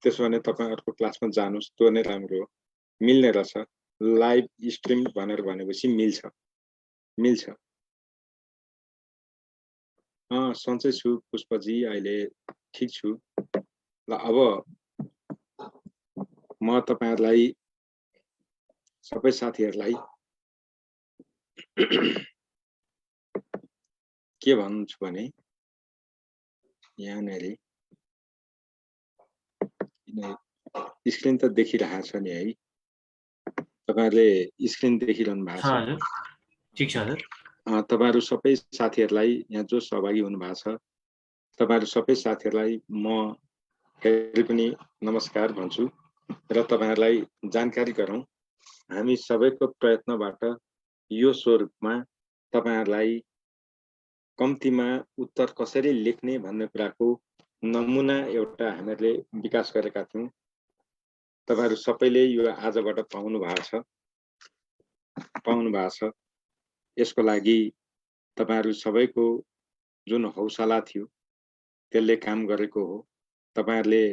त्यसो भने तपाईं अर्को क्लासमा जानुस्, त्यो नै राम्रो हो। मिल्ने रहेछ। लाइभ स्ट्रिम भनेर भनेपछि मिल्छ। सन्चै छु पुष्पजी, अहिले ठिक छु। ल अब म तपाईहरुलाई सबै साथीहरुलाई के भन्छु भने यहाँनेरि स्क्रिन त देखिरहेको छ नि है, तपाईहरुले स्क्रिन देखिरहनु भएको छ? हजुर, ठिक छ हजुर। तपाईहरु सबै साथीहरुलाई यहाँ जो सहभागी हुनु भएको छ, तपाईहरु सबै साथीहरुलाई म फेरि पनि नमस्कार भन्छु र तपाईहरुलाई जानकारी गरौँ, हामी सबैको प्रयत्नबाट यो स्वरूपमा तपाईहरुलाई कम्तीमा उत्तर कसरी लेख्ने भन्ने कुराको नमुना एउटा हामीहरूले विकास गरेका थियौं। तपाईहरु सबैले यो आजबाट पाउनु भएको छ। यसको लागि तपाईहरु सबैको जुन हौसला थियो त्यसले काम गरेको हो। तपाईहरुले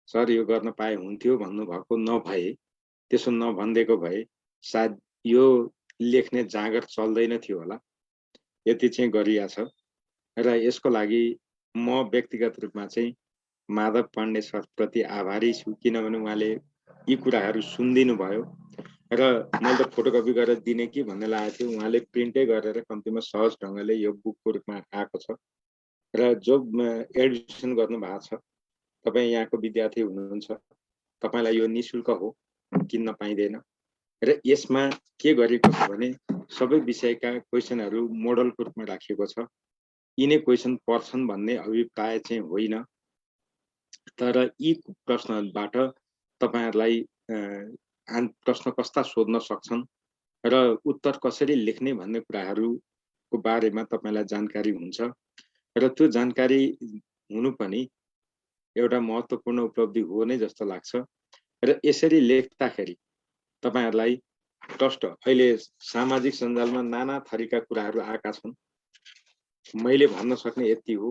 सर यो गर्न पाए हुन्थ्यो भन्नुभएको नभए, त्यसो नभन्देको भए सायद यो लेख्ने जाँगर चल्दैन थियो होला। यति चाहिँ गरिया छ र यसको लागि म व्यक्तिगत रूपमा चाहिँ माधव पाण्डे सर प्रति आभारी छु, किनभने उहाँले यी कुराहरू सुनिदिनु भयो र मैले त फोटोकपी गरेर दिने कि भन्ने लागेको थियो। उहाँले प्रिन्टै गरेर कम्तीमा सहज ढङ्गले यो बुकको रूपमा आएको छ र जो एडमिसन गर्नु भएको छ, तपाईँ यहाँको विद्यार्थी हुनुहुन्छ, तपाईलाई यो निशुल्क हो, किन्न पाइँदैन र यसमा के गरेको छ भने सबै विषयका क्वेशनहरू मोडलको रूपमा राखिएको छ। यिनै क्वेशन पर्छन् भन्ने अभिप्राय चाहिँ होइन, तर यी प्रश्नबाट तपाईहरुलाई प्रश्न कस्ता सोध्न सक्छन् र उत्तर कसरी लेख्ने भन्ने कुराहरूको बारेमा तपाईलाई जानकारी हुन्छ र त्यो जानकारी हुनु पनि एउटा महत्त्वपूर्ण उपलब्धि हो नै जस्तो लाग्छ र यसरी लेख्दाखेरि तपाईहरुलाई टस्ट अहिले सामाजिक सञ्जालमा नाना थरीका कुराहरू आएका छन्। मैले भन्न सक्ने यति हो,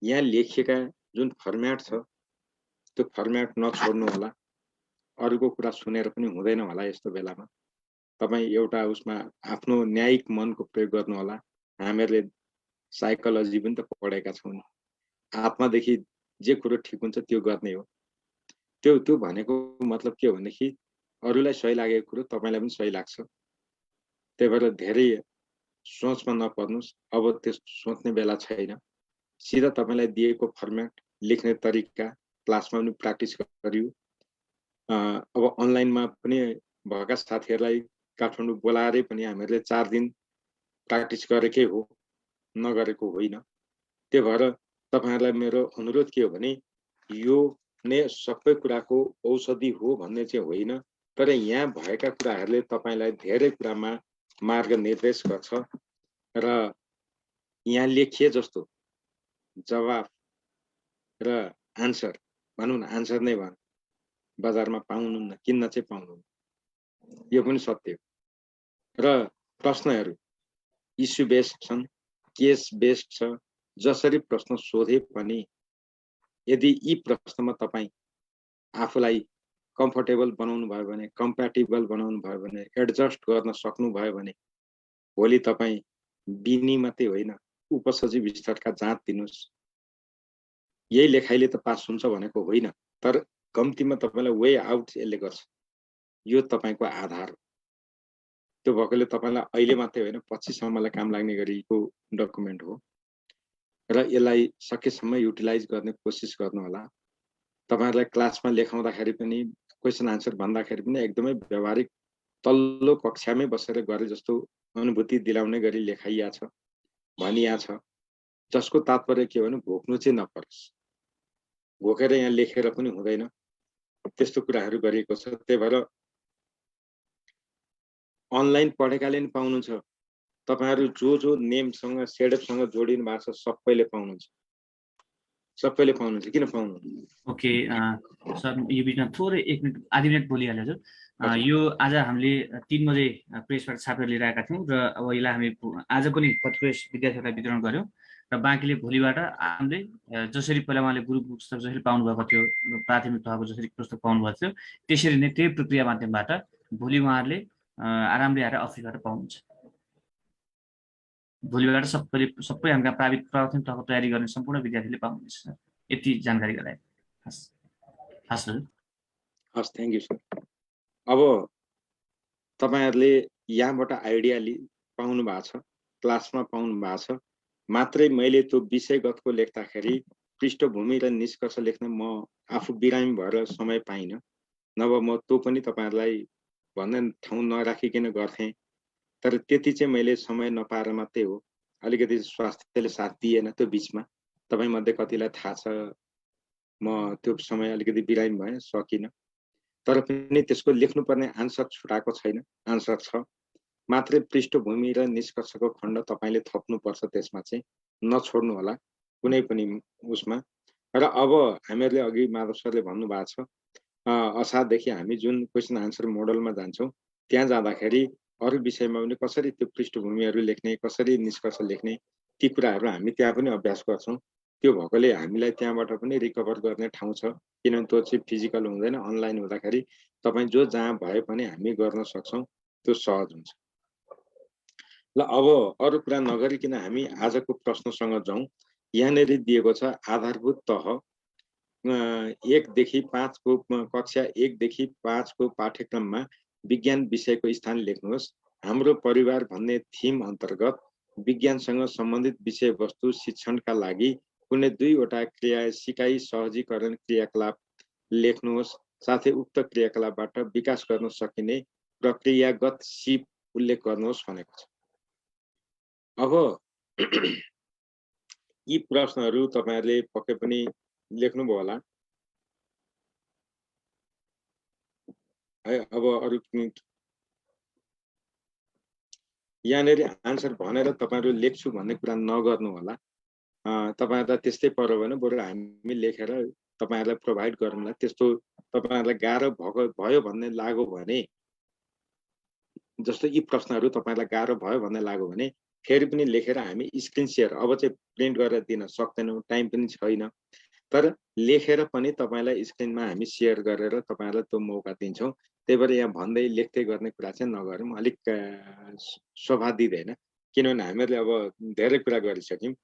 यहाँ लेखिएका जुन फर्म्याट छ त्यो फर्म्याट नछोड्नु होला। अरूको कुरा सुनेर पनि हुँदैन होला। यस्तो बेलामा तपाई एउटा उसमा आफ्नो न्यायिक मनको प्रयोग गर्नु होला। हामीहरूले साइकोलोजी पनि त पढेका छौं नि, आत्मादेखि जे कुरो ठिक हुन्छ त्यो गर्ने हो। त्यो भनेको मतलब के हो भनेदेखि अरूलाई सही लागेको कुरो तपाईलाई पनि सही लाग्छ। त्यही भएर धेरै सोचमा नपर्नुस्। अब त्यस सोच्ने बेला छैन। सिधा तपाईलाई दिएको फर्म्याट, लेख्ने तरिका क्लासमा पनि प्र्याक्टिस गरियो। अब अनलाइनमा पनि भएका साथीहरूलाई काठमाडौँ बोलाएरै पनि हामीहरूले 4 दिन प्र्याक्टिस गरेकै हो, नगरेको होइन। त्यही भएर तपाईहरुलाई मेरो अनुरोध के हो भने यो नै सबै कुराको औषधि हो भन्ने चाहिँ होइन, तर यहाँ भएका कुराहरूले तपाईलाई धेरै कुरामा मार्गनिर्देश गर्छ र यहाँ लेखिए जस्तो जवाफ र आन्सर, भनौँ न आन्सर नै भनौँ, बजारमा पाउनुहुन्न, किन्न चाहिँ पाउनुहुन्न। यो पनि सत्य हो र प्रश्नहरू इस्यु बेस्ड छन्, केस बेस्ड छ। जसरी प्रश्न सोधे पनि यदि यी प्रश्नमा तपाईँ आफूलाई कम्फर्टेबल बनाउनु भयो भने, कम्प्याटिबल बनाउनु भयो भने, एडजस्ट गर्न सक्नु भयो भने भोलि तपाईँ बिनी मात्रै होइन, उपसचिव स्तरका जाँच दिनुस्। यही लेखाइले त पास हुन्छ भनेको होइन, तर कम्तीमा तपाईलाई वे आउट यसले गर्छ। यो तपाईको आधार हो। त्यो भएकोले तपाईलाई अहिले मात्रै होइन, पछिसम्मलाई काम लाग्ने गरिको डकुमेन्ट हो र यसलाई सकेसम्म युटिलाइज गर्ने कोसिस गर्नु होला। तपाईहरुलाई क्लासमा लेखाउँदाखेरि पनि, क्वेशन आन्सर भन्दाखेरि पनि एकदमै व्यवहारिक तल्लो कक्षामै बसेर गरे जस्तो अनुभूति दिलाउने गरी लेखाइया छ, भनिया छ, जसको तात्पर्य के हो भने घोक्नु चाहिँ नपरोस्। घोकेर यहाँ लेखेर पनि हुँदैन, त्यस्तो कुराहरू गरिएको छ। त्यही भएर अनलाइन पढेकाले नि पाउनुहुन्छ। तपाईहरु जो नेमसँग सेडअपसँग जोडिनु भएको छ सबैले पाउनुहुन्छ, सबैले पाउनुहुन्छ। किन पाउनुहुन्छ? ओके सर, यो बिचमा थोरै 1 मिनेट आधी मिनेट बोलिहाल्यो हजुर। यो आज हामीले 3 बजे प्रेसबाट छापेर लिएर आएका थियौँ र अब यसलाई हामी आज पनि कतिपय विद्यार्थीहरूलाई वितरण गर्यौँ र बाँकीले भोलिबाट हामीले जसरी पहिला उहाँले गुरु पुस्तक जसरी पाउनुभएको थियो, प्राथमिक तहको जसरी पुस्तक पाउनुभएको थियो, त्यसरी नै त्यही प्रक्रिया माध्यमबाट भोलि उहाँहरूले आरामले आएर अफिसबाट पाउनुहुन्छ। भोलिबाट सबै हामीका प्राथमिक तहको तयारी गर्ने सम्पूर्ण विद्यार्थीले पाउनुहुन्छ सर। यति जानकारी गराए। हस् हजुर। हस्, थ्याङ्क यू सर। अब तपाईहरुले यहाँबाट आइडिया पाउनु भएको छ, क्लासमा पाउनु भएको छ, मात्रै मैले त्यो विषयगतको लेख्दाखेरि पृष्ठभूमि र निष्कर्ष लेख्न म आफू बिरामी भएर समय पाइन, नभए म त्यो पनि तपाईहरुलाई भन्ने ठाउँ नराखिकन गर्थे। तर त्यति चाहिँ मैले समय नपाएर मात्रै हो, अलिकति स्वास्थ्यले साथ दिएन त्यो बीचमा। तपाई मध्ये कतिलाई थाहा छ, म त्यो समय अलिकति बिरामी भएँ, सकिन। तर पनि त्यसको लेख्नुपर्ने आन्सर छुटाएको छैन, आन्सर छ। मात्रै पृष्ठभूमि र निष्कर्षको खण्ड तपाईले थप्नुपर्छ, त्यसमा चाहिँ नछोड्नु होला कुनै पनि उसमा। र अब हामीहरूले अघि माधव सरले भन्नुभएको छ, असारदेखि हामी जुन क्वेसन आन्सर मोडलमा जान्छौँ, त्यहाँ जाँदाखेरि अरू विषयमा पनि कसरी त्यो पृष्ठभूमिहरू लेख्ने, कसरी निष्कर्ष लेख्ने, ती कुराहरू हामी त्यहाँ पनि अभ्यास गर्छौँ। त्यो भएकोले हामीलाई त्यहाँबाट पनि रिकभर गर्ने ठाउँ छ, किनभने त्यो चाहिँ फिजिकल हुँदैन, अनलाइन हुँदाखेरि तपाईँ जो जहाँ भए पनि हामी गर्न सक्छौँ, त्यो सहज हुन्छ। ल अब अरू कुरा नगरिकन हामी आजको प्रश्नसँग जाउँ। यहाँनिर दिएको छ आधारभूत तह 1 देखि 5 को कक्षा 1 देखि 5 को पाठ्यक्रममा विज्ञान विषयको स्थान लेख्नुहोस्। हाम्रो परिवार भन्ने थीम अन्तर्गत विज्ञानसँग सम्बन्धित विषयवस्तु शिक्षणका लागि कुनै 2 वटा क्रिया सिकाइ सहजीकरण क्रियाकलाप लेख्नुहोस्। साथै उक्त क्रियाकलापबाट विकास गर्न सकिने प्रक्रियागत सिप उल्लेख गर्नुहोस् भनेको छ। अब यी प्रश्नहरू तपाईहरुले पक्कै पनि लेख्नुभयो होला है। अब अरू यहाँनिर आन्सर भनेर तपाईहरु लेख्छु भन्ने कुरा नगर्नु होला। तपाईहरुलाई त्यस्तै पर्यो भने बरु हामी लेखेर तपाईहरुलाई प्रोभाइड गरौँला। त्यस्तो तपाईहरुलाई गाह्रो भयो भन्ने लाग्यो भने, जस्तो यी प्रश्नहरू तपाईहरुलाई गाह्रो भयो भन्ने लाग्यो भने फेरि पनि लेखेर हामी स्क्रिन शेयर, अब चाहिँ प्रिन्ट गरेर दिन सक्दैनौँ, टाइम पनि छैन, तर लेखेर पनि तपाईलाई स्क्रिनमा हामी शेयर गरेर तपाईहरुलाई त्यो मौका दिन्छौँ। त्यही भएर यहाँ भन्दै लेख्दै गर्ने कुरा चाहिँ नगरौँ, अलिक शोभा दिँदैन, किनभने हामीहरूले अब धेरै कुरा गरिसक्यौँ।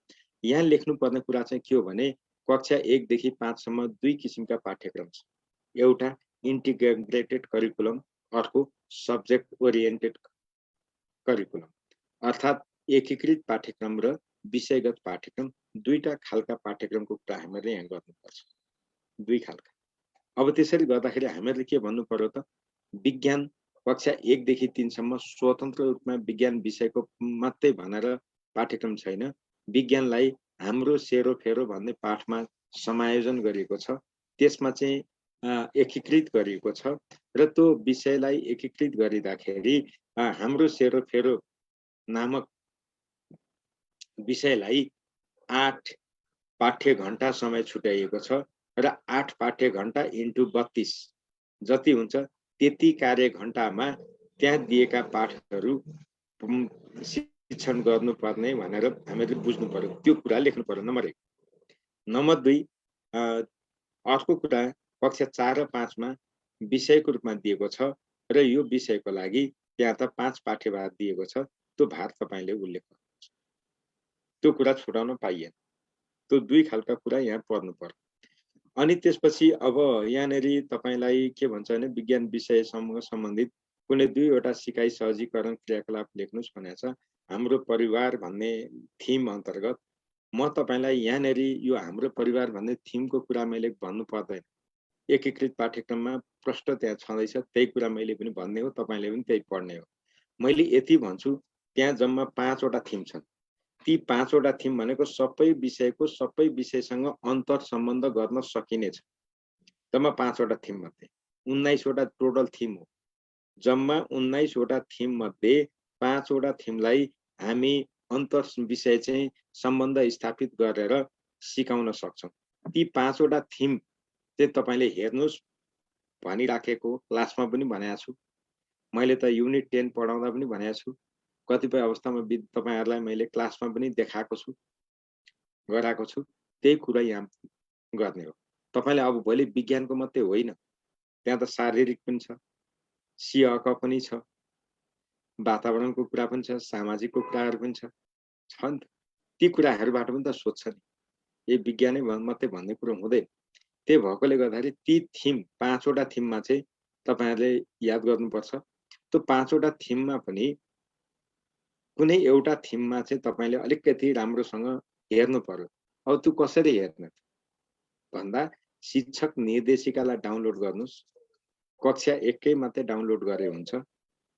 यहाँ लेख्नुपर्ने कुरा चाहिँ के हो भने कक्षा 1 देखि 5 सम्म 2 किसिमका पाठ्यक्रम छ। एउटा इन्टिग्रेटेड करिकुलम, अर्को सब्जेक्ट ओरिएन्टेड करिकुलम, अर्थात् एकीकृत पाठ्यक्रम र विषयगत पाठ्यक्रम। दुईटा खालका पाठ्यक्रमको कुरा हामीले यहाँ गर्नुपर्छ, 2 खालका। अब त्यसरी गर्दाखेरि हामीले के भन्नु पर्यो त, विज्ञान कक्षा 1 देखि 3 सम्म स्वतन्त्र रूपमा विज्ञान विषयको मात्रै भनेर पाठ्यक्रम छैन। विज्ञानलाई हाम्रो सेरोफेरो भन्ने पाठमा समायोजन गरिएको छ, त्यसमा चाहिँ एकीकृत गरिएको छ र त्यो विषयलाई एकीकृत गरिँदाखेरि हाम्रो सेरोफेरो नामक विषयलाई 8 पाठ्य घण्टा समय छुट्याइएको छ र 8 पाठ्य घण्टा इन्टु 32 जति हुन्छ त्यति कार्य घण्टामा त्यहाँ दिएका पाठहरू शिक्षण गर्नुपर्ने भनेर हामीले बुझ्नु पर्यो। त्यो कुरा लेख्नु पर्यो, नम्बर 1। नम्बर 2, अर्को कुरा कक्षा 4 र 5 मा विषयको रूपमा दिएको छ र यो विषयको लागि त्यहाँ त 5 पाठ्यभाग दिएको छ, त्यो भार तपाईले उल्लेख गर्नुहुन्छ। त्यो कुरा छुटाउन पाइएन। त्यो 2 खालका कुरा यहाँ पर्नु पर्यो। अनि त्यसपछि अब यहाँनिर तपाईलाई के भन्छ भने विज्ञान विषयसँग सम्बन्धित कुनै 2 वटा सिकाइ सहजीकरण क्रियाकलाप लेख्नुहोस् भनेको छ। हाम्रो परिवार भन्ने थीम अन्तर्गत म तपाईलाई यहाँनिर यो हाम्रो परिवार भन्ने थीमको कुरा मैले भन्नु पर्दैन। एकीकृत पाठ्यक्रममा प्रष्ट त्यहाँ छँदैछ, त्यही कुरा मैले पनि भन्ने हो, तपाईले पनि त्यही पढ्ने हो। मैले यति भन्छु, त्यहाँ जम्मा 5 वटा थीम छन्। ती 5 वटा थीम भनेको सबै विषयको सबै विषयसँग अन्तर सम्बन्ध गर्न सकिनेछ। जम्मा 5 वटा थीम मध्ये 19 वटा टोटल थीम हो। जम्मा 19 वटा थीम मध्ये 5 वटा थीमलाई हामी अन्तर विषय चाहिँ सम्बन्ध स्थापित गरेर सिकाउन सक्छौं। ती 5 वटा थीम चाहिँ तपाईले हेर्नुस् भनिराखेको, क्लासमा पनि भनेको छु, मैले त युनिट 10 पढाउँदा पनि भनेको छु, कतिपय अवस्थामा तपाईहरुलाई मैले क्लासमा पनि देखाएको छु। गराएको छु त्यही कुरा यहाँ गर्ने हो। तपाईले अब भोलि विज्ञानको मात्रै होइन, त्यहाँ त शारीरिक पनि छ, सिअक पनि छ, वातावरणको कुरा पनि छ, सामाजिकको कुराहरू पनि छ नि त। ती कुराहरूबाट पनि त सोध्छ नि। यही विज्ञानै मात्रै भन्ने कुरो हुँदैन। त्यही भएकोले गर्दाखेरि ती थिम 5 वटा थिममा चाहिँ तपाईहरुले याद गर्नुपर्छ। त्यो 5 वटा थिममा पनि कुनै एउटा थिममा चाहिँ तपाईले अलिकति राम्रोसँग हेर्नु पर्यो। अब त्यो कसरी हेर्ने भन्दा शिक्षक निर्देशिकालाई डाउनलोड गर्नुस्। कक्षा 1 कै मात्रै डाउनलोड गरे हुन्छ,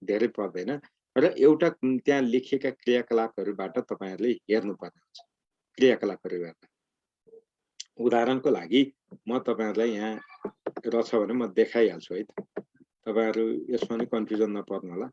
धेरै पर्दैन र एउटा त्यहाँ लेखिएका क्रियाकलापहरूबाट तपाईहरुले हेर्नुपर्ने हुन्छ। क्रियाकलापहरू हेर्दा उदाहरणको लागि म तपाईहरुलाई यहाँ रहेछ भने म देखाइहाल्छु है त। तपाईहरु यसमा नि कन्फ्युजन नपर्नु होला।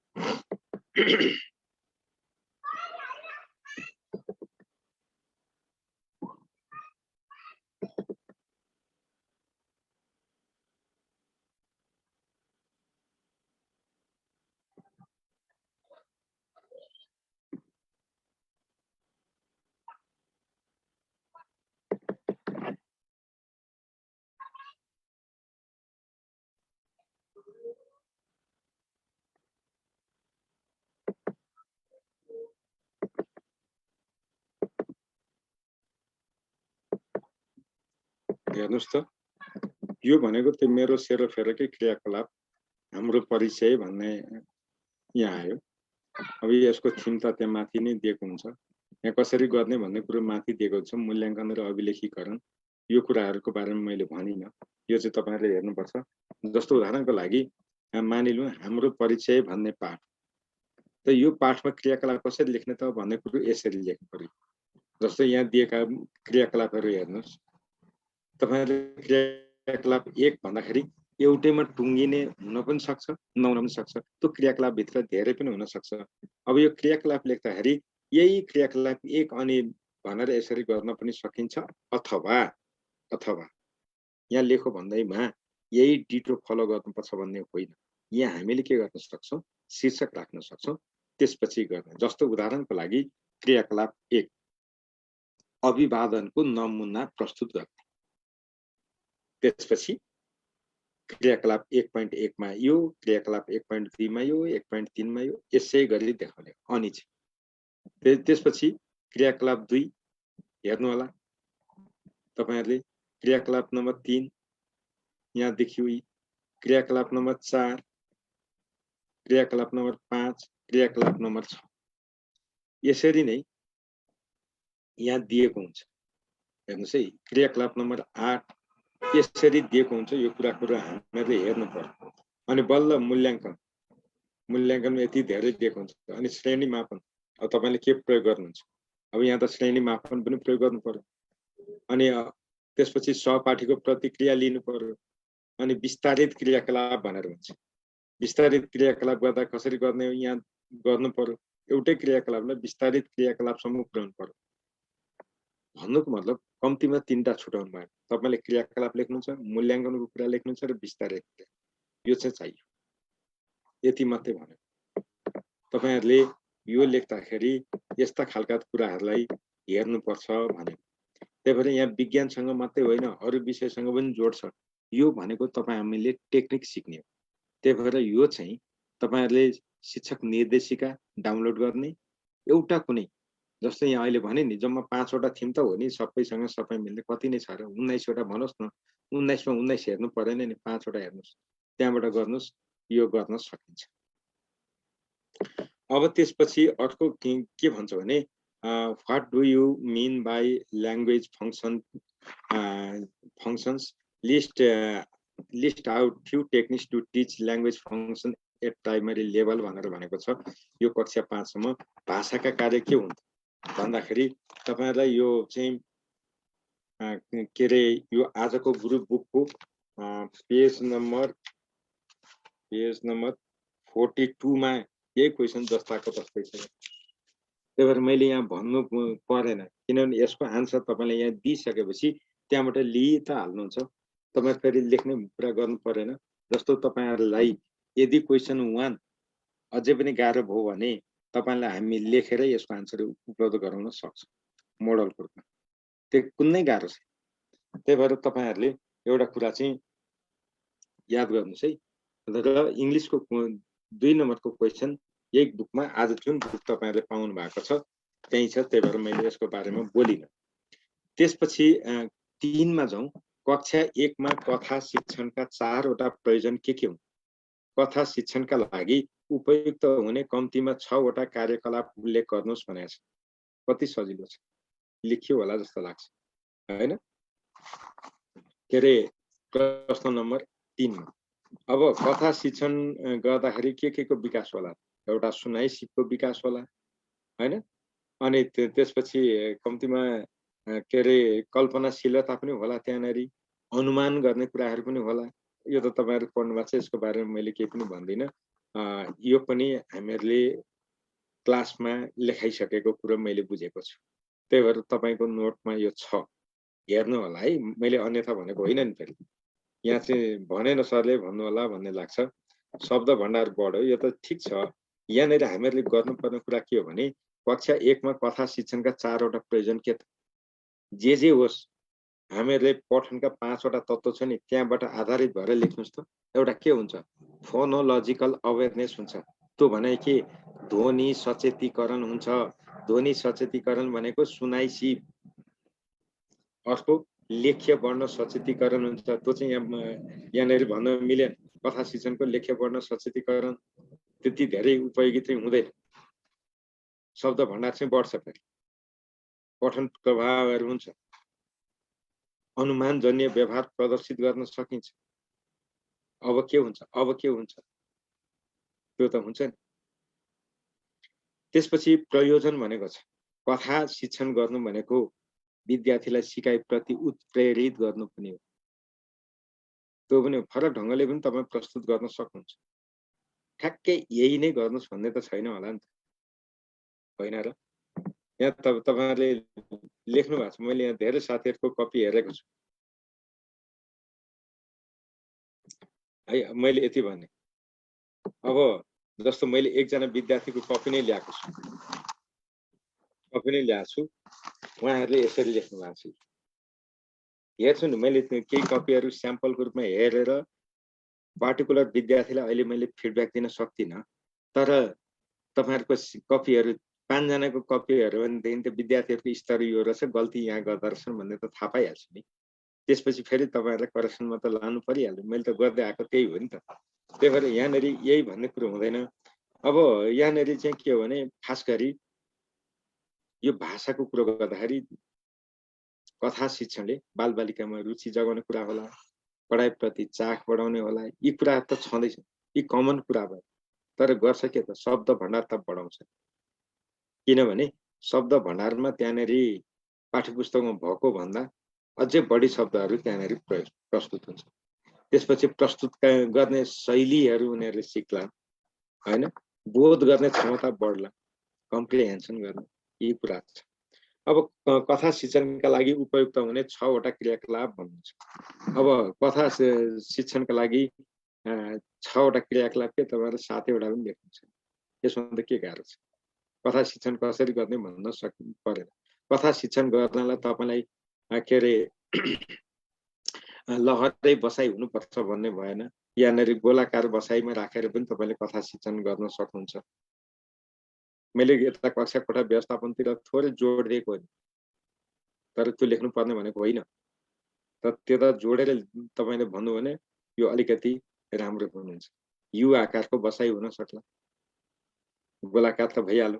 हेर्नुस् त, यो भनेको त्यो मेरो सेरोफेरोकै क्रियाकलाप, हाम्रो परिचय भन्ने यहाँ आयो। अब यसको थिम त त्यहाँ माथि नै दिएको हुन्छ। यहाँ कसरी गर्ने भन्ने कुरो माथि दिएको छ, मूल्याङ्कन र अभिलेखीकरण। यो कुराहरूको बारेमा मैले भनिनँ, यो चाहिँ तपाईहरुले हेर्नुपर्छ। जस्तो उदाहरणको लागि मानिलिउँ हाम्रो परिचय भन्ने पाठ, त यो पाठमा क्रियाकलाप कसरी लेख्ने त भन्ने कुरो यसरी लेख्नु पर्यो। जस्तो यहाँ दिएका क्रियाकलापहरू हेर्नुस्। तपाईहरुले क्रियाकलाप 1 भन्दाखेरि एउटैमा टुङ्गिने हुन पनि सक्छ, नहुन पनि सक्छ। त्यो क्रियाकलाप भित्र धेरै पनि हुन सक्छ। अब यो क्रियाकलाप लेख्दाखेरि यही क्रियाकलाप 1 अनि भनेर यसरी गर्न पनि सकिन्छ, अथवा यहाँ लेखो भन्दैमा यही डिटो फलो गर्नुपर्छ भन्ने होइन। यहाँ हामीले के गर्न सक्छौं, शीर्षक राख्न सक्छौं, त्यसपछि गर्ने। जस्तो उदाहरणको लागि क्रियाकलाप 1 अभिवादनको नमुना प्रस्तुत गर्ने। त्यसपछि क्रियाकलाप 1.1 मा यो, क्रियाकलाप 1.2 मा यो, 1.3 मा यो, यसै गरी देखाउने अनि चाहिँ त्यसपछि क्रियाकलाप 2 हेर्नु होला तपाईहरुले। क्रियाकलाप नम्बर 3 यहाँ देखियो, क्रियाकलाप नम्बर 4, क्रियाकलाप नम्बर 5, क्रियाकलाप नम्बर 6। यसरी नै यहाँ दिएको हुन्छ। हेर्नुस् है, क्रियाकलाप नम्बर 8 यसरी दिएको हुन्छ। यो कुराहरु हामीले हेर्नु पर्यो। अनि बल्ल मूल्याङ्कन यति धेरै दिएको हुन्छ। अनि श्रेणी मापन, अब तपाईले के प्रयोग गर्नुहुन्छ, अब यहाँ त श्रेणी मापन पनि प्रयोग गर्नु पर्यो। अनि त्यसपछि सहपाठीको प्रतिक्रिया लिनु पर्यो। अनि विस्तारित क्रियाकलाप भनेर भन्छ। विस्तारित क्रियाकलाप गर्दा कसरी गर्ने यहाँ गर्नु पर्यो। एउटै क्रियाकलापलाई विस्तारित क्रियाकलापसम्म पुर्याउनु पर्यो। भन्नुको मतलब कम्तीमा 3टा छुटाउनु भयो। तपाईले क्रियाकलाप लेख्नुहुन्छ, मूल्याङ्कनको कुरा लेख्नुहुन्छ र विस्तारित, यो चाहिँ चाहियो। यति मात्रै भन्यो। तपाईहरुले यो लेख्दाखेरि यस्ता खालका कुराहरुलाई हेर्नुपर्छ भने। त्यही भएर यहाँ विज्ञानसँग मात्रै होइन, अरु विषयसँग पनि जोड्छ। यो भनेको हामीले टेक्निक सिक्ने हो। त्यही भएर यो चाहिँ तपाईहरुले शिक्षक निर्देशिका डाउनलोड गर्ने, एउटा कुनै जस्तो यहाँ अहिले भने नि जम्मा 5 वटा थिम त हो नि, सबैसँग सबै मिल्ने कति नै छ र 19 वटा भनोस् न। 19 मा 19 हेर्नु परेन नि, 5 वटा हेर्नुस्, त्यहाँबाट गर्नुस्, यो गर्न सकिन्छ। अब त्यसपछि अर्को के भन्छ भने what do you mean by language functions, list out few techniques to teach language function at primary level भनेर भनेको छ। यो कक्षा 5 सम्म भाषाका कार्य के हुन्छ भन्दाखेरि तपाईहरुलाई यो चाहिँ के रे यो आजको ग्रुप बुकको पेज नम्बर 42 मा यही क्वेशन जस्ताको तस्तै छ। त्यही भएर मैले यहाँ भन्नु परेन, किनभने यसको आन्सर तपाईले यहाँ दिइसकेपछि त्यहाँबाट लिइ त हाल्नुहुन्छ। तपाई फेरि लेख्ने कुरा गर्नु परेन। जस्तो तपाईहरुलाई यदि क्वेशन 1 अझै पनि गाह्रो भयो भने तपाईलाई हामी लेखेर यसको आन्सर उपलब्ध गराउन सक्छौं मोडलको रूपमा। त्यो कुनै गाह्रो छैन। त्यही भएर तपाईहरुले एउटा कुरा चाहिँ याद गर्नुस् है। र इंग्लिशको 2 नम्बरको क्वेशन यही बुकमा आज जुन बुक तपाईहरुले पाउनु भएको छ त्यही छ, त्यही भएर मैले यसको बारेमा बोलिन। त्यसपछि 3 मा जाउँ। कक्षा 1 मा कथा शिक्षणका 4 वटा प्रयोजन के हुन्? कथा शिक्षणका लागि उपयुक्त हुने कम्तीमा 6 वटा कार्यकलाप उल्लेख गर्नुहोस् भनेको छ। कति सजिलो छ, लेखियो होला जस्तो लाग्छ हैन? के रे प्रश्न नम्बर 3 मा अब कथा शिक्षण गर्दाखेरि के को विकास होला? एउटा सुनाइ सिपको विकास होला हैन? अनि त्यसपछि कम्तीमा के रे कल्पनाशीलता पनि होला, त्यहाँनेरि अनुमान गर्ने कुराहरू पनि होला। यो त तपाईहरु पढ्नु भएको छ, यसको बारेमा मैले केही पनि भन्दिन। यो पनि हामीहरुले क्लासमा लेखाइसकेको कुरा मैले बुझेको छु। त्यही भएर तपाईको नोटमा यो छ, हेर्नु होला है। मैले अन्यथा भनेको होइन नि फेरि। यहाँ चाहिँ भनेन सरले भन्नु होला भन्ने लाग्छ। शब्द भण्डार बढ्यो, यो त ठीक छ। यहाँनेरि हामीहरुले गर्नुपर्ने कुरा के हो भने कक्षा 1 मा कथा शिक्षणका 4 वटा प्रयोजन के त? जे होस् हामीहरुले पठनका 5 वटा तत्त्व छ नि, त्यहाँबाट आधारित भएर लेख्नुस् त। एउटा के हुन्छ? फोनोलजिकल अवेरनेस हुन्छ। त्यो भने के ध्वनि सचेतीकरण हुन्छ। ध्वनि सचेतीकरण भनेको सुनाइ सिप। अर्को लेख्य वर्ण सचेतीकरण हुन्छ। त्यो चाहिँ यहाँनेरि भन्न मिलेन। कथा शिक्षणको लेख्य वर्ण सचेतीकरण त्यति धेरै उपयोगी चाहिँ हुँदैन। शब्द भण्डार चाहिँ बढ्छ फेरि। पठन प्रभावहरू हुन्छ। अनुमानजन्य व्यवहार प्रदर्शित गर्न सकिन्छ। अब के हुन्छ? अब के हुन्छ? त्यो त हुन्छ नि। त्यसपछि प्रयोजन भनेको छ कथा शिक्षण गर्नु भनेको विद्यार्थीलाई सिकाइप्रति उत्प्रेरित गर्नु पनि हो। त्यो पनि फरक ढंगले पनि तपाई प्रस्तुत गर्न सक्नुहुन्छ। ठ्याक्कै यही नै गर्नुस् भन्ने त छैन होला नि त, होइन र? यहाँ तपाईहरुले लेख्नु भएको छ। मैले यहाँ धेरै साथीहरुको कपी हेरेको छु है। मैले यति भने अब जस्तो मैले एकजना विद्यार्थीको कपी नै ल्याएको छु, उहाँहरूले यसरी लेख्नु भएको छ। हेर्छु नि, मैले केही कपीहरू स्याम्पलको रूपमा हेरेर पार्टिकुलर विद्यार्थीलाई अहिले मैले फिडब्याक दिन सक्दिनँ। तर तपाईहरुको कपीहरू 5 जनाको कपीहरू भनेदेखि त विद्यार्थीहरूको स्तर यो रहेछ, गल्ती यहाँ गर्दा रहेछन् भन्ने त थाहा पाइहाल्छु नि। त्यसपछि फेरि तपाईहरुलाई करेक्सनमा त लानु परिहाल्यो। मैले त गर्दै आएको त्यही हो नि त। त्यही भएर यहाँनेरि यही भन्ने कुरो हुँदैन। अब यहाँनेरि चाहिँ के हो भने खास गरी यो भाषाको कुरो गर्दाखेरि कथा शिक्षणले बालबालिकामा रुचि जगाउने कुरा होला, पढाइप्रति चाख बढाउने होला। यी कुरा त छँदैछ, यी कमन कुरा भयो। तर गर्छ के त? शब्द भण्डार त बढाउँछ। किनभने शब्द भण्डारमा त्यहाँनेरि पाठ्यपुस्तकमा भएको भन्दा अझै बढी शब्दहरू त्यहाँनेरि प्रस्तुत हुन्छ। त्यसपछि प्रस्तुत गर्ने शैलीहरू उनीहरूले सिक्ला हैन? बोध गर्ने क्षमता बढ्ला, कम्प्रिहेन्सन गर्ने, यी कुरा छ। अब कथा शिक्षणका लागि उपयुक्त हुने 6 वटा क्रियाकलाप भन्नुहुन्छ। अब कथा शिक्षणका लागि 6 वटा क्रियाकलाप के तपाईहरुले 7 वटा पनि लेख्नुहुन्छ। यसमा त के गाह्रो छ? कथा शिक्षण कसरी गर्ने भन्न सक्नु परेन। कथा शिक्षण गर्नलाई तपाईलाई के रे लहरै बसाइ हुनुपर्छ भन्ने भएन। यहाँनेरि गोलाकार बसाइमा राखेर पनि तपाईले कथा शिक्षण गर्न सक्नुहुन्छ। मैले यता कक्षा कोठा व्यवस्थापनतिर थोरै जोड दिएको हो, तर त्यो लेख्नु पर्ने भनेको होइन। तर त्यो त जोडेर तपाईले भन्नु भने यो अलिकति राम्रो हुनुहुन्छ। यु आकारको बसाइ हुन सक्ला, गोलाकार त भइहाल्यो।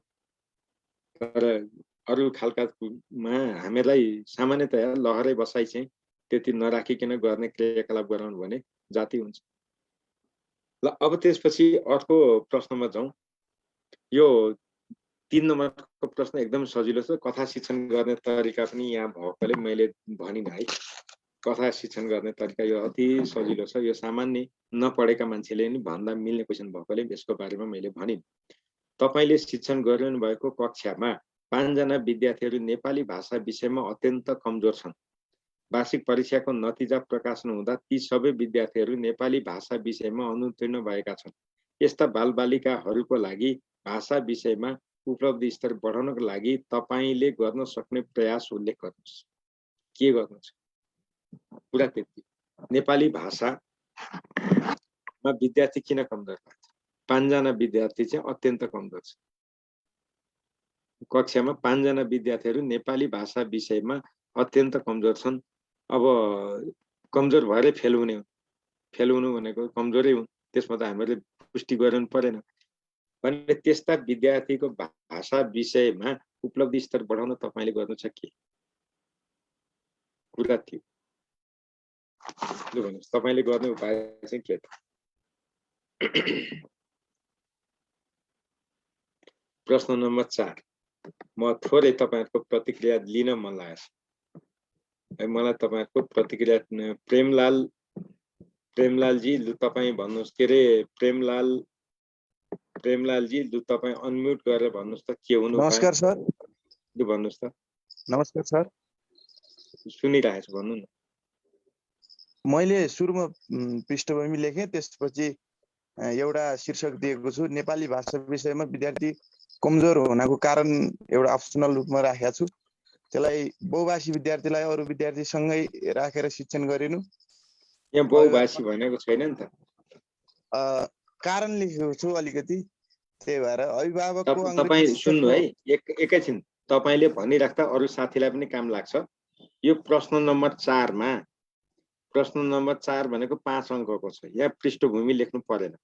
तर अरु खालकामा हामीलाई सामान्यतया लहरै बसाइ चाहिँ त्यति नराखिकन गर्ने क्रियाकलाप गराउनु भने जाति हुन्छ। ल अब त्यसपछि अर्को प्रश्नमा जाउँ। यो 3 नम्बरको प्रश्न एकदम सजिलो छ। कथा शिक्षण गर्ने तरिका पनि यहाँ भएकोले मैले भनिन है। कथा शिक्षण गर्ने तरिका यो अति सजिलो छ। यो सामान्य नपढेका मान्छेले नि भन्दा मिल्ने क्वेशन भएकोले यसको बारेमा मैले भनिन। तपाईले शिक्षण गरिरहनु भएको कक्षामा 5 जना विद्यार्थीहरू नेपाली भाषा विषयमा अत्यन्त कमजोर छन्। वार्षिक परीक्षाको नतिजा प्रकाशन हुँदा ती सबै विद्यार्थीहरू नेपाली भाषा विषयमा अनुत्तीर्ण भएका छन्। यस्ता बालबालिकाहरूको लागि भाषा विषयमा उपलब्धि स्तर बढाउनको लागि तपाईले गर्न सक्ने प्रयास उल्लेख गर्नुहोस्। के गर्नु छ, कुरा त्यति। नेपाली भाषामा विद्यार्थी किन कमजोर लाग्छ? 5 जना विद्यार्थी चाहिँ अत्यन्त कमजोर छ। कक्षामा 5 जना विद्यार्थीहरू नेपाली भाषा विषयमा अत्यन्त कमजोर छन्। अब कमजोर भएरै फेल हुने हो, फेल हुनु भनेको कमजोरै हुन्, त्यसमा त हामीले पुष्टि गर्नु परेन भने त्यस्ता विद्यार्थीको भाषा विषयमा उपलब्धि स्तर बढाउन तपाईले गर्नु छ के? कुरा थियो। लु भन्नुहोस् तपाईले गर्ने उपाय चाहिँ के त? प्रश्न नम्बर 4 म थोरै तपाईहरुको प्रतिक्रिया लिन मन लागेछ। मलाई तपाईहरुको प्रतिक्रिया प्रेमलाल जी लु तपाई भन्नुस् के रे प्रेमलाल जी लु तपाई अनम्युट गरेर भन्नुस् त के हुनु? नमस्कार सर। लु भन्नुस् त। नमस्कार सर। सुनिरहेछु, भन्नु न। मैले सुरुमा पृष्ठभूमि लेखेँ, त्यसपछि एउटा शीर्षक दिएको छु, नेपाली भाषा विषयमा विद्यार्थी कमजोर हुनको कारण एउटा अप्सनल रूपमा राखेको छु। त्यसलाई बहुभाषी विद्यार्थीलाई अरू विद्यार्थीसँगै राखेर शिक्षण गरिनु। यहाँ बहुभाषी भनेको छैन नि त। कारण लेखेको छु अलिकति, त्यही भएर अभिभावकको तपाई सुन्नु है, एकैछिन तपाईले भनिराख्दा अरू साथीलाई पनि काम लाग्छ। यो प्रश्न नम्बर 4 मा प्रश्न नम्बर 4 भनेको 5 अङ्कको छ। यहाँ पृष्ठभूमि लेख्नु परेन।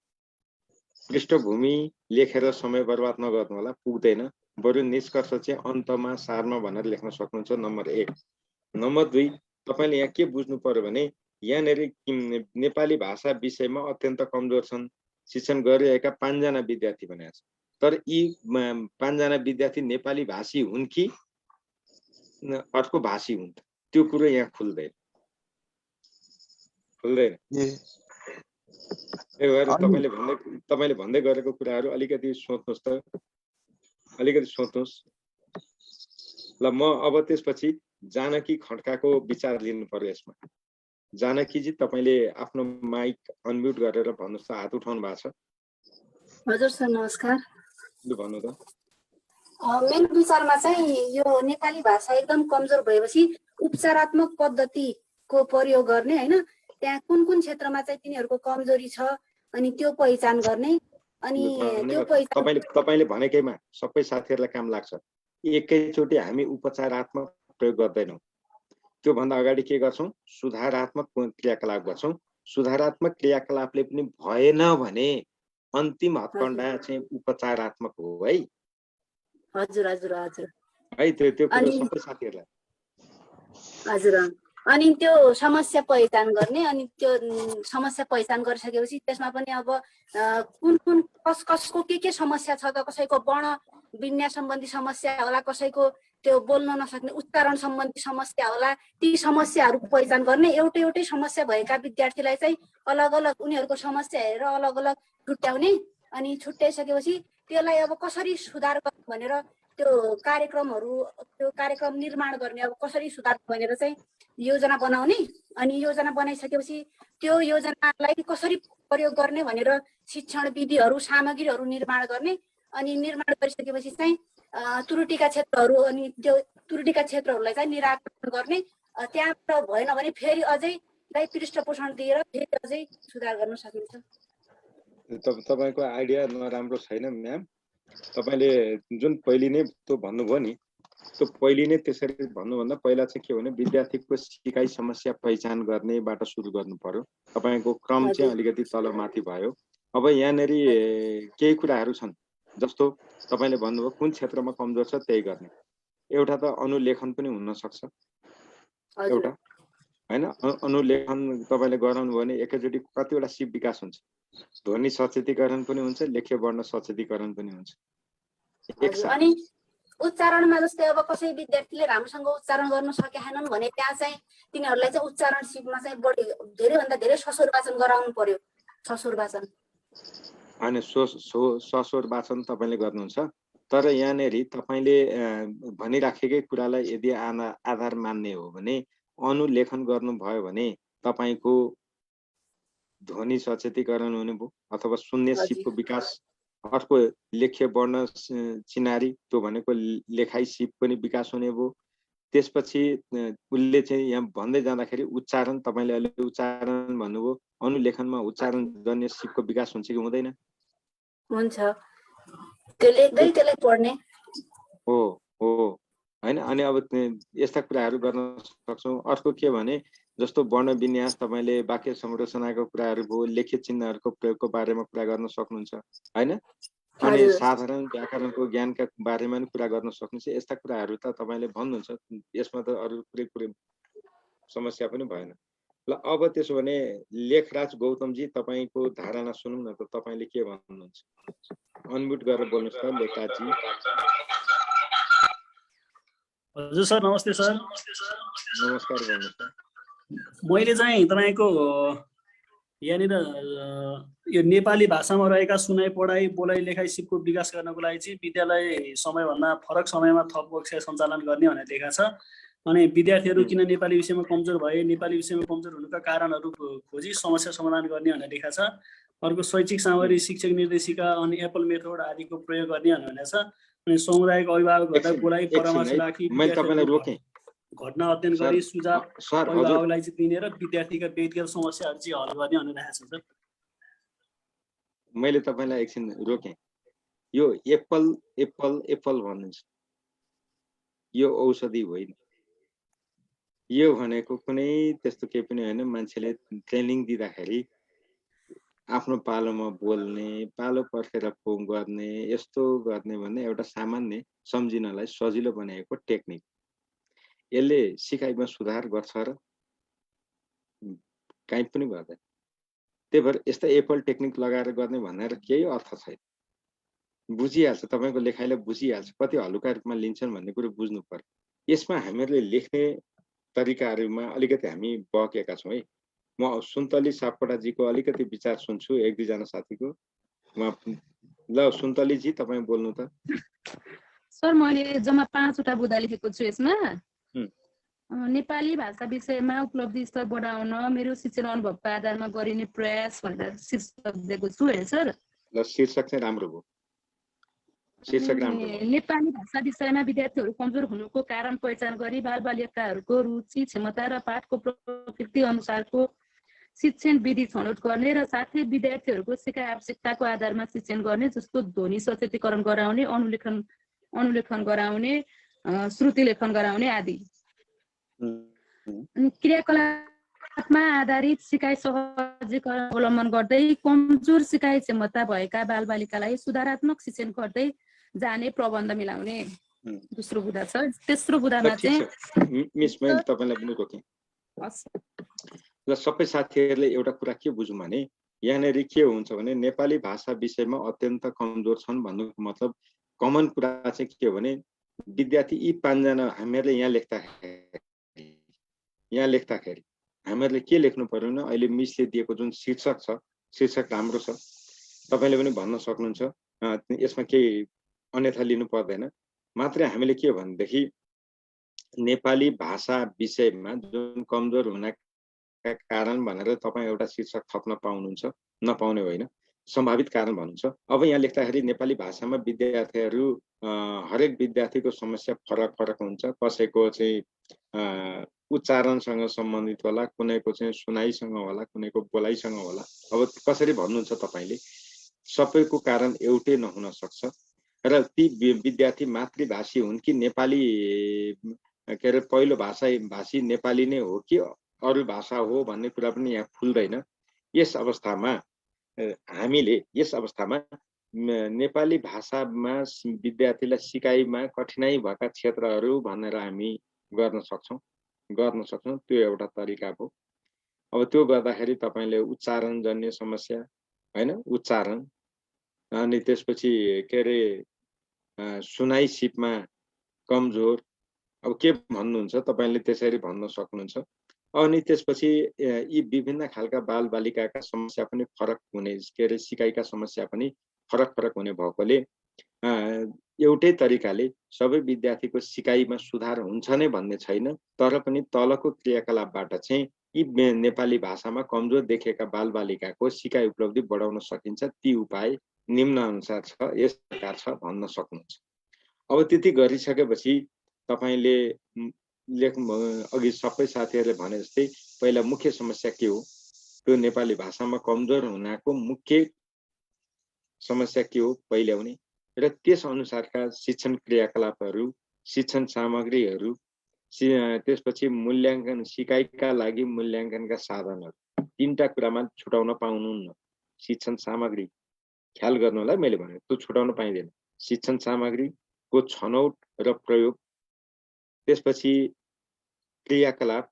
पृष्ठभूमि लेखेर समय बर्बाद नगर्नु होला, पुग्दैन। बरु निष्कर्ष चाहिँ अन्तमा सारमा भनेर लेख्न सक्नुहुन्छ। नम्बर 1। नम्बर 2 तपाईले यहाँ के बुझ्नु पर्यो भने यहाँनेरि नेपाली भाषा विषयमा अत्यन्त कमजोर छन्, शिक्षण गरिरहेका 5 जना विद्यार्थी भनेको छ। तर यी 5 जना विद्यार्थी नेपाली भाषी हुन् कि अर्को भाषी हुन्, त्यो कुरो यहाँ खुल्दैन। त्यही भएर तपाईले भन्दै गरेको कुराहरू अलिकति सोच्नुहोस् त, अलिकति सोच्नुहोस्। ल म अब त्यसपछि जानकी खड्काको विचार लिनु पर्यो यसमा। जानकी जी तपाईले आफ्नो माइक अनम्युट गरेर भन्नुहोस् त, हात उठाउनु भएको छ। हजुर सर नमस्कार। लु भन्नु त। मेरो विचारमा चाहिँ यो नेपाली भाषा एकदम कमजोर भएपछि उपचारात्मक पद्धतिको प्रयोग गर्ने हैन, त्यहाँ कुन कुन क्षेत्रमा चाहिँ तिनीहरूको कमजोरी छ अनि त्यो पहिचान गर्ने, अनि त्यो पहिचान तपाईले भनेकैमा सबै साथीहरुलाई काम लाग्छ। एकैचोटी हामी उपचारात्मक प्रयोग गर्दैनौं, त्यो भन्दा अगाडि के गर्छौं? सुधारात्मक क्रियाकलाप गर्छौं। सुधारात्मक क्रियाकलापले पनि भएन भने अन्तिम हत्कण्डा चाहिँ उपचारात्मक हो है। हजुर हजुर हजुर है, त्यो कुरा सबै साथीहरुलाई। हजुर, अनि त्यो समस्या पहिचान गर्ने, अनि त्यो समस्या पहिचान गरिसकेपछि त्यसमा पनि अब कुन कुन कसको के समस्या छ त, कसैको वर्ण विन्यास सम्बन्धी समस्या होला, कसैको त्यो बोल्न नसक्ने उच्चारण सम्बन्धी समस्या होला, ती समस्याहरू पहिचान गर्ने। एउटै समस्या भएका विद्यार्थीलाई चाहिँ अलग अलग उनीहरूको समस्या हेरेर अलग अलग छुट्याउने, अनि छुट्याइसकेपछि त्यसलाई अब कसरी सुधार गर्ने भनेर त्यो कार्यक्रम निर्माण गर्ने, अब कसरी सुधार भनेर चाहिँ योजना बनाउने, अनि योजना बनाइसकेपछि त्यो योजनालाई कसरी प्रयोग गर्ने भनेर शिक्षण विधिहरू सामग्रीहरू निर्माण गर्ने, अनि निर्माण गरिसकेपछि चाहिँ त्रुटिका क्षेत्रहरू, अनि त्यो त्रुटिका क्षेत्रहरूलाई चाहिँ निराकरण गर्ने। त्यहाँबाट भएन भने फेरि अझै पृष्ठपोषण दिएर फेरि अझै सुधार गर्न सकिन्छ। तपाईको आइडिया नराम्रो छैन म्याम। तपाईले जुन पहिले नै त्यो भन्नुभयो नि, त्यो पहिले नै त्यसरी भन्नुभन्दा पहिला चाहिँ के भने विद्यार्थीको सिकाइ समस्या पहिचान गर्नेबाट सुरु गर्नु पर्यो। तपाईको क्रम चाहिँ अलिकति तलमाथि भयो। अब यहाँनेरि केही कुराहरू छन्, जस्तो तपाईले भन्नुभयो कुन क्षेत्रमा कमजोर छ त्यही गर्ने। एउटा त अनुलेखन पनि हुन सक्छ, एउटा हैन। अनुलेखन तपाईले गराउनु भने एकैचोटी कतिवटा सिप विकास हुन्छ, ध्वनि सचेतीकरण पनि हुन्छ, लेख्य वर्ण सचेतीकरण पनि हुन्छ। अनि उच्चारणमा जस्तै अब कसै विद्यार्थीले राम्रोसँग उच्चारण गर्न सकेनन् भने त्यहाँ चाहिँ तिनीहरूलाई चाहिँ उच्चारण सिपमा चाहिँ बढी धेरैभन्दा धेरै सस्वर वाचन गराउनु पर्यो। सस्वर वाचन हैन, सस्वर वाचन तपाईले गर्नुहुन्छ, तर यहाँनेरि तपाईले भनिराखेकै कुरालाई यदि आधार मान्ने हो भने अनुलेखन गर्नुभयो भने तपाईको ध्वनि सचेतीकरण हुने भयो, अथवा सुन्ने सिपको विकास। अर्को लेख्य वर्ण चिनारी, त्यो भनेको लेखाइ सिप पनि विकास हुने भयो। त्यसपछि उसले चाहिँ यहाँ भन्दै जाँदाखेरि उच्चारण, तपाईँले अहिले उच्चारण भन्नुभयो, अनुलेखनमा उच्चारण जन्य सिपको विकास हुन्छ कि हुँदैन? हुन्छ, त्यो लेख्दै त्यसलाई पढ्ने हो होइन। अनि अब यस्ता कुराहरू गर्न सक्छौँ। अर्को के भने जस्तो वर्ण विन्यास, तपाईँले वाक्य संरचनाको कुराहरू भयो, लेखित चिन्हहरूको प्रयोगको बारेमा कुरा गर्न सक्नुहुन्छ होइन। अनि साधारण व्याकरणको ज्ञानका बारेमा पनि कुरा गर्न सक्नुहुन्छ। यस्ता कुराहरू त तपाईँले भन्नुहुन्छ, यसमा त अरू कुरै समस्या पनि भएन। ल अब त्यसो भने लेखराज गौतमजी तपाईँको धारणा सुनौँ न त, तपाईँले के भन्नुहुन्छ? अनम्युट गरेर बोल्नुहोस् त लेखराजजी। हजुर सर, नमस्ते सर। नमस्कार, भन्नुहोस् त। मैले चाहिँ तपाईँको यहाँनिर यो नेपाली भाषामा रहेका सुनाइ, पढाइ, बोलाइ, लेखाइ सिपको विकास गर्नको लागि चाहिँ विद्यालय समयभन्दा फरक समयमा थप कक्षा सञ्चालन गर्ने भनेर लेखा छ। अनि विद्यार्थीहरू किन नेपाली विषयमा कमजोर भए, नेपाली विषयमा कमजोर हुनुका कारणहरू खोजी समस्या समाधान गर्ने भनेर लेखा छ। अर्को शैक्षिक सामग्री, शिक्षक निर्देशिका अनि एप्पल मेथड आदिको प्रयोग गर्ने भनेर छ। अनि समुदायिक अभिभावकहरूलाई बोलाइ परामर्श राखी घटना अध्ययन गरी सुझाव अभिभावकलाई चाहिँ दिने र विद्यार्थीका व्यक्तिगत समस्याहरू चाहिँ हल गर्ने भनेर राखेको छ सर। मैले तपाईँलाई एकछिन रोकेँ। यो एप्पल एप्पल एप्पल भन्नुहुन्छ, यो औषधि होइन। यो भनेको कुनै त्यस्तो केही पनि होइन। मान्छेले ट्रेनिङ दिँदाखेरि आफ्नो पालोमा बोल्ने, पालो पर्खेर फोन गर्ने, यस्तो गर्ने भन्ने एउटा सामान्य सम्झिनलाई सजिलो बनाएको टेक्निक। यसले सिकाइमा सुधार गर्छ र काहीँ पनि गर्दैन। त्यही भएर यस्ता एप्पल टेक्निक लगाएर गर्ने भनेर केही अर्थ छैन। बुझिहाल्छ, तपाईँको लेखाइलाई बुझिहाल्छ, कति हलुका रूपमा लिन्छन् भन्ने कुरो बुझ्नु पर्यो। यसमा हामीहरूले लेख्ने तरिकाहरूमा अलिकति हामी बकेका छौँ है। म सुन्तली सापकोटाजीको अलिकति विचार सुन्छु, एक दुईजना साथीको। ल सुन्तलीजी, तपाईँ बोल्नु त। सर, मैले जम्मा 5 वटा बुँदा लेखेको छु यसमा। नेपाली भाषा विषयमा उपलब्धि स्तर बढाउन मेरो शिक्षण अनुभवको आधारमा गरिने प्रयास भनेर शीर्षक दिएको छु है सर। ल शीर्षक चाहिँ राम्रो भयो, शीर्षक राम्रो भयो। नेपाली भाषा विषयमा विद्यार्थीहरू कमजोर हुनुको कारण पहिचान गरी बालबालिकाहरूको रुचि, क्षमता र पाठको प्रकृति अनुसारको शिक्षण विधि छनौट गर्ने र साथै विद्यार्थीहरूको सिकाइ आवश्यकताको आधारमा शिक्षण गर्ने, जस्तो ध्वनि सचेतीकरण गराउने, अनुलेखन गराउने, श्रुति लेखन गराउने आदि। क्रियाकलापमा आधारित सिकाइ सहजीकरण अवलम्बन गर्दै कमजोर सिकाइ क्षमता भएका बालबालिकालाई सुधारात्मक शिक्षण गर्दै जाने प्रबन्ध मिलाउने दोस्रो बुँदा छ। तेस्रो बुँदामा चाहिँ मिस मैले तपाईलाई पनि रोकेँ। ल सबै साथीहरूले एउटा कुरा के बुझौँ भने यहाँनिर के हुन्छ भने नेपाली भाषा विषयमा अत्यन्त कमजोर छन् भन्नुको मतलब कमन कुरा चाहिँ के हो भने विद्यार्थी यी 5 जना हामीहरूले यहाँ लेख्दाखेरि हामीहरूले के लेख्नु पर्यो भने अहिले मिसले दिएको जुन शीर्षक छ, शीर्षक राम्रो छ, तपाईले पनि भन्न सक्नुहुन्छ, यसमा केही अन्यथा लिनु पर्दैन। मात्रै हामीले के भनेदेखि नेपाली भाषा विषयमा जुन कमजोर हुनका कारण भनेर तपाईँ एउटा शीर्षक थप्न पाउनुहुन्छ, नपाउने होइन, सम्भावित कारण भन्नुहुन्छ। अब यहाँ लेख्दाखेरि नेपाली भाषामा विद्यार्थीहरू हरेक विद्यार्थीको समस्या फरक फरक हुन्छ। कसैको चाहिँ उच्चारणसँग सम्बन्धित होला, कुनैको चाहिँ सुनाइसँग होला, कुनैको बोलाइसँग होला। अब कसरी भन्नुहुन्छ तपाईँले, सबैको कारण एउटै नहुन सक्छ र ती विद्यार्थी मातृभाषी हुन् कि नेपाली के अरे पहिलो भाषी नेपाली नै हो कि अरू भाषा हो भन्ने कुरा पनि यहाँ खुल्दैन। यस अवस्थामा नेपाली भाषामा विद्यार्थीलाई सिकाइमा कठिनाइ भएका क्षेत्रहरू भनेर हामी गर्न सक्छौँ। त्यो एउटा तरिका हो। अब त्यो गर्दाखेरि तपाईले उच्चारण जन्य समस्या हैन, उच्चारण, अनि त्यसपछि के अरे सुनाइ सिपमा कमजोर, अब के भन्नुहुन्छ तपाईले त्यसरी भन्न सक्नुहुन्छ। अनि त्यसपछि यी विभिन्न खालका बालबालिकाका समस्या पनि फरक हुने, के अरे सिकाइका समस्या पनि फरक फरक हुने भएकोले एउटै तरिकाले सबै विद्यार्थीको सिकाइमा सुधार हुन्छ नै भन्ने छैन। तर पनि तलको क्रियाकलापबाट चाहिँ यी नेपाली भाषामा कमजोर देखेका बालबालिकाको सिकाइ उपलब्धि बढाउन सकिन्छ। ती उपाय निम्न अनुसार छ, यस प्रकार छ भन्न सक्नुहुन्छ। अब त्यति गरिसकेपछि तपाईले अघि सबै साथीहरूले भने जस्तै पहिला मुख्य समस्या के हो, त्यो नेपाली भाषामा कमजोर हुनाको मुख्य समस्या के हो पहिल्याउने र त्यस अनुसारका शिक्षण क्रियाकलापहरू, शिक्षण सामग्रीहरू, त्यसपछि मूल्याङ्कन, सिकाइका लागि मूल्याङ्कनका साधनहरू, तीनटा कुरामा छुटाउन पाउनुहुन्न। शिक्षण सामग्री ख्याल गर्नु होला, मैले भने त्यो छुटाउन पाइँदैन। शिक्षण सामग्रीको छनौट र प्रयोग, त्यसपछि क्रियाकलाप,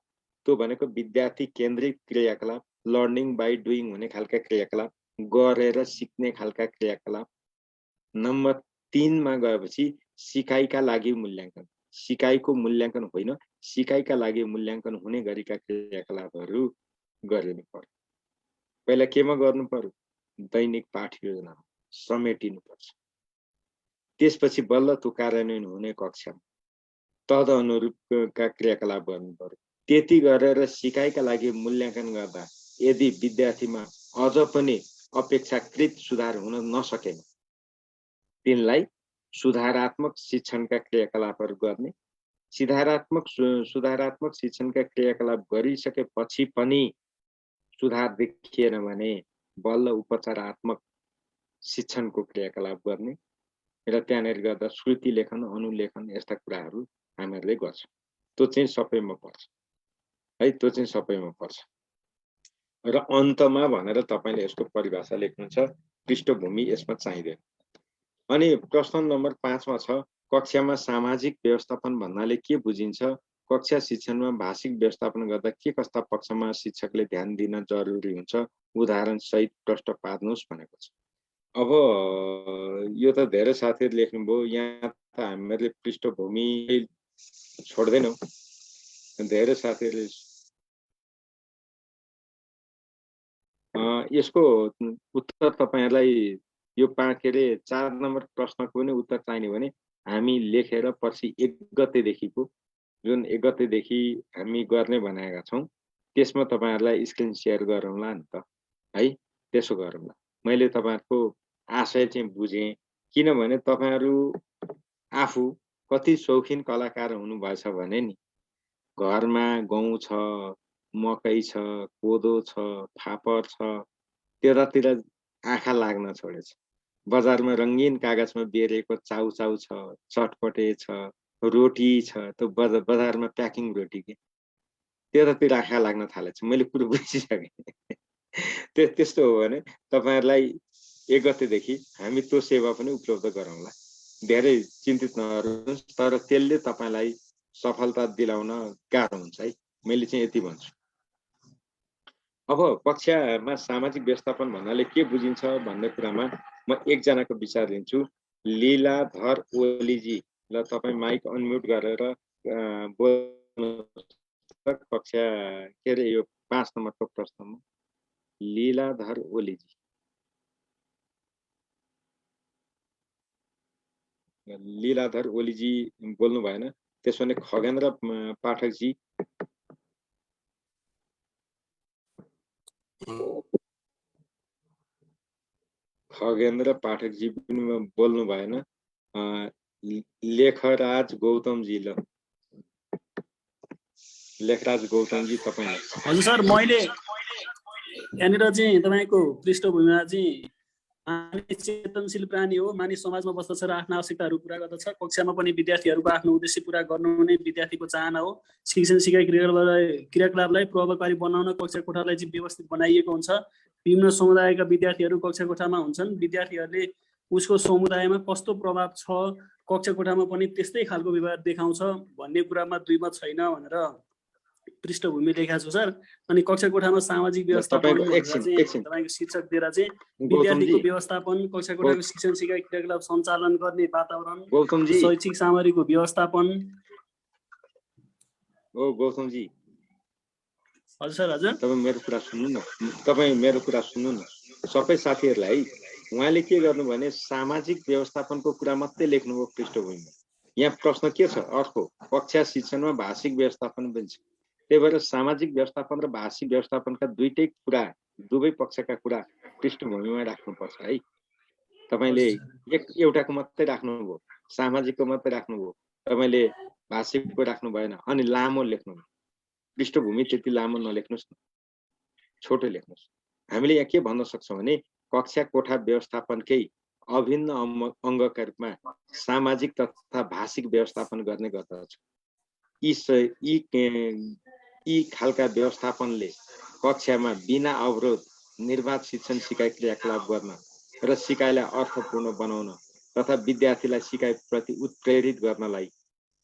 त्यो भनेको विद्यार्थी केन्द्रित क्रियाकलाप, लर्निङ बाई डुइङ हुने खालका क्रियाकलाप, गरेर सिक्ने खालका क्रियाकलाप। नम्बर 3 मा गएपछि सिकाइका लागि मूल्याङ्कन, सिकाइको मूल्याङ्कन होइन, सिकाइका लागि मूल्याङ्कन हुने गरेका क्रियाकलापहरू गरिनु पर्यो। पहिला केमा गर्नु पर्यो, दैनिक पाठ योजना समेटिनु पर्छ। त्यसपछि बल्ल त्यो कार्यान्वयन हुने कक्षामा तदनुरूपका क्रियाकलाप गर्नु पर्यो। त्यति गरेर सिकाइका लागि मूल्याङ्कन गर्दा यदि विद्यार्थीमा अझ पनि अपेक्षाकृत सुधार हुन नसकेमा तिनलाई सुधारात्मक शिक्षणका क्रियाकलापहरू गर्ने, सुधारात्मक शिक्षणका क्रियाकलाप गरिसकेपछि पनि सुधार देखिएन भने बल्ल उपचारात्मक शिक्षणको क्रियाकलाप गर्ने र त्यहाँनिर गर्दा श्रुति लेखन, अनुलेखन यस्ता कुराहरू हामीहरूले गर्छौँ। त्यो चाहिँ सबैमा पर्छ है, त्यो चाहिँ सबैमा पर्छ। र अन्तमा भनेर तपाईँले यसको परिभाषा लेख्नुहुन्छ, पृष्ठभूमि यसमा चाहिँदैन। अनि प्रश्न नम्बर 5 मा छ, कक्षामा सामाजिक व्यवस्थापन भन्नाले के बुझिन्छ? कक्षा शिक्षणमा भाषिक व्यवस्थापन गर्दा के कस्ता पक्षमा शिक्षकले ध्यान दिन जरुरी हुन्छ? उदाहरण सहित प्रश्न पार्नुहोस् भनेको छ। अब यो त धेरै साथीहरू लेख्नुभयो, यहाँ त हामीहरूले पृष्ठभूमि छोड्दैनौँ। धेरै साथीहरूले यसको उत्तर तपाईँहरूलाई यो के अरे 4 नम्बर प्रश्नको पनि उत्तर चाहिने भने हामी लेखेर पछि 1 गतेदेखिको जुन 1 गतेदेखि हामी गर्ने भनेका छौँ त्यसमा तपाईँहरूलाई स्क्रिन सेयर गरौँला नि त है, त्यसो गरौँला। मैले तपाईँहरूको आशय चाहिँ बुझेँ, किनभने तपाईँहरू आफू कति शौखिन कलाकार हुनुभएछ भने नि घरमा गहुँ छ, मकै छ, कोदो छ, फापर छ, त्यतातिर आँखा लाग्न छोडेछ। बजारमा रङ्गीन कागजमा बेरेको चाउचाउ छ, चटपटे छ, रोटी छ, त्यो बजारमा प्याकिङ रोटी के त्यतातिर आँखा लाग्न थालेछ। मैले कुरो बुझिसकेँ। त्यस्तो हो भने तपाईँहरूलाई 1 गतेदेखि हामी त्यो सेवा पनि उपलब्ध गराउँला। धेरै चिन्तित नगर्नुहोस्, तर त्यसले तपाईँलाई सफलता दिलाउन गाह्रो हुन्छ है, मैले चाहिँ यति भन्छु। अब कक्षामा सामाजिक व्यवस्थापन भन्नाले के बुझिन्छ भन्ने कुरामा म एकजनाको विचार लिन्छु। लीलाधर ओलीजी, ल तपाईँ माइक अनम्युट गरेर बोल्नु। कक्षा के अरे यो 5 नम्बरको प्रश्नमा लीलाधर ओलीजी। लीलाधर ओलीजी बोल्नु भएन, त्यसो भने खगेन्द्र पाठकजी। खगेन्द्र पाठकजी पनि बोल्नु भएन। लेखराज गौतमजी, ल लेखराज गौतमजी तपाईँ। हजुर सर, मैले यहाँनिर चाहिँ तपाईँको पृष्ठभूमिमा चाहिँ मानिस चेतनशील प्राणी हो, मानिस समाजमा बस्दछ र आफ्ना आवश्यकताहरू पुरा गर्दछ। कक्षामा पनि विद्यार्थीहरूको आफ्नो उद्देश्य पुरा गर्नु नै विद्यार्थीको चाहना हो। शिक्षण सिकाइ क्रियाकलापलाई प्रभावकारी बनाउन कक्षा कोठालाई चाहिँ व्यवस्थित बनाइएको हुन्छ। विभिन्न समुदायका विद्यार्थीहरू कक्षा कोठामा हुन्छन्। विद्यार्थीहरूले उसको समुदायमा कस्तो प्रभाव छ, कक्षा कोठामा पनि त्यस्तै खालको व्यवहार देखाउँछ भन्ने कुरामा दुईमत छैन भनेर पृष्ठभूमि लेखेको छु सर। अनि कक्षा कोठामा सामाजिक व्यवस्थापन तपाईँको शीर्षक दिएर चाहिँ विद्यार्थीको व्यवस्थापन, कक्षा कोठाको शिक्षण सिकाइ क्रियाकलाप सञ्चालन गर्ने वातावरण, शैक्षिक सामग्रीको व्यवस्थापन। ओ गौतमजी, हजुर सर। हजुर, तपाईँ मेरो कुरा सुन्नु न, सबै साथीहरूलाई उहाँले के गर्नु भने सामाजिक व्यवस्थापनको कुरा मात्रै लेख्नुभयो पृष्ठभूमिमा। यहाँ प्रश्न के छ, अर्को कक्षा शिक्षणमा भाषिक व्यवस्थापन पनि छ। त्यही भएर सामाजिक व्यवस्थापन र भाषिक व्यवस्थापनका दुईटै कुरा, दुवै पक्षका कुरा पृष्ठभूमिमा राख्नुपर्छ है। तपाईँले एउटाको मात्रै राख्नुभयो, सामाजिकको मात्रै राख्नुभयो। तपाईँले भाषिकको राख्नु भएन। अनि लामो लेख्नु, पृष्ठभूमि त्यति लामो नलेख्नुहोस् न, छोटो लेख्नुहोस्। हामीले यहाँ के भन्न सक्छौँ भने कक्षा कोठा व्यवस्थापनकै अभिन्न अङ्गका रूपमा सामाजिक तथा भाषिक व्यवस्थापन गर्ने गर्दछ। यी खालका व्यवस्थापनले कक्षामा बिना अवरोध निर्वाध शिक्षण सिकाइ क्रियाकलाप गर्न र सिकाइलाई अर्थपूर्ण बनाउन तथा विद्यार्थीलाई सिकाइप्रति उत्प्रेरित गर्नलाई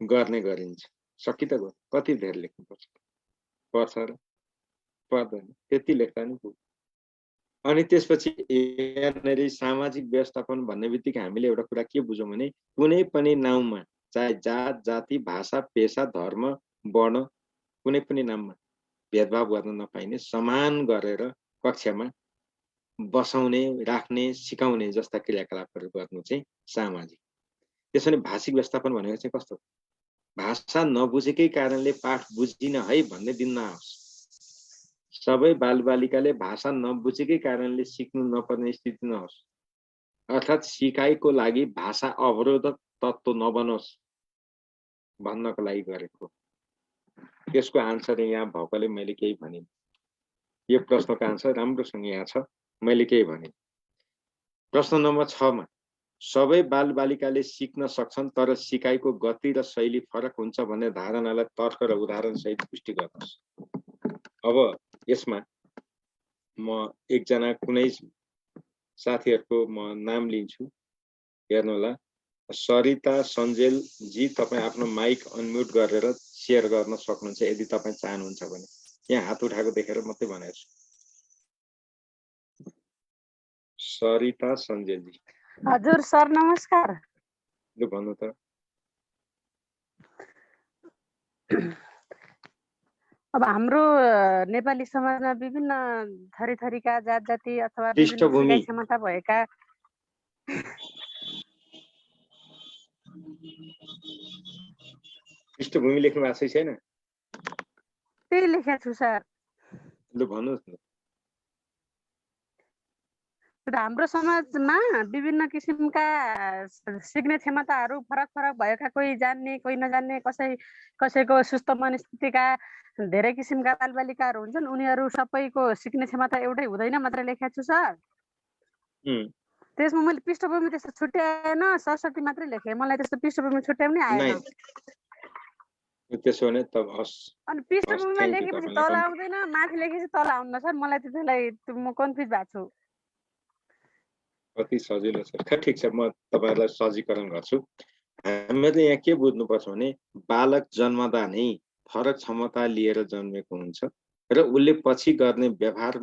गर्ने गरिन्छ। सकि त कति धेरै लेख्नुपर्छ, पर्छ र पर्दैन, त्यति लेख्दा नि पुग्छ। अनि त्यसपछि यहाँनिर सामाजिक व्यवस्थापन भन्ने बित्तिकै हामीले एउटा कुरा के बुझौँ भने कुनै पनि नाउँमा चाहे जात जाति भाषा पेशा धर्म वर्ण कुनै पनि नाममा भेदभाव गर्न नपाइने, समान गरेर कक्षामा बसाउने राख्ने सिकाउने जस्ता क्रियाकलापहरू गर्नु चाहिँ सामाजिक। त्यसो भने भाषिक व्यवस्थापन भनेको चाहिँ कस्तो, भाषा नबुझेकै कारणले पाठ बुझिन है भन्ने दिन नआओस्। सबै बालबालिकाले भाषा नबुझेकै कारणले सिक्नु नपर्ने स्थिति नहोस्, अर्थात् सिकाइको लागि भाषा अवरोधक तत्त्व नबनोस् भन्नको लागि गरेको। त्यसको आन्सर यहाँ भएकोले मैले केही भनिनँ। यो प्रश्नको आन्सर राम्रोसँग यहाँ छ, मैले केही भने। प्रश्न नम्बर 6 मा सबै बालबालिकाले सिक्न सक्छन् तर सिकाइको गति र शैली फरक हुन्छ भन्ने धारणालाई तर्क र उदाहरण सहित पुष्टि गर्नुहोस्। अब यसमा म एकजना कुनै साथीहरूको म नाम लिन्छु, हेर्नु होला। सरिता सञ्जेल जी, तपाईँ आफ्नो माइक अनम्युट गरेर सेयर गर्न सक्नुहुन्छ यदि तपाईँ चाहनुहुन्छ भने। यहाँ हात उठाएको देखेर मात्रै भनेको छु। सरिता सञ्जेल जी। हजुर सर नमस्कार। लु भन्नु त। अब हाम्रो नेपाली समाजमा विभिन्न थरी थरीका जात जाति अथवा विभिन्न पृष्ठभूमि सिकाइ क्षमता भएका पृष्ठभूमि लेख्नु भएको छैन? त्यही लेखेको छु सर। लु भन्नुहोस् न। हाम्रो समाजमा विभिन्न किसिमका सिक्ने क्षमताहरू फरक फरक भएका, कोही जान्ने कोही नजान्ने, कसैको सुस्त मनस्थितिका धेरै किसिमका बालबालिकाहरू हुन्छन्। उनीहरू सबैको सिक्ने क्षमता एउटै हुँदैन मात्र लेखेको छु सर। त्यसमा मैले पृष्ठभूमि त्यस्तो छुट्याएन, सरस्वती मात्रै लेखेँ। मलाई त्यस्तो पृष्ठभूमि छुट्याउनै आएन। त्यसो भने त हस्। अनि पृष्ठभूमिमा लेखेपछि तल आउँदैन, माथि लेखेपछि तल आउँदैन सर। मलाई त्यसलाई म कन्फ्युज भएको छु। कति सजिलो छ। ठिक छ, म तपाईहरुलाई सहजीकरण गर्छु। हामीले यहाँ के बुझ्नुपर्छ भने बालक जन्मदा नै फरक क्षमता लिएर जन्मेको हुन्छ र उसले पछि गर्ने व्यवहार,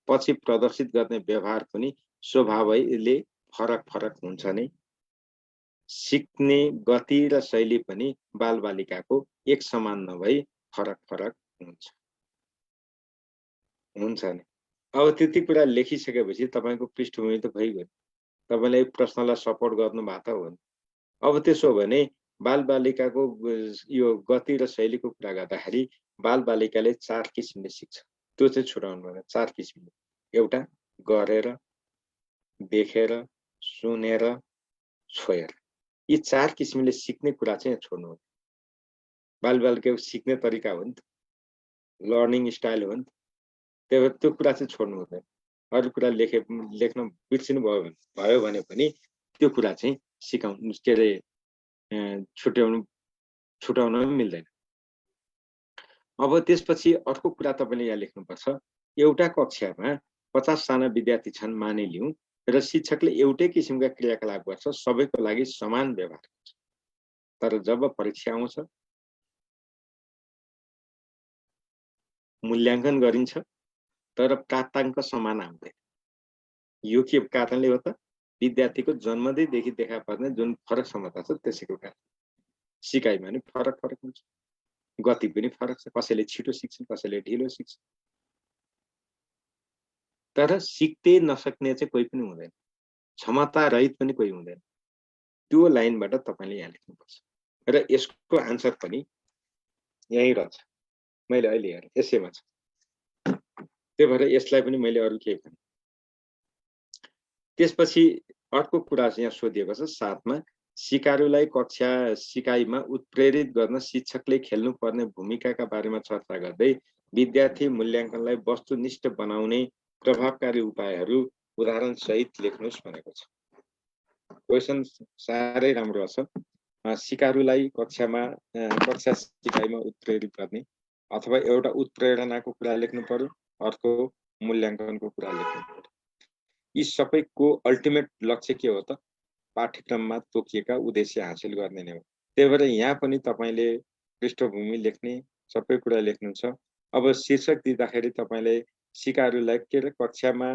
पछि प्रदर्शित गर्ने व्यवहार पनि स्वभावैले फरक फरक हुन्छ नै। सिक्ने गति र शैली पनि बालबालिकाको एक समान नभई फरक फरक हुन्छ नि। अब त्यति कुरा लेखिसकेपछि तपाईको पृष्ठभूमि त भइगयो। तपाईले प्रश्नलाई सपोर्ट गर्नु भएको त हो नि। अब त्यसो भने बालबालिकाको यो गति र शैलीको कुरा गर्दाखेरि बालबालिकाले 4 किसिमले सिक्छ। त्यो चाहिँ छुटाउनु पर्छ। 4 किसिमले। एउटा गरेर, देखेर, सुनेर, छोएर। यी 4 किसिमले सिक्ने कुरा चाहिँ छोड्नु हो। बालबालिकाको सिक्ने तरिका हो नि त, लर्निङ स्टाइल हो नि त। त्यो कुरा चाहिँ छोड्नु हुँदैन। अरु कुरा लेख्न बिर्सिनु भयो भने पनि त्यो कुरा चाहिँ सिकाउनु के रे छुटाउन मिल्दैन। अब त्यसपछि अर्को कुरा तपाईले यहाँ लेख्नुपर्छ। एउटा कक्षामा 50 जना विद्यार्थी छन् मानिलिउँ र शिक्षकले एउटै किसिमका क्रियाकलाप गर्छ, सबैको लागि समान व्यवहार गर्छ। तर जब परीक्षा आउँछ, मूल्याङ्कन गरिन्छ तर प्राप्ताङ्क समान आउँदैन। यो के कारणले हो त? विद्यार्थीको जन्मदैदेखि देखा पर्ने जुन फरक क्षमता छ त्यसैको कारण। सिकाइमा पनि फरक फरक हुन्छ, गति पनि फरक छ। कसैले छिटो सिक्छ, कसैले ढिलो सिक्छ। तर सिक्दै नसक्ने चाहिँ कोही पनि हुँदैन, क्षमता रहित पनि कोही हुँदैन। त्यो लाइनबाट तपाईले यहाँ लेख्नुपर्छ र यसको आन्सर पनि यही रहेछ। मैले अहिले हेरेँ यसैमा छ। त्यही भएर यसलाई पनि मैले अरु केही भने। त्यसपछि अर्को कुरा चाहिँ यहाँ सोधिएको छ 7 मा, सिकारुलाई कक्षा सिकाइमा उत्प्रेरित गर्न शिक्षकले खेल्नुपर्ने भूमिकाका बारेमा चर्चा गर्दै विद्यार्थी मूल्याङ्कनलाई वस्तुनिष्ठ बनाउने प्रभावकारी उपायहरू उदाहरण सहित लेख्नुहोस् भनेको छ। क्वेसन साह्रै राम्रो छ। सिकारुलाई कक्षा सिकाइमा उत्प्रेरित गर्ने अथवा एउटा उत्प्रेरणाको कुरा लेख्नु पर्यो, अर्को मूल्याङ्कनको कुरा लेख्नु पर्यो। यी सबैको अल्टिमेट लक्ष्य के हो त? पाठ्यक्रममा तोकिएका उद्देश्य हासिल गर्ने नै हो। त्यही भएर यहाँ पनि तपाईले पृष्ठभूमि लेख्ने सबै कुरा लेख्नुहुन्छ। अब शीर्षक दिँदाखेरि तपाईले सिकारुलाई के रे कक्षामा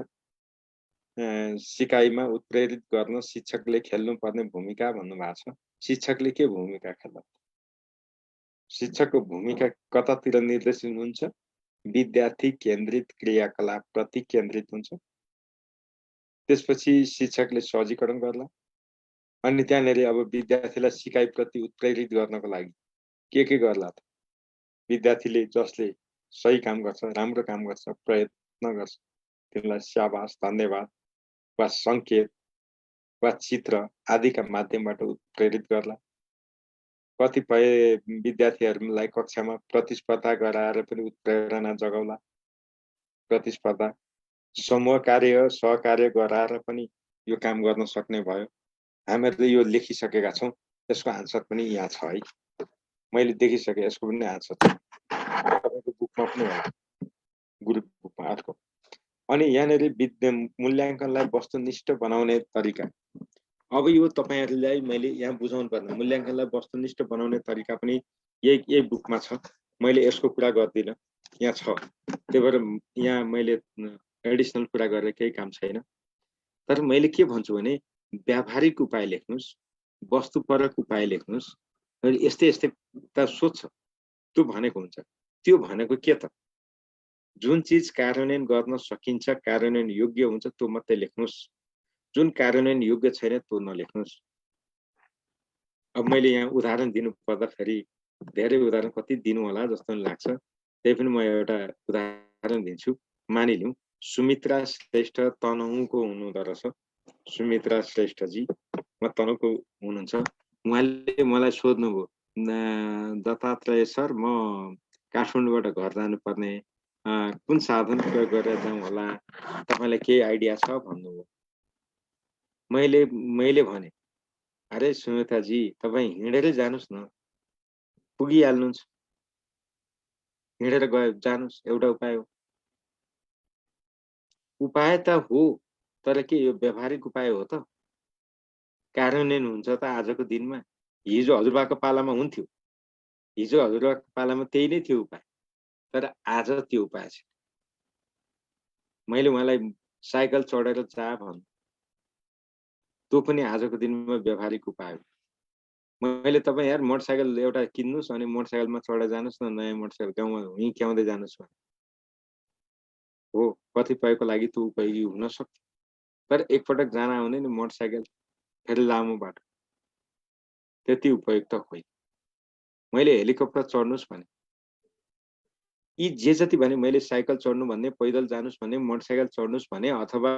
सिकाइमा उत्प्रेरित गर्न शिक्षकले खेल्नुपर्ने भूमिका भन्नु भएको छ। शिक्षकले के भूमिका खेल्छ? शिक्षकको भूमिका कतातिर निर्देशित हुन्छ? विद्यार्थी केन्द्रित क्रियाकलाप प्रति केन्द्रित हुन्छ। त्यसपछि शिक्षकले सहजीकरण गर्ला। अनि त्यहाँनेरि अब विद्यार्थीलाई सिकाइ प्रति उत्प्रेरित गर्नको लागि के गर्ला त? विद्यार्थीले जसले सही काम गर्छ, राम्रो काम गर्छ, प्रयत्न गर्छ, तिनलाई स्याबास, धन्यवाद वा संकेत वा चित्र आदिका माध्यमबाट उत्प्रेरित गर्ला। कतिपय विद्यार्थीहरूलाई कक्षामा प्रतिस्पर्धा गराएर पनि उत्प्रेरणा जगाउला। प्रतिस्पर्धा, समूह कार्य, सहकार्य गराएर पनि यो काम गर्न सक्ने भयो। हामीले यो लेखिसकेका छौँ। यसको आन्सर पनि यहाँ छ है। मैले देखिसके यसको पनि आन्सर छ। तपाईको बुकमा पनि होला, ग्रुप बुकमा अर्को। अनि यहाँनेरि मूल्याङ्कनलाई वस्तुनिष्ठ बनाउने तरिका। अब यो तपाईहरुलाई मैले यहाँ बुझाउनु पर्ने मूल्याङ्कनलाई वस्तुनिष्ठ बनाउने तरिका पनि यही बुकमा छ। मैले यसको कुरा गर्दिन, यहाँ छ। त्यही भएर यहाँ मैले एडिसनल कुरा गरेर केही काम छैन। तर मैले के भन्छु भने व्यावहारिक उपाय लेख्नुस्, वस्तुपरक उपाय लेख्नुस्। यस्तै यस्तै त सोध्छ, त्यो भनेको हुन्छ। त्यो भनेको के त? जुन चीज कार्यान्वयन गर्न सकिन्छ, कार्यान्वयन योग्य हुन्छ, त्यो मात्रै लेख्नुस्। जुन कार्यान्वयन योग्य छैन त्यो नलेख्नुस्। अब मैले यहाँ उदाहरण दिनु पर्दाखेरि धेरै उदाहरण कति दिनु होला जस्तो लाग्छ। त्यही पनि म एउटा उदाहरण दिन्छु। मानिलिउँ सुमित्रा श्रेष्ठ तनहुँको हुनुहुँदो रहेछ। सुमित्रा श्रेष्ठजी म तनहुँको हुनुहुन्छ। उहाँले मलाई सोध्नुभयो, दत्तात्रेय सर म काठमाडौँबाट घर जानुपर्ने, कुन साधन प्रयोग गरेर जाउँ होला, तपाईलाई केही आइडिया छ भन्नुभयो। मैले भने, अरे सुमित्राजी तपाईँ हिँडेरै जानुस् न, पुगिहाल्नुहुन्छ। हिँडेर गए जानुस्, एउटा उपाय हो। उपाय त हो, तर के यो व्यावहारिक उपाय हो त? कार्यान्वयन हुन्छ त आजको दिनमा? हिजो हजुरबाको पालामा हुन्थ्यो, हिजो हजुरबाको पालामा त्यही नै थियो उपाय, तर आज त्यो उपाय छ। मैले उहाँलाई साइकल चढेर जा भन्नु, त्यो पनि आजको दिनमा व्यावहारिक उपाय हो। मैले तपाईँ यार मोटरसाइकल एउटा किन्नुस् अनि मोटरसाइकलमा चढेर जानुस् न, नयाँ मोटरसाइकल गाउँमा हिँड्दै जानुस् हो। कतिपयको लागि त्यो उपयोगी हुन सक्छ, तर एकपटक जान आउने नि मोटरसाइकल फेरि लामो बाटो, त्यति उपयुक्त होइन। मैले हेलिकप्टर चढ्नुस् भने, यी जे जति भने, मैले साइकल चढ्नु भन्ने, पैदल जानुस् भन्ने, मोटरसाइकल चढ्नुस् भने अथवा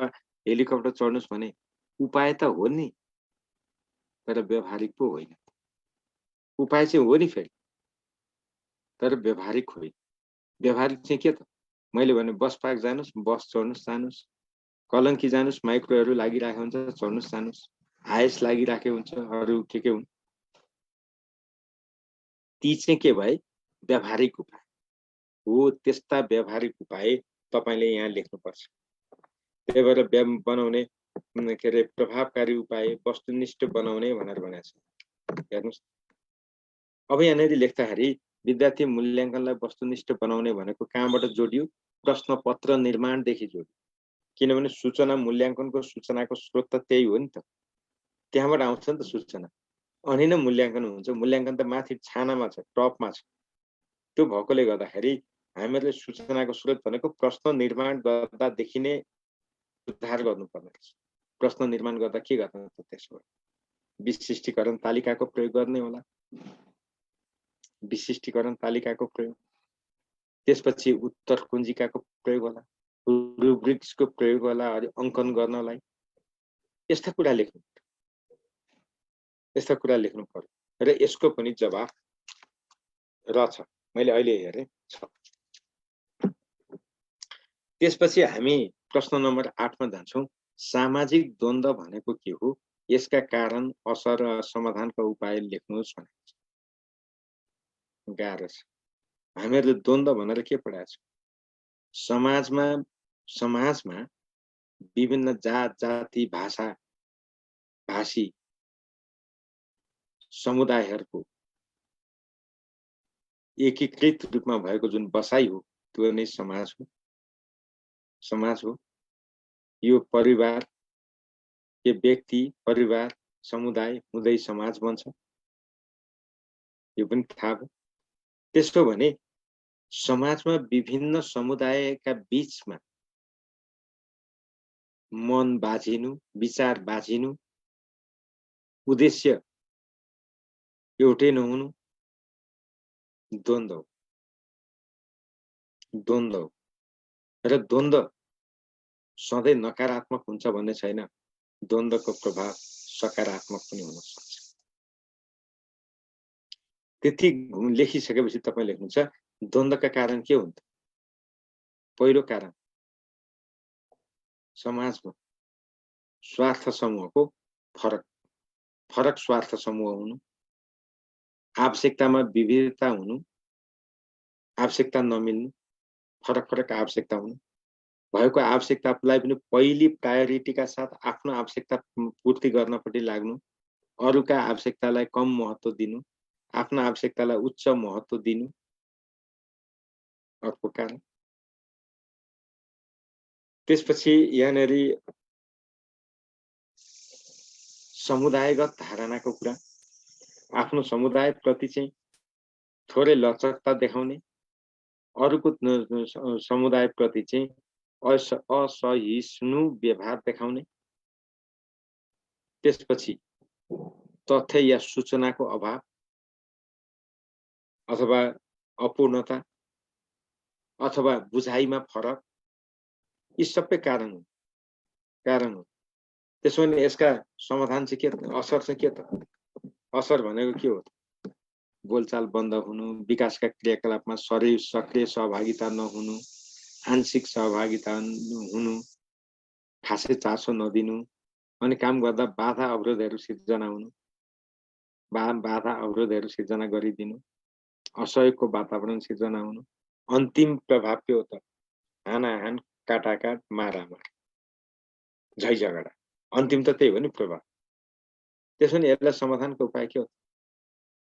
हेलिकप्टर चढ्नुस् भने उपाय त हो नि, तर व्यावहारिक पो होइन। उपाय चाहिँ हो नि फेरि, तर व्यावहारिक होइन। व्यावहारिक चाहिँ के त? मैले भने बस पार्क जानुस्, बस चढ्नुस् जानुस्, कलङ्की जानुस्, माइक्रोहरू लागिराखेको हुन्छ, चढ्नुस् जानुस्, हाइस लागिराखेको हुन्छ, अरू के हुन्, ती चाहिँ के भए? व्यावहारिक उपाय हो। त्यस्ता व्यावहारिक उपाय तपाईले यहाँ लेख्नुपर्छ। त्यही भएर बनाउने के अरे प्रभावकारी उपाय वस्तुनिष्ठ बनाउने भनेर भनेको छ। हेर्नुस्, अब यहाँनिर लेख्दाखेरि विद्यार्थी मूल्याङ्कनलाई वस्तुनिष्ठ बनाउने भनेको कहाँबाट जोडियो? प्रश्नपत्र निर्माणदेखि जोडियो। किनभने सूचना मूल्याङ्कनको सूचनाको स्रोत त त्यही हो नि त, त्यहाँबाट आउँछ नि त सूचना, अनि नै मूल्याङ्कन हुन्छ। मूल्याङ्कन त माथि छानामा छ, टपमा छ। त्यो भएकोले गर्दाखेरि हामीहरूले सूचनाको स्रोत भनेको प्रश्न निर्माण गर्दादेखि नै सुधार गर्नुपर्ने रहेछ। प्रश्न निर्माण गर्दा के गर्ने त? त्यसबाट विशिष्टीकरण तालिकाको प्रयोग गर्ने होला, विशिष्टीकरण तालिकाको प्रयोग, त्यसपछि उत्तर कुञ्जिकाको प्रयोग होला, रुब्रिक्सको प्रयोग होला, अङ्कन गर्नलाई। यस्ता कुरा लेख्नु। यस्ता कुरा लेख्नु पर्यो र यसको पनि जवाफ रहेछ। मैले अहिले हेरेँ छ। त्यसपछि हामी प्रश्न नम्बर 8 मा जान्छौँ। सामाजिक द्वन्द्व भनेको के हो, यसका कारण, असर र समाधानका उपाय लेख्नुहोस् भनेको छ। गाह्रो छ। हामीहरूले द्वन्द्व भनेर के पढाएको छौँ? समाजमा विभिन्न जात जाति भाषा भाषी समुदायहरूको एकीकृत रूपमा भएको जुन बसाइ हो त्यो नै समाज हो। यो परिवार, यो व्यक्ति, परिवार, समुदाय हुँदै समाज बन्छ, यो पनि थाहा भयो। त्यसो भने समाजमा विभिन्न समुदायका बीचमा मन बाझिनु, विचार बाझिनु, उद्देश्य एउटै नहुनु द्वन्द्व र द्वन्द्व सधैँ नकारात्मक हुन्छ भन्ने छैन। द्वन्द्वको प्रभाव सकारात्मक पनि हुन सक्छ। त्यति लेखिसकेपछि तपाईँ लेख्नुहुन्छ द्वन्द्वका कारण के हुन्छ? पहिलो कारण समाजमा स्वार्थ समूहको फरक स्वार्थ समूह हुनु, आवश्यकतामा विविधता हुनु, आवश्यकता नमिल्नु, फरक आवश्यकता हुनु, भएको आवश्यकतालाई पनि पहिली प्रायोरिटीका साथ आफ्नो आवश्यकता पूर्ति गर्नपट्टि लाग्नु, अरूका आवश्यकतालाई कम महत्त्व दिनु, आफ्नो आवश्यकतालाई उच्च महत्त्व दिनु अर्को कारण। त्यसपछि यहाँनिर समुदायगत धारणाको कुरा, आफ्नो समुदाय प्रति चाहिँ थोरै लचकता देखाउने, अरूको समुदाय प्रति चाहिँ असहिष्णु व्यवहार देखाउने। त्यसपछि तथ्य या सूचनाको अभाव अथवा अपूर्णता अथवा बुझाइमा फरक, यी सबै कारण हो। त्यसो भने यसका समाधान चाहिँ के, असर चाहिँ के त? असर भनेको के हो? बोलचाल बन्द हुनु, विकासका क्रियाकलापमा सक्रिय सहभागिता नहुनु, आंशिक सहभागिता हुनु, खासै चासो नदिनु, अनि काम गर्दा बाधा अवरोधहरू सिर्जना गरिदिनु, असहयोगको वातावरण सिर्जना हुनु। अन्तिम प्रभाव के हो त? हानाहान, काटाकाट, मारामार, झै झगडा। अन्तिम त त्यही हो नि प्रभाव। त्यसो भने यसलाई समाधानको उपाय के हो?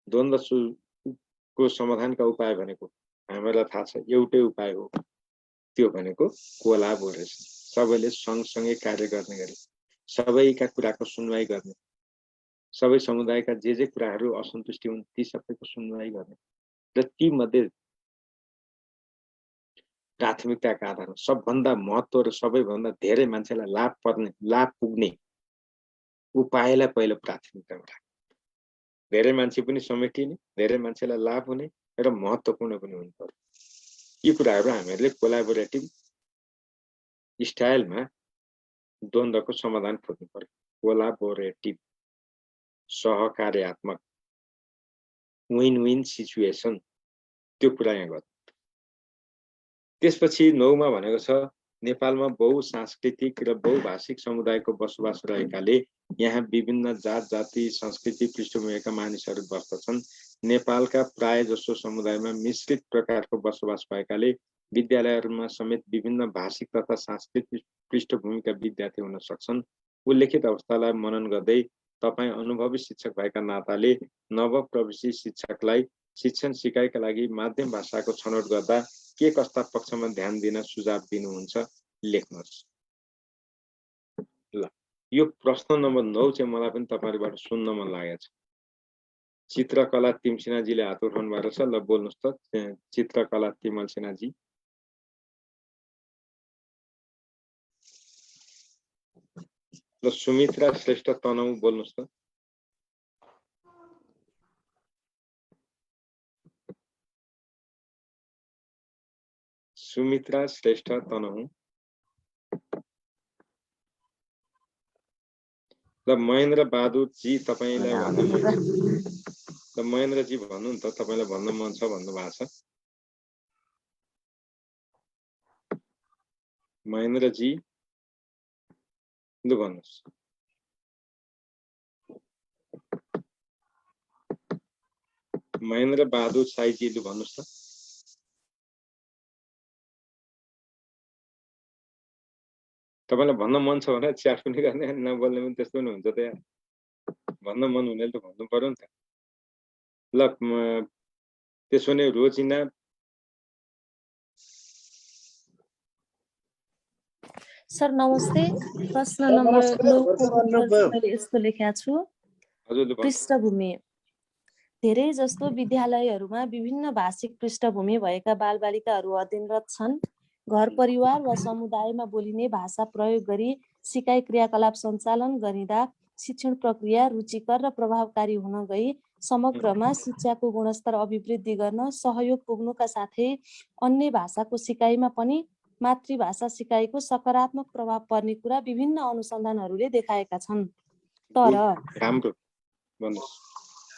द्वन्द्वको समाधानका उपाय भनेको हामीलाई थाहा छ, एउटै उपाय हो, त्यो भनेको कोलाबोरेसन। सबैले सँगसँगै कार्य गर्ने गरी सबैका कुराको सुनवाई गर्ने, सबै समुदायका जे कुराहरू असन्तुष्टि हुन् ती सबैको सुनवाई गर्ने र ती मध्ये प्राथमिकताका आधारमा सबभन्दा महत्त्व र सबैभन्दा धेरै मान्छेलाई लाभ पुग्ने उपायलाई पहिलो प्राथमिकतामा राख्ने। धेरै मान्छे पनि समेटिने, धेरै मान्छेलाई लाभ हुने र महत्त्वपूर्ण पनि हुनु पर्यो। यी कुराहरू हामीहरूले कोलाबोरेटिभ स्टाइलमा द्वन्द्वको समाधान खोज्नु पर्यो। कोलाबोरेटिभ, सहकार्यात्मक, विन सिचुएसन, त्यो कुरा यहाँ गर्नु। त्यसपछि 9 मा भनेको छ नेपालमा बहुसांस्कृतिक र बहुभाषिक समुदायको बसोबास रहेकाले यहाँ विभिन्न जात जाति संस्कृति पृष्ठभूमिका मानिसहरू बस्दछन्। नेपालका प्राय जसो समुदायमा मिश्रित प्रकारको बसोबास भएकाले विद्यालयहरूमा समेत विभिन्न भाषिक तथा सांस्कृतिक पृष्ठभूमिका विद्यार्थी हुन सक्छन्। उल्लेखित अवस्थालाई मनन गर्दै तपाईँ अनुभवी शिक्षक भएका नाताले नवप्रवेशी शिक्षकलाई शिक्षण सिकाइका लागि माध्यम भाषाको छनौट गर्दा के कस्ता पक्षमा ध्यान दिन सुझाव दिनुहुन्छ, लेख्नुहोस्। ल, यो प्रश्न नम्बर 9 चाहिँ मलाई पनि तपाईहरुबाट सुन्न मन लागेको छ। चित्रकला तिमसिनाजीले हात उठाउनु भएको छ। ल बोल्नुहोस् त, चित्रकला तिमल सिन्हाजी। ल सुमित्रा श्रेष्ठ तनहु बोल्नुहोस् त। सुमित्रा श्रेष्ठ तनहु। ल महेन्द्र बहादुर जी तपाईलाई भन्नु मन छ ल महेन्द्र जी भन्नु नि त तपाईलाई भन्नु मन छ भन्नु भएको छ महेन्द्र जी लु भन्नुस् महेन्द्र बहादुर साई जी लु भन्नुस् त तपाईलाई भन्न मन छ भने च्याट पनि गर्ने नबोल्ने पनि त्यस्तो पनि हुन्छ त यार भन्न मन हुनेले त भन्नु पर्यो नि त ल त्यसो भने रोजिना सर नमस्ते प्रश्न नम्बर 9 को उत्तर मैले यस्तो लेखेको छु पृष्ठभूमि धेरै जस्तो विद्यालयहरूमा विभिन्न भाषिक पृष्ठभूमि भएका बालबालिकाहरू अध्ययनरत छन् घर परिवार वा समुदायमा बोलिने भाषा प्रयोग गरी सिकाइ क्रियाकलाप सञ्चालन गरिँदा शिक्षण प्रक्रिया रुचिकर र प्रभावकारी हुन गई समग्रमा शिक्षाको गुणस्तर अभिवृद्धि गर्न सहयोग पुग्नुका साथै अन्य भाषाको सिकाइमा पनि मातृभाषा सिकाइको सकारात्मक प्रभाव पर्ने कुरा विभिन्न अनुसन्धानहरूले देखाएका छन्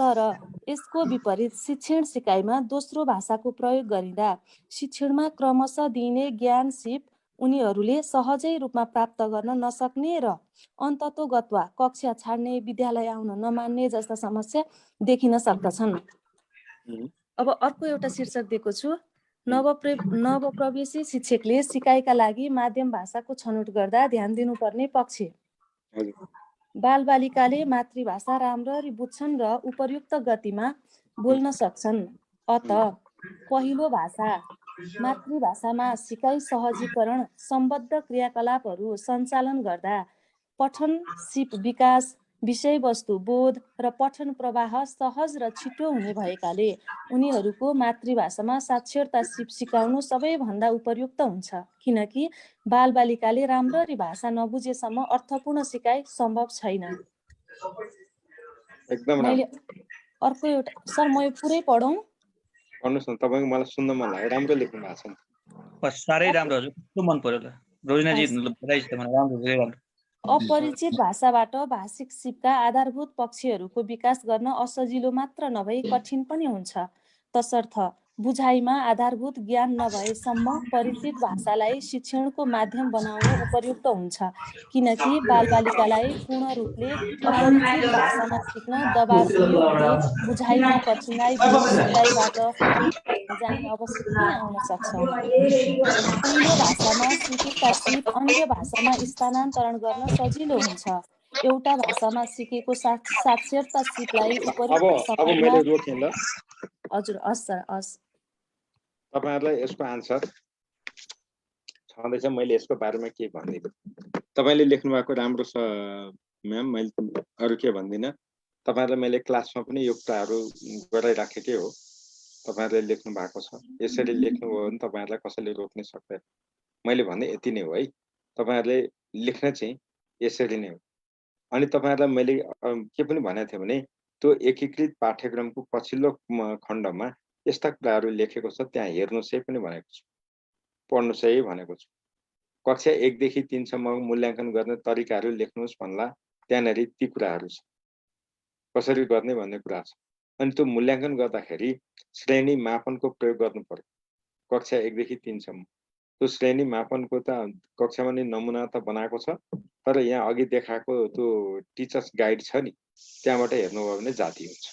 तर यसको विपरीत शिक्षण सिकाइमा दोस्रो भाषाको प्रयोग गरिँदा शिक्षणमा क्रमशः दिइने ज्ञान सिप उनीहरूले सहजै रूपमा प्राप्त गर्न नसक्ने र अन्ततोगत्वा कक्षा छाड्ने विद्यालय आउन नमान्ने जस्ता समस्या देखिन सक्दछन्। अब अर्को एउटा शीर्षक दिएको छु नवप्रवेशी शिक्षकले सिकाइका लागि माध्यम भाषाको छनौट गर्दा ध्यान दिनुपर्ने पक्ष बालबालिकाले मातृभाषा राम्ररी बुझ्छन् र उपर्युक्त गतिमा बोल्न सक्छन् अत पहिलो भाषा मातृभाषामा सिकाइ सहजीकरण सम्बद्ध क्रियाकलापहरू सञ्चालन गर्दा पठन सिप विकास विषयवस्तु बोध र पठन प्रवाह सहज र छिटो हुने भएकाले उनीहरूको मातृभाषामा साक्षरता सिप सिकाउनु सबैभन्दा उपयुक्त हुन्छ किनकि बालबालिकाले राम्ररी भाषा नबुझेसम्म अर्थपूर्ण सिकाइ सम्भव छैन। एकदम अर्को एउटा सर म यो पुरै पढौँ भन्नुस् न तपाईको मलाई सुन्न मन लाग्यो राम्रो लेख्नु भएको छ नि साह्रै राम्रो हजुर कस्तो मन पर्यो ल रोजिना जी बताइस् त मलाई राम्रो अपरिचित भाषाबाट भाषिक सिपका आधारभूत पक्षहरूको विकास गर्न असजिलो मात्र नभई कठिन पनि हुन्छ तसर्थ बुझाइमा आधारभूत ज्ञान नभएसम्म परिचित भाषालाई शिक्षणको माध्यम बनाउनु उपयुक्त हुन्छ किनकि बालबालिकालाई पूर्ण रूपले अपरिचित भाषामा सिक्न दबाव दियो भने बुझाइमा कठिनाइ बिनु सिकाइबाट जाने अवस्था पनि आउन सक्छ। पहिलो भाषामा सिकेका सिप अन्य भाषामा स्थानान्तरण गर्न सजिलो हुन्छ एउटा भाषामा सिकेको साक्षरता सिपलाई उपयुक्त समयमा हजुर हस् सर हस् तपाईहरुलाई यसको आन्सर छँदैछ मैले यसको बारेमा के भन्दिनँ तपाईले लेख्नु भएको राम्रो छ म्याम मैले अरु के भन्दिनँ तपाईहरुलाई मैले क्लासमा पनि यो कुराहरु गराइराखेकै हो तपाईहरुले लेख्नु भएको छ यसरी लेख्नु हो भने तपाईहरुलाई कसैले रोक्न सक्दैन मैले भने यति नै हो है तपाईहरुले लेख्न चाहिँ यसरी नै हो अनि तपाईहरुलाई मैले के पनि भनेको थिएँ भने त्यो एकीकृत पाठ्यक्रमको पछिल्लो खण्डमा यस्ता कुराहरु लेखेको छ त्यहाँ हेर्नुस् है पनि भनेको छु पढ्नुस् है भनेको छु कक्षा 1 देखि 3 सम्म मूल्याङ्कन गर्ने तरिकाहरु लेख्नुस् भन्ला त्यहाँनेरि ती कुराहरु छ कसरी गर्ने भन्ने कुरा छ अनि त्यो मूल्याङ्कन गर्दाखेरि श्रेणी मापनको प्रयोग गर्नु पर्यो कक्षा 1 देखि 3 सम्म त्यो श्रेणी मापनको त कक्षामा नि नमुना त बनाएको छ तर यहाँ अघि देखाएको त्यो टिचर्स गाइड छ नि त्यहाँबाट हेर्नुभयो भने जाति हुन्छ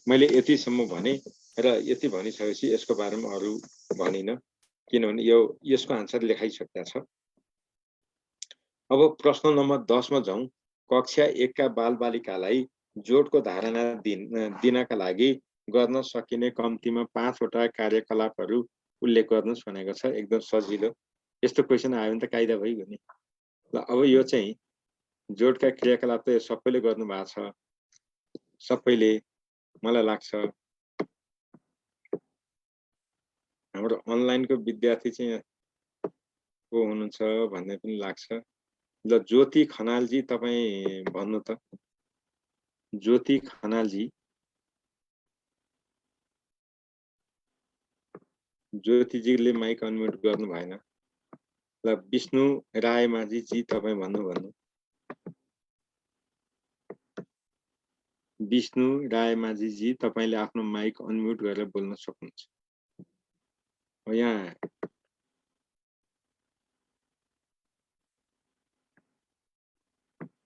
मैले यति सम्म भने र यति भनिसकेपछि यसको बारेमा अरु भनिन किनभने यसको आन्सर लेखाइसकेको छ। अब प्रश्न नम्बर 10 मा जाउँ कक्षा 1 का बालबालिकालाई जोडको धारणा दिनका लागि गर्न सकिने कम्तीमा 5 वटा कार्यकलापहरु उल्लेख गर्नुस् भनेको छ एकदम सजिलो यस्तो क्वेशन आयो भने त कायदा भइगयो नि ल अब यो चाहिँ जोडका क्रियाकलाप त सबैले गर्नु भएको छ सबैले मलाई लाग्छ हाम्रो अनलाइनको विद्यार्थी चाहिँ को हुनुहुन्छ भन्ने पनि लाग्छ ल ज्योति खनाल जी तपाई भन्नु त ज्योति खनाल जी ज्योति जीले माइक अनम्युट गर्नु भएन ल विष्णु रायमाझी जी तपाई भन्नु विष्णु रायमाझीजी तपाईँले आफ्नो माइक अनम्युट गरेर बोल्न सक्नुहुन्छ। यहाँ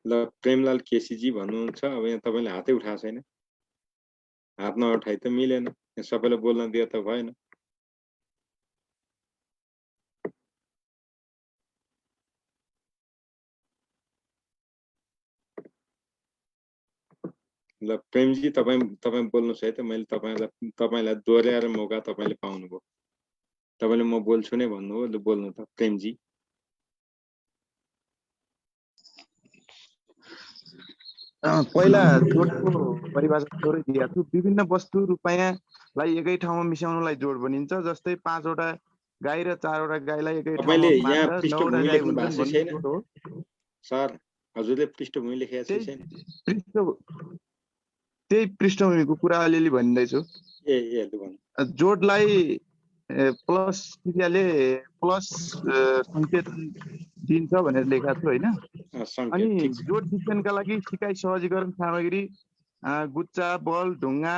ल प्रेमलाल केसीजी भन्नुहुन्छ। अब यहाँ तपाईँले हातै उठाएको छैन, हात नउठाइ त मिलेन, सबैलाई बोल्न दिए त भएन। ल प्रेमजी तपाईँ बोल्नुहोस् है त। मैले तपाईँलाई दोहोऱ्याएर मौका तपाईँले पाउनुभयो। तपाईँले म बोल्छु नै भन्नुभयो, ल बोल्नु त प्रेमजी। पहिला जोडको परिभाषा थोरै दिएको छु। विभिन्न वस्तु रुपैयाँलाई एकै ठाउँमा मिसाउनलाई जोड भनिन्छ। जस्तै 5 वटा गाई र 4 वटा गाईलाई एकै ठाउँमा तपाईँले यहाँ बाँधेर 9 वटा पृष्ठभूमि गाई लेख्नु हुन्छन् भएको भन्ने छैन जोड हो। सर, हजुरले पृष्ठभूमि लेखेको छैन? त्यही पृष्ठभूमिको कुरा अलिअलि भनिँदैछु। ए लु भन्नु। जोडलाई प्लस क्रियाले प्लस सङ्केत दिन्छ भनेर लेखेको छु होइन। अनि जोड शिक्षणका लागि सिकाइ सहजीकरण सामग्री गुच्चा, बल, ढुङ्गा,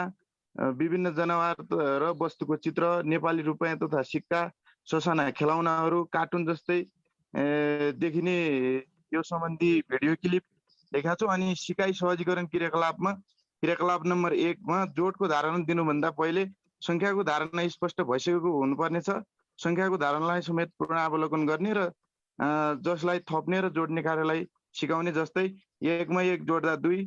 विभिन्न जनावर र वस्तुको चित्र, नेपाली रुपैयाँ तथा सिक्का, ससाना खेलौनाहरू, कार्टुन जस्तै देखिने यो सम्बन्धी भिडियो क्लिप लेखेको छु। अनि सिकाइ सहजीकरण क्रियाकलाप नम्बर 1 मा जोडको धारणा दिनुभन्दा पहिले संख्याको धारणा स्पष्ट भइसकेको हुनुपर्नेछ। संख्याको धारणालाई समेत पुनरावलोकन गर्ने र जसलाई थप्ने र जोड्ने कार्यलाई सिकाउने। जस्तै 1 मा 1 जोड्दा 2,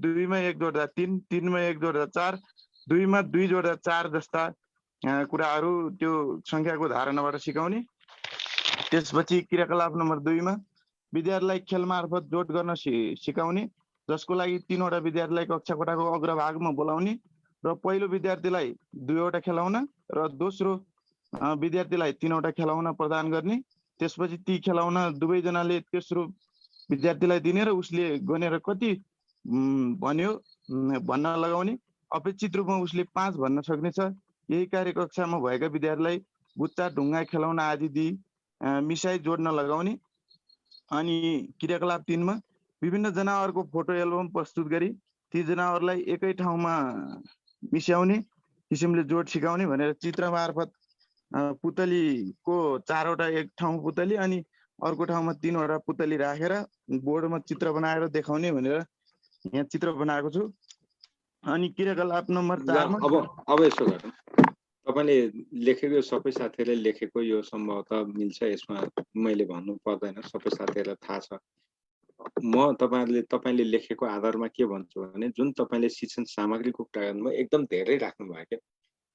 2 मा 1 जोड्दा 3, 3 मा 1 जोड्दा 4, 2 मा 2 जोड्दा 4 जस्ता कुराहरू त्यो संख्याको धारणाबाट सिकाउने। त्यसपछि क्रियाकलाप नम्बर 2 मा विद्यार्थीलाई खेल मार्फत जोड गर्न सिकाउने, जसको लागि 3 वटा विद्यार्थीलाई कक्षा कोठाको अग्रभागमा बोलाउने र पहिलो विद्यार्थीलाई 2 वटा खेलौना र दोस्रो विद्यार्थीलाई 3 वटा खेलौना प्रदान गर्ने। त्यसपछि ती खेलौना दुवैजनाले तेस्रो विद्यार्थीलाई दिने र उसले गनेर कति भन्यो भन्न लगाउने। अपेक्षित रूपमा उसले 5 भन्न सक्नेछ। यही कार्य कक्षामा भएका विद्यार्थीलाई गुच्चा, ढुङ्गा, खेलौना आदि दिई मिसाई जोड्न लगाउने। अनि क्रियाकलाप 3 मा विभिन्न जनावरको फोटो एल्बम प्रस्तुत गरी ती जनावरलाई एकै ठाउँमा मिसाउने किसिमले जोड सिकाउने भनेर चित्र मार्फत पुतलीको 4 वटा एक ठाउँ पुतली अनि अर्को ठाउँमा 3 वटा पुतली राखेर बोर्डमा चित्र बनाएर देखाउने भनेर यहाँ चित्र बनाएको छु। अनि क्रियाकलाप नम्बर 4 मा अब यसो गर्नु, तपाईँले लेखेको सबै साथीहरूले लेखेको यो सम्भवतः मिल्छ, यसमा मैले भन्नु पर्दैन, सबै साथीहरूलाई थाहा छ। म तपाईँले लेखेको आधारमा के भन्छु भने जुन तपाईँले शिक्षण सामग्रीको कुरा गर्नुभयो एकदम धेरै राख्नु भयो क्या।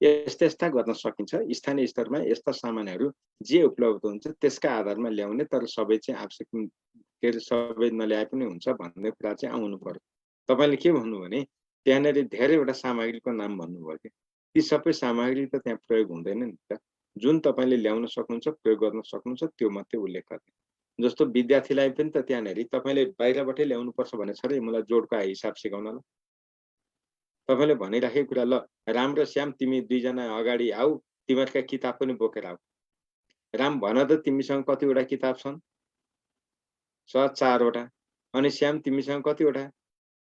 यस्ता गर्न सकिन्छ, स्थानीय स्तरमा यस्ता सामानहरू जे उपलब्ध हुन्छ त्यसका आधारमा ल्याउने, तर सबै चाहिँ आवश्यक के अरे सबै नल्याए पनि हुन्छ भन्ने कुरा चाहिँ आउनु पर्यो। तपाईँले के भन्नु भने त्यहाँनिर धेरैवटा सामग्रीको नाम भन्नुभयो कि ती सबै सामग्री त त्यहाँ प्रयोग हुँदैन नि त। जुन तपाईँले ल्याउन सक्नुहुन्छ, प्रयोग गर्न सक्नुहुन्छ, त्यो मात्रै उल्लेख गर्ने। जस्तो विद्यार्थीलाई पनि त त्यहाँनिर तपाईँले बाहिरबाटै ल्याउनुपर्छ भने छ रे मलाई जोडको हिसाब सिकाउनलाई। तपाईँले भनिराखेको कुरा, ल राम र श्याम तिमी दुईजना अगाडि आऊ, तिमीहरूका किताब पनि बोकेर आऊ। राम भन त तिमीसँग कतिवटा किताब छन्? 4 वटा। अनि श्याम तिमीसँग कतिवटा?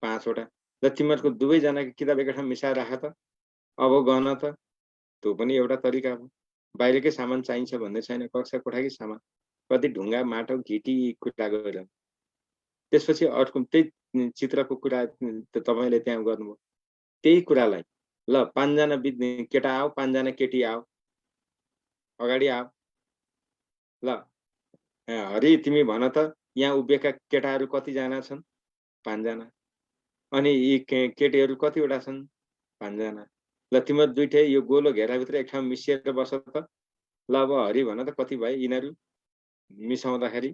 5 वटा। ल तिमीहरूको दुवैजनाको किताब एकै ठाउँ मिसाएर राख त। अब गन त, त्यो पनि एउटा तरिका हो। बाहिरकै सामान चाहिन्छ भन्ने छैन, कक्षा कोठाकै सामान, कति ढुङ्गा, माटो, घिटी कुरा गरेर। त्यसपछि अर्को त्यही चित्रको कुरा तपाईँले त्यहाँ गर्नुभयो। त्यही कुरालाई ल 5 जना केटा आऊ, 5 जना केटी आऊ, अगाडि आऊ। ल हरि तिमी भन त यहाँ उभिएका केटाहरू कतिजना छन्? 5 जना। अनि यी केटीहरू कतिवटा छन्? 5 जना। ल तिमीहरू दुईटै यो गोलो घेराभित्र एक ठाउँ मिसिएर बस त। ल अब हरि भन त कति भयो यिनीहरू? मिसाउँदाखेरि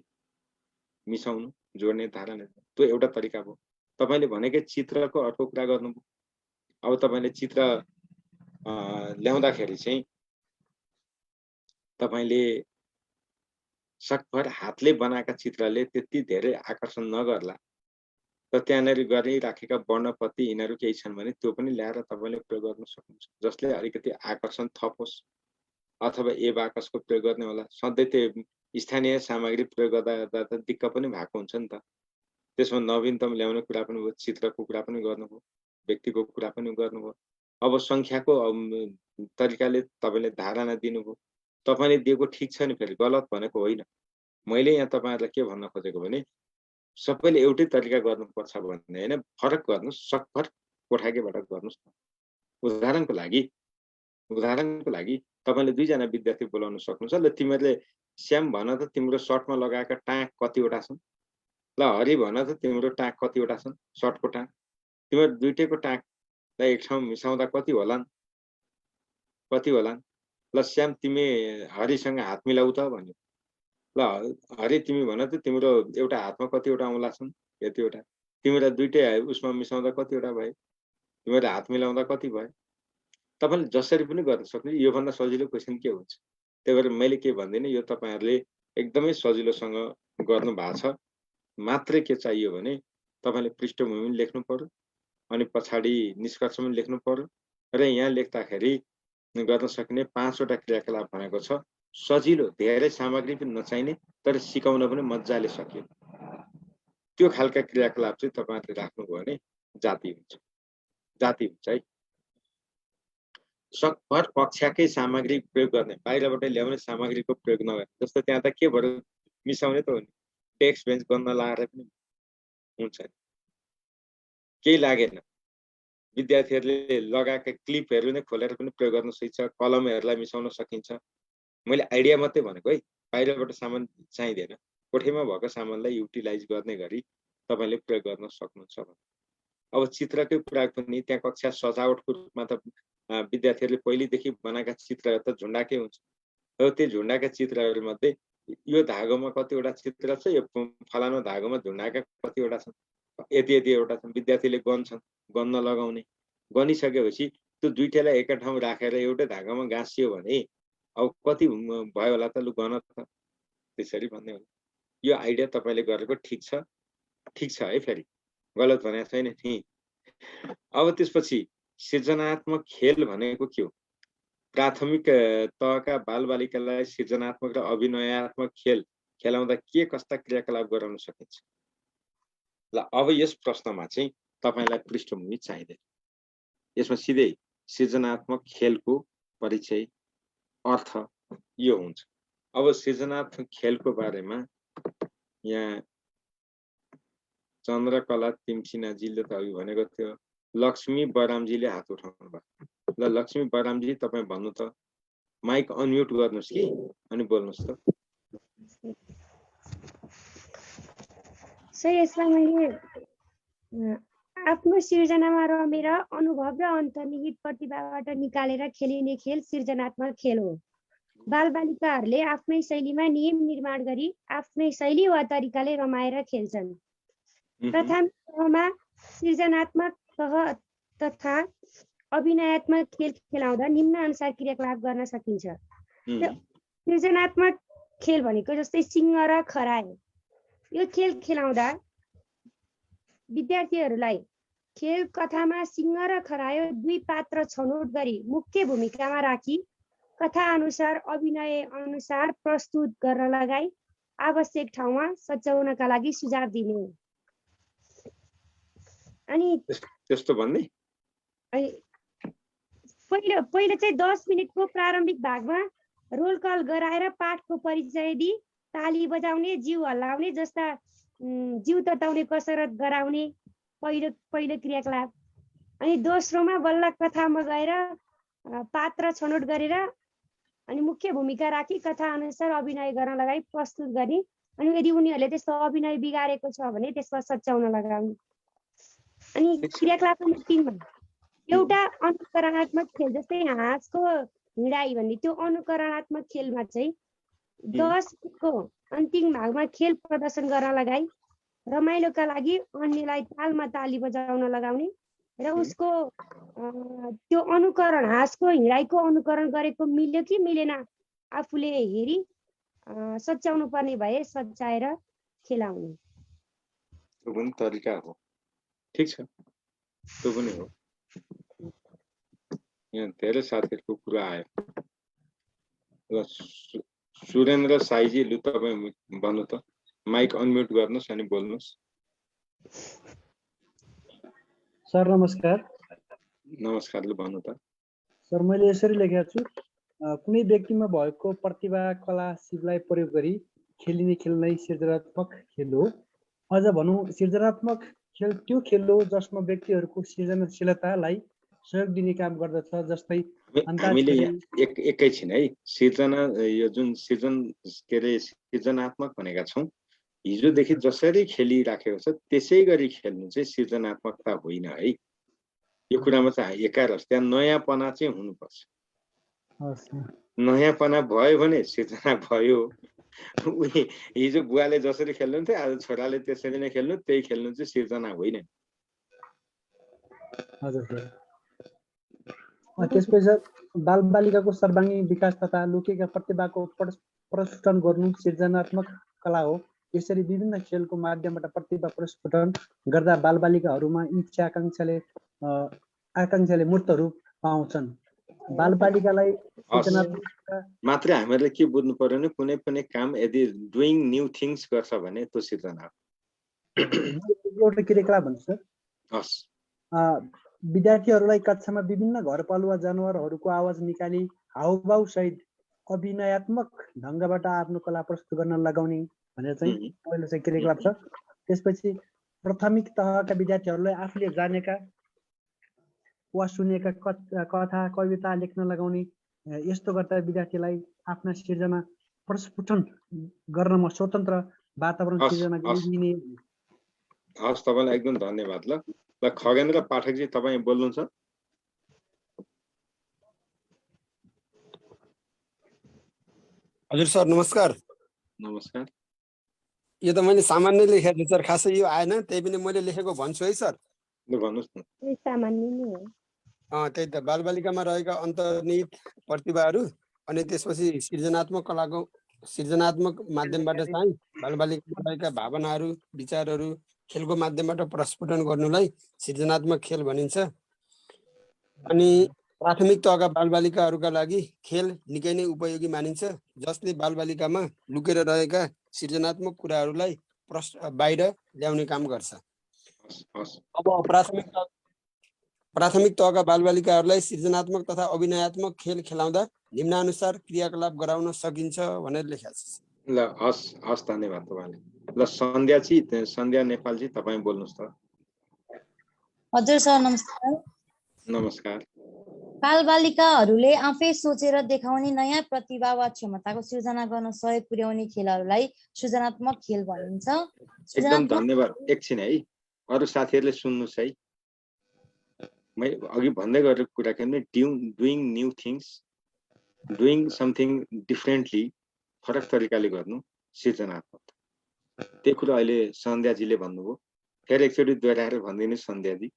मिसाउनु, जोड्ने धारणा, त्यो एउटा तरिका हो। तपाईँले भनेकै चित्रको अर्को कुरा गर्नुभयो। अब तपाईँले चित्र ल्याउँदाखेरि चाहिँ तपाईँले सकभर हातले बनाएका चित्रले त्यति धेरै आकर्षण नगर्ला, त त्यहाँनिर गरिराखेका वर्णपत्ति यिनीहरू केही छन् भने त्यो पनि ल्याएर तपाईँले प्रयोग गर्न सक्नुहुन्छ, जसले अलिकति आकर्षण थपोस्। अथवा ए बाकसको प्रयोग गर्ने होला। सधैँ त्यो स्थानीय सामग्री प्रयोग गर्दा त दिक्क पनि भएको हुन्छ नि त। त्यसमा नवीनतम ल्याउने कुरा पनि भयो, चित्रको कुरा पनि गर्नुभयो। व्यक्तिको कुरा पनि गर्नुभयो। अब सङ्ख्याको तरिकाले तपाईँले धारणा दिनुभयो। तपाईँले दिएको ठिक छ नि, फेरि गलत भनेको होइन। मैले यहाँ तपाईँहरूलाई के भन्न खोजेको भने सबैले एउटै तरिका गर्नुपर्छ भन्ने होइन, फरक गर्नुहोस्, सकभर कोठाकेबाट गर्नुहोस्। उदाहरणको लागि तपाईँले 2 जना विद्यार्थी बोलाउन सक्नुहुन्छ। ल तिमीहरूले श्याम भन त तिम्रो सर्टमा लगाएका टाँक कतिवटा छन्? ल हरि भन त तिम्रो टाँक कतिवटा छन्? सर्टको टाँक। तिमीहरू दुईटैको टाँकलाई एक ठाउँ मिसाउँदा कति होलान्? ल श्याम तिमी हरिसँग हात मिलाउ त भन्यो। ल हरि तिमी भन त तिम्रो एउटा हातमा कतिवटा औँला छन्? यतिवटा। तिमीलाई दुईटै उसमा मिसाउँदा कतिवटा भयो? तिमीहरू हात मिलाउँदा कति भयो? तपाईँले जसरी पनि गर्न सक्नुहुन्छ। योभन्दा सजिलो क्वेसन के हुन्छ? त्यही भएर मैले के भन्दिनँ, यो तपाईँहरूले एकदमै सजिलोसँग गर्नु भएको छ। मात्रै के चाहियो भने तपाईँले पृष्ठभूमि लेख्नु पर्यो, अनि पछाडि निष्कर्ष पनि लेख्नु पर्यो। र यहाँ लेख्दाखेरि गर्न सक्ने 5 वटा क्रियाकलाप भनेको छ। सजिलो, धेरै सामग्री पनि नचाहिने, तर सिकाउन पनि मजाले सकियो। त्यो खालका क्रियाकलाप चाहिँ तपाईँहरूले राख्नुभयो भने जाति हुन्छ है। सकभर कक्षाकै सामग्री प्रयोग गर्ने, बाहिरबाट ल्याउने सामग्रीको प्रयोग नगर्ने। जस्तो त्यहाँ त के भयो मिसाउने त हो नि, डेस्क बेन्च बन्न लगाएर पनि हुन्छ, केही लागेन। विद्यार्थीहरूले लगाएका क्लिपहरू नै खोलेर पनि प्रयोग गर्न सकिन्छ, कलमहरूलाई मिसाउन सकिन्छ। मैले आइडिया मात्रै भनेको है, बाहिरबाट सामान चाहिँदैन। कोठेमा भएको सामानलाई युटिलाइज गर्ने गरी तपाईँले प्रयोग गर्न सक्नुहुन्छ। अब चित्रकै कुरा पनि त्यहाँ कक्षा सजावटको रूपमा त विद्यार्थीहरूले पहिलेदेखि बनाएका चित्रहरू त झुन्डाकै हुन्छ। र त्यो झुन्डाका चित्रहरूमध्ये यो धागोमा कतिवटा चित्र छ, यो फलानु धागोमा झुन्डाका कतिवटा छन्, यतिवटा छन्। विद्यार्थीले गन्छन्, गन्न लगाउने, गनिसकेपछि त्यो दुईटैलाई एकै ठाउँ राखेर एउटै धागोमा गाँसियो भने अब कति भयो होला त, लु गन त, त्यसरी भन्ने हो। यो आइडिया तपाईँले गरेको ठिक छ है, फेरि गलत भनेको छैन नि। अब त्यसपछि सृजनात्मक खेल भनेको के हो? प्राथमिक तहका बालबालिकालाई सृजनात्मक र अभिनयात्मक खेल खेलाउँदा के कस्ता क्रियाकलाप गराउन सकिन्छ? ल अब यस प्रश्नमा चाहिँ तपाईँलाई पृष्ठभूमि चाहिँदैन। यसमा सिधै सृजनात्मक खेलको परिचय, अर्थ यो हुन्छ। अब सृजनात्मक खेलको बारेमा यहाँ चन्द्रकला तिमसिनाजीले त अघि भनेको थियो, लक्ष्मी बरामजीले हात उठाउनु भयो। ल लक्ष्मी बरामजी तपाईँ भन्नु त, माइक अनम्युट गर्नुहोस् कि अनि बोल्नुहोस् त। सो यसमा मैले आफ्नो सिर्जनामा रमेर अनुभव र अन्तर्निहित प्रतिभाबाट निकालेर खेलिने खेल सृजनात्मक खेल हो। बालबालिकाहरूले आफ्नै शैलीमा नियम निर्माण गरी आफ्नै शैली वा तरिकाले रमाएर खेल्छन्। प्राथमिक तहमा सृजनात्मक तह तथा अभिनयात्मक खेल खेलाउँदा निम्न अनुसार क्रियाकलाप गर्न सकिन्छ। सृजनात्मक खेल भनेको जस्तै सिंह र खरायो। यो खेल खेलाउँदा विद्यार्थीहरूलाई खेल कथामा सिंह र खरायो 2 पात्र छनौट गरी मुख्य भूमिकामा राखी कथा अनुसार अभिनय अनुसार प्रस्तुत गर्न लगाई आवश्यक ठाउँमा सच्याउनका लागि सुझाव दिने। अनि त्यस्तो भन्ने पहिलो चाहिँ 10 मिनेटको प्रारम्भिक भागमा रोल कल गराएर पाठको परिचय दिई ताली बजाउने, जिउ हल्लाउने जस्ता जिउ तताउने कसरत गराउने पहिलो क्रियाकलाप। अनि दोस्रोमा बल्ल कथामा गएर पात्र छनौट गरेर अनि मुख्य भूमिका राखी कथा अनुसार अभिनय गर्न लगाई प्रस्तुत गर्ने। अनि यदि उनीहरूले त्यस्तो अभिनय बिगारेको छ भने त्यसमा सच्याउन लगाउने। अनि क्रियाकलाप नम्बर 3 मा एउटा अनुकरणात्मक खेल, जस्तै हाँसको हिँडाइ भन्ने त्यो अनुकरणात्मक खेलमा चाहिँ 10 मिनेटको अन्तिम भागमा खेल प्रदर्शन गर्न लगाई रमाइलोका लागि अन्यलाई तालमा ताली बजाउन लगाउने र उसको त्यो अनुकरण, हाँसको हिँडाइको अनुकरण गरेको मिल्यो कि मिलेन आफूले हेरी सच्याउनु पर्ने भए सच्याएर खेलाउने। त्यो पनि तरिका हो, ठिक छ, त्यो पनि हो। यहाँ धेरै साथीहरूको कुरा आयो। ल सुरेन्द्र साईजी, लु तपाईँ भन्नु त, माइक अनम्युट गर्नुहोस् अनि बोल्नुहोस्। सर नमस्कार। नमस्कार, लु भन्नु त। सर मैले यसरी लेखेको छु, कुनै व्यक्तिमा भएको प्रतिभा कला सिपलाई प्रयोग गरी खेलिने खेल नै सृजनात्मक खेल हो। अझ भनौँ सृजनात्मक खेल त्यो खेल हो जसमा व्यक्तिहरूको सृजनशीलतालाई सहयोग दिने काम गर्दछ। जस्तै हामीले एकैछिन है, सृजना यो जुन सृजन के अरे सृजनात्मक भनेका छौँ, हिजोदेखि जसरी खेलिराखेको छ त्यसै गरी खेल्नु चाहिँ सृजनात्मकता होइन है। यो कुरामा चाहिँ एकार होस्, त्यहाँ नयाँपना चाहिँ हुनुपर्छ। नयाँपना भयो भने सृजना भयो। हिजो बुवाले जसरी खेल्नुहुन्थ्यो आज छोराले त्यसरी नै खेल्नु, त्यही खेल्नु चाहिँ सृजना होइन। त्यसपछि बालबालिकाको सर्वाङ्गीण विकास तथा लुकेका प्रतिभाको प्रस्फुटन गर्नु सृजनात्मक कला हो। यसरी विभिन्न खेलको माध्यमबाट प्रतिभा प्रस्फुटन गर्दा बालबालिकाहरूमा इच्छा आकाङ्क्षाले मूर्त रूप पाउँछन्। बालबालिकालाई मात्रै हामीहरूले के बुझ्नु पर्यो भने कुनै पनि काम यदि डुइङ न्यू थिङ्स गर्छ भने त्यो सृजना हो। एउटा क्रियाकलाप भन्छ सर। हस्, विद्यार्थीहरूलाई कक्षामा विभिन्न घरपालुवा जनावरहरूको आवाज निकाली हावभाव सहित अभिनयात्मक ढङ्गबाट आफ्नो कला प्रस्तुत गर्न लगाउने भनेर चाहिँ पहिलो चाहिँ क्रियाकलाप छ। त्यसपछि प्राथमिक तहका विद्यार्थीहरूलाई आफूले जानेका वा सुनेका कथा कविता लेख्न लगाउने। यस्तो गर्दा विद्यार्थीलाई आफ्ना सृजना प्रस्फुटन गर्नमा स्वतन्त्र वातावरण सृजना गरिदिने। हस्, तपाईँलाई एकदम धन्यवाद। ल खगेन्द्र पाठकजी तपाईँ बोल्नुहुन्छ। हजुर सर नमस्कार। नमस्कार। यो त मैले सामान्य लेखेको छु सर, खासै यो आएन, त्यही पनि मैले लेखेको भन्छु है सर। भन्नुहोस् न। सामान्य नै हो। त्यही त बालबालिकामा रहेका अन्तर्निहित प्रतिभाहरू अनि त्यसपछि सृजनात्मक माध्यमबाट चाहिँ बालबालिकामा रहेका भावनाहरू विचारहरू खेलको माध्यमबाट प्रस्फुटन गर्नुलाई सृजनात्मक खेल भनिन्छ। अनि प्राथमिक तहका बालबालिकाहरूका लागि खेल निकै नै उपयोगी मानिन्छ, जसले बालबालिकामा लुकेर रहेका सृजनात्मक कुराहरूलाई बाहिर ल्याउने काम गर्छ। अब प्राथमिक तहका बालबालिकाहरूलाई सृजनात्मक तथा अभिनयात्मक खेल खेलाउँदा निम्नानुसार क्रियाकलाप गराउन सकिन्छ भनेर लेखेको छ। ल हस् धन्यवाद तपाईँले। ल सन्ध्या नेपालजी तपाईँ बोल्नुहोस् त। हजुर सर नमस्कार। नमस्कार। बालबालिकाहरूले आफै सोचेर देखाउने नयाँ प्रतिभा वा क्षमताको सृजना गर्न सहयोग पुर्याउने खेलहरूलाई सृजनात्मक खेल भनिन्छ। एकदम धन्यवाद। एकछिन है, अरू साथीहरूले सुन्नुहोस् है। मैले अघि भन्दै गरेको कुरा के भने doing new things, doing something differently, फरक तरिकाले गर्नु सृजनात्मक। त्यो कुरा अहिले सन्ध्याजीले भन्नुभयो, फेरि एकचोटि दोहोऱ्याएर भनिदिनु सन्ध्याजी।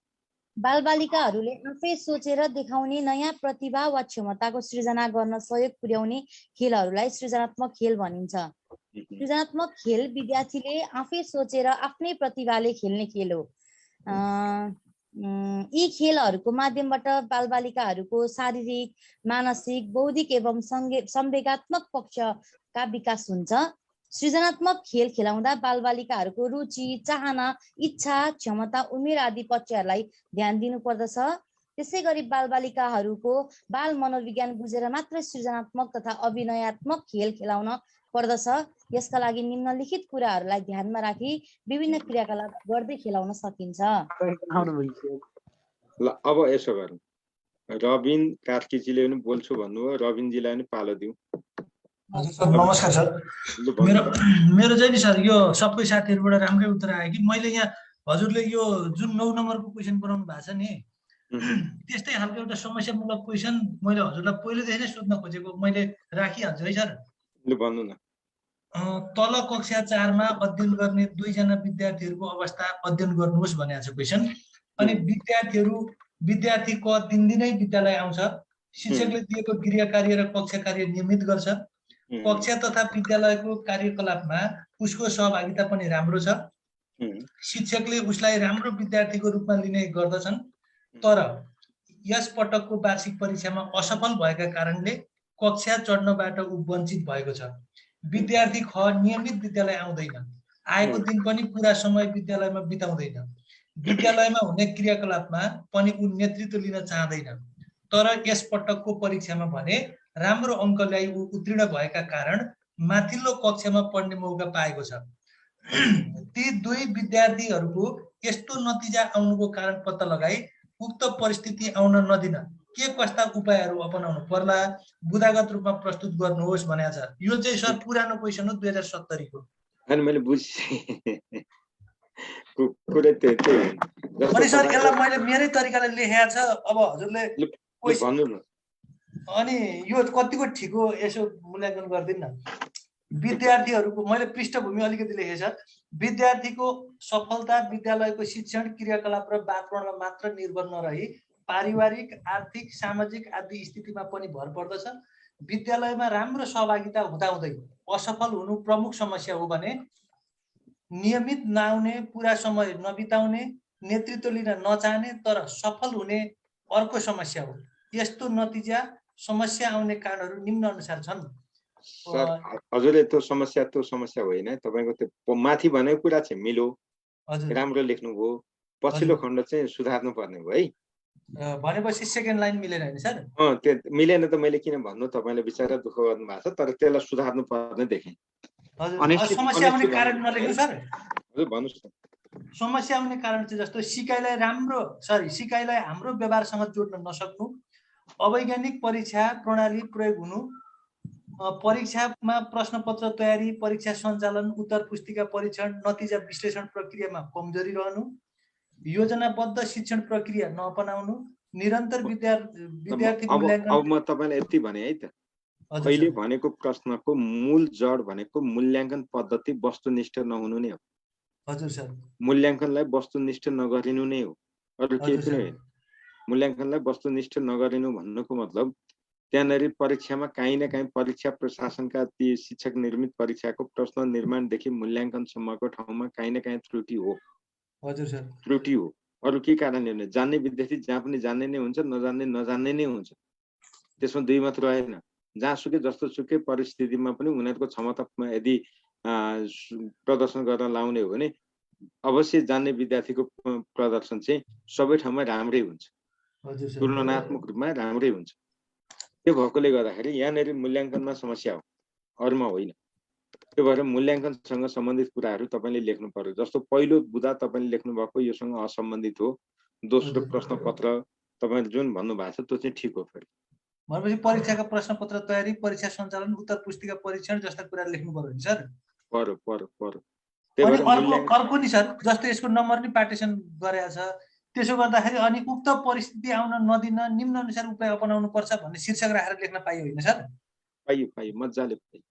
बालबालिकाहरूले आफै सोचेर देखाउने नयाँ प्रतिभा वा क्षमताको सृजना गर्न सहयोग पुर्याउने खेलहरूलाई सृजनात्मक खेल भनिन्छ। सृजनात्मक खेल विद्यार्थीले आफै सोचेर आफ्नै प्रतिभाले खेल्ने खेल हो। यी खेलहरूको माध्यमबाट बालबालिकाहरूको शारीरिक, मानसिक, बौद्धिक एवं संवेगात्मक पक्षका विकास हुन्छ। सृजनात्मक खेल खेलाउँदा बालबालिकाहरूको रुचि, चाहना, इच्छा, क्षमता, उमेर आदि पक्षहरूलाई ध्यान दिनुपर्दछ। त्यसै गरी बालबालिकाहरूको बाल मनोविज्ञान बुझेर मात्रै सृजनात्मक तथा अभिनयात्मक खेल खेलाउन पर्दछ। यसका लागि निम्नलिखित कुराहरूलाई ध्यानमा राखी विभिन्न क्रियाकलाप गर्दै खेलाउन सकिन्छ। ल अब यसो गरौँ, रबिन कार्कीजीले पनि बोल्छु भन्नुभयो, रबिनजीलाई पनि पालो दिउँ। हजुर सर नमस्कार सर। मेरो चाहिँ नि सर यो सबै साथीहरूबाट राम्रै उत्तर आयो कि मैले यहाँ हजुरले यो जुन 9 नम्बरको क्वेसन बनाउनु भएको छ नि, त्यस्तै खालको एउटा समस्यामूलक क्वेसन मैले हजुरलाई पहिलेदेखि नै सोध्न खोजेको, मैले राखिहाल्छु है सर। भन्नु न। तल कक्षा 4 मा अध्ययन गर्ने 2 जना विद्यार्थीहरूको अवस्था अध्ययन गर्नुहोस् भनेको छ क्वेसन। अनि विद्यार्थी क दिनदिनै विद्यालय आउँछ, शिक्षकले दिएको गृह कार्य र कक्षा कार्य नियमित गर्छ, कक्षा तथा विद्यालयको कार्यकलापमा उसको सहभागिता पनि राम्रो छ, शिक्षकले उसलाई राम्रो विद्यार्थीको रूपमा लिने गर्दछन्, तर यस पटकको वार्षिक परीक्षामा असफल भएका कारणले कक्षा चढ्नबाट ऊ वञ्चित भएको छ। विद्यार्थी ख नियमित विद्यालय आउँदैन, आएको दिन पनि पूरा समय विद्यालयमा बिताउँदैन, विद्यालयमा हुने क्रियाकलापमा पनि ऊ नेतृत्व लिन चाहँदैन। तर यस पटकको परीक्षामा भने राम्रो अङ्क ल्याई ऊ उत्तीर्ण भएका कारण माथिल्लो कक्षामा पढ्ने मौका पाएको छ। ती दुई विद्यार्थीहरूको यस्तो नतिजा आउनुको कारण पत्ता लगाई उक्त परिस्थिति आउन नदिन के कस्ता उपायहरू अपनाउनु पर्ला बुदागत रूपमा प्रस्तुत गर्नुहोस् भनेको छ। यो चाहिँ सर पुरानो क्वेसन हो 2070 को। अनि मैले बुझेँ कुरै त्यही अनि सर यसलाई मैले मेरै तरिकाले लेखेको छ। अब हजुरले भन्नु न। अनि यो कतिको ठिक हो यसो मूल्याङ्कन गर्दिन न। विद्यार्थीहरूको मैले पृष्ठभूमि अलिकति लेखेको छ। विद्यार्थीको सफलता विद्यालयको शिक्षण क्रियाकलाप र वातावरणमा मात्र निर्भर नरही पारिवारिक आर्थिक सामाजिक आदि स्थितिमा पनि भर पर्दछ। विद्यालयमा राम्रो सहभागिता हुँदाहुँदै असफल हुनु प्रमुख समस्या हो भने नियमित नआउने पुरा समय नबिताउने नेतृत्व लिन नचाहने तर सफल हुने अर्को समस्या हो। यस्तो नतिजा समस्या आउने कारणहरू निम्न अनुसार छन्। सर हजुरले त्यो समस्या होइन तपाईको त्यो माथि भनेको कुरा चाहिँ मिलो राम्रो लेख्नुभयो पछिल्लो खण्ड चाहिँ सुधार्नु पर्ने भयो है। भनेपछि सेकेन्ड लाइन मिलेन हैन सर? त्यो मिलेन त मैले किन भन्नु तपाईले बिचारा दुःख गर्नु भएको छ तर त्यसलाई सुधार्नु पर्ने देखेँ। समस्या आउने कारण नलेख्नु सर? हजुर भन्नुस् न। समस्या आउने कारण चाहिँ जस्तो सिकाइलाई हाम्रो व्यवहारसँग जोड्न नसक्नु, अवैज्ञानिक परीक्षा प्रणाली प्रयोग हुनु, परीक्षामा प्रश्नपत्र तयारी परीक्षा सञ्चालन उत्तर पुस्तिका परीक्षण नतिजा विश्लेषण प्रक्रियामा कमजोरी रहनु, योजनाबद्ध शिक्षण प्रक्रिया नअपनाउनु, निरन्तर विद्यार्थी मूल्याङ्कन। अब म तपाईलाई यति भने है त अहिले भनेको प्रश्नको मूल जड भनेको मूल्याङ्कन पद्धति वस्तुनिष्ठ नहुनु नै हो। हजुर सर। मूल्याङ्कनलाई वस्तुनिष्ठ नगरिनु नै हो, अरु केही पनि होइन। मूल्याङ्कनलाई वस्तुनिष्ठ नगरिनु भन्नुको मतलब त्यहाँनेरि परीक्षामा काहीँ न काहीँ परीक्षा प्रशासनका ती शिक्षक निर्मित परीक्षाको प्रश्न निर्माणदेखि मूल्याङ्कनसम्मको ठाउँमा काहीँ न काहीँ त्रुटि हो। हजुर सर। त्रुटि हो, अरु के कारणले हुने? जान्ने विद्यार्थी जहाँ पनि जान्ने नै हुन्छ, नजान्ने नै हुन्छ। त्यसमा दुई मात्र रहेन। जहाँसुकै जस्तो सुकै परिस्थितिमा पनि उनीहरूको क्षमतामा यदि प्रदर्शन गर्न लाउने हो भने अवश्य जान्ने विद्यार्थीको प्रदर्शन चाहिँ सबै ठाउँमा राम्रै हुन्छ, तुलनात्मक रूपमा राम्रै हुन्छ। त्यो भएकोले गर्दाखेरि यहाँनेरि मूल्याङ्कनमा समस्या हो, अरूमा होइन। त्यो भएर मूल्याङ्कनसँग सम्बन्धित कुराहरू तपाईँले लेख्नु पर्यो। जस्तो पहिलो बुदा तपाईँले लेख्नु भएको योसँग असम्बन्धित हो, दोस्रो प्रश्नपत्र तपाईँले जुन भन्नुभएको छ त्यो चाहिँ ठिक हो। फेरि भनेपछि परीक्षाका प्रश्नपत्र तयारी परीक्षा सञ्चालन उत्तर पुस्तिका परीक्षण जस्ता कुरा लेख्नु पर्यो नि सर? पर्यो। अर्को नि सर जस्तो यसको नम्बर नि पार्टिसन गरेको छ, त्यसो गर्दाखेरि अनि उक्त परिस्थिति आउन नदिन निम्न अनुसार उपाय अपनाउनु पर्छ भन्ने शीर्षक राखेर लेख्न पाइयो होइन सर? पाइयो मजाले पाइयो।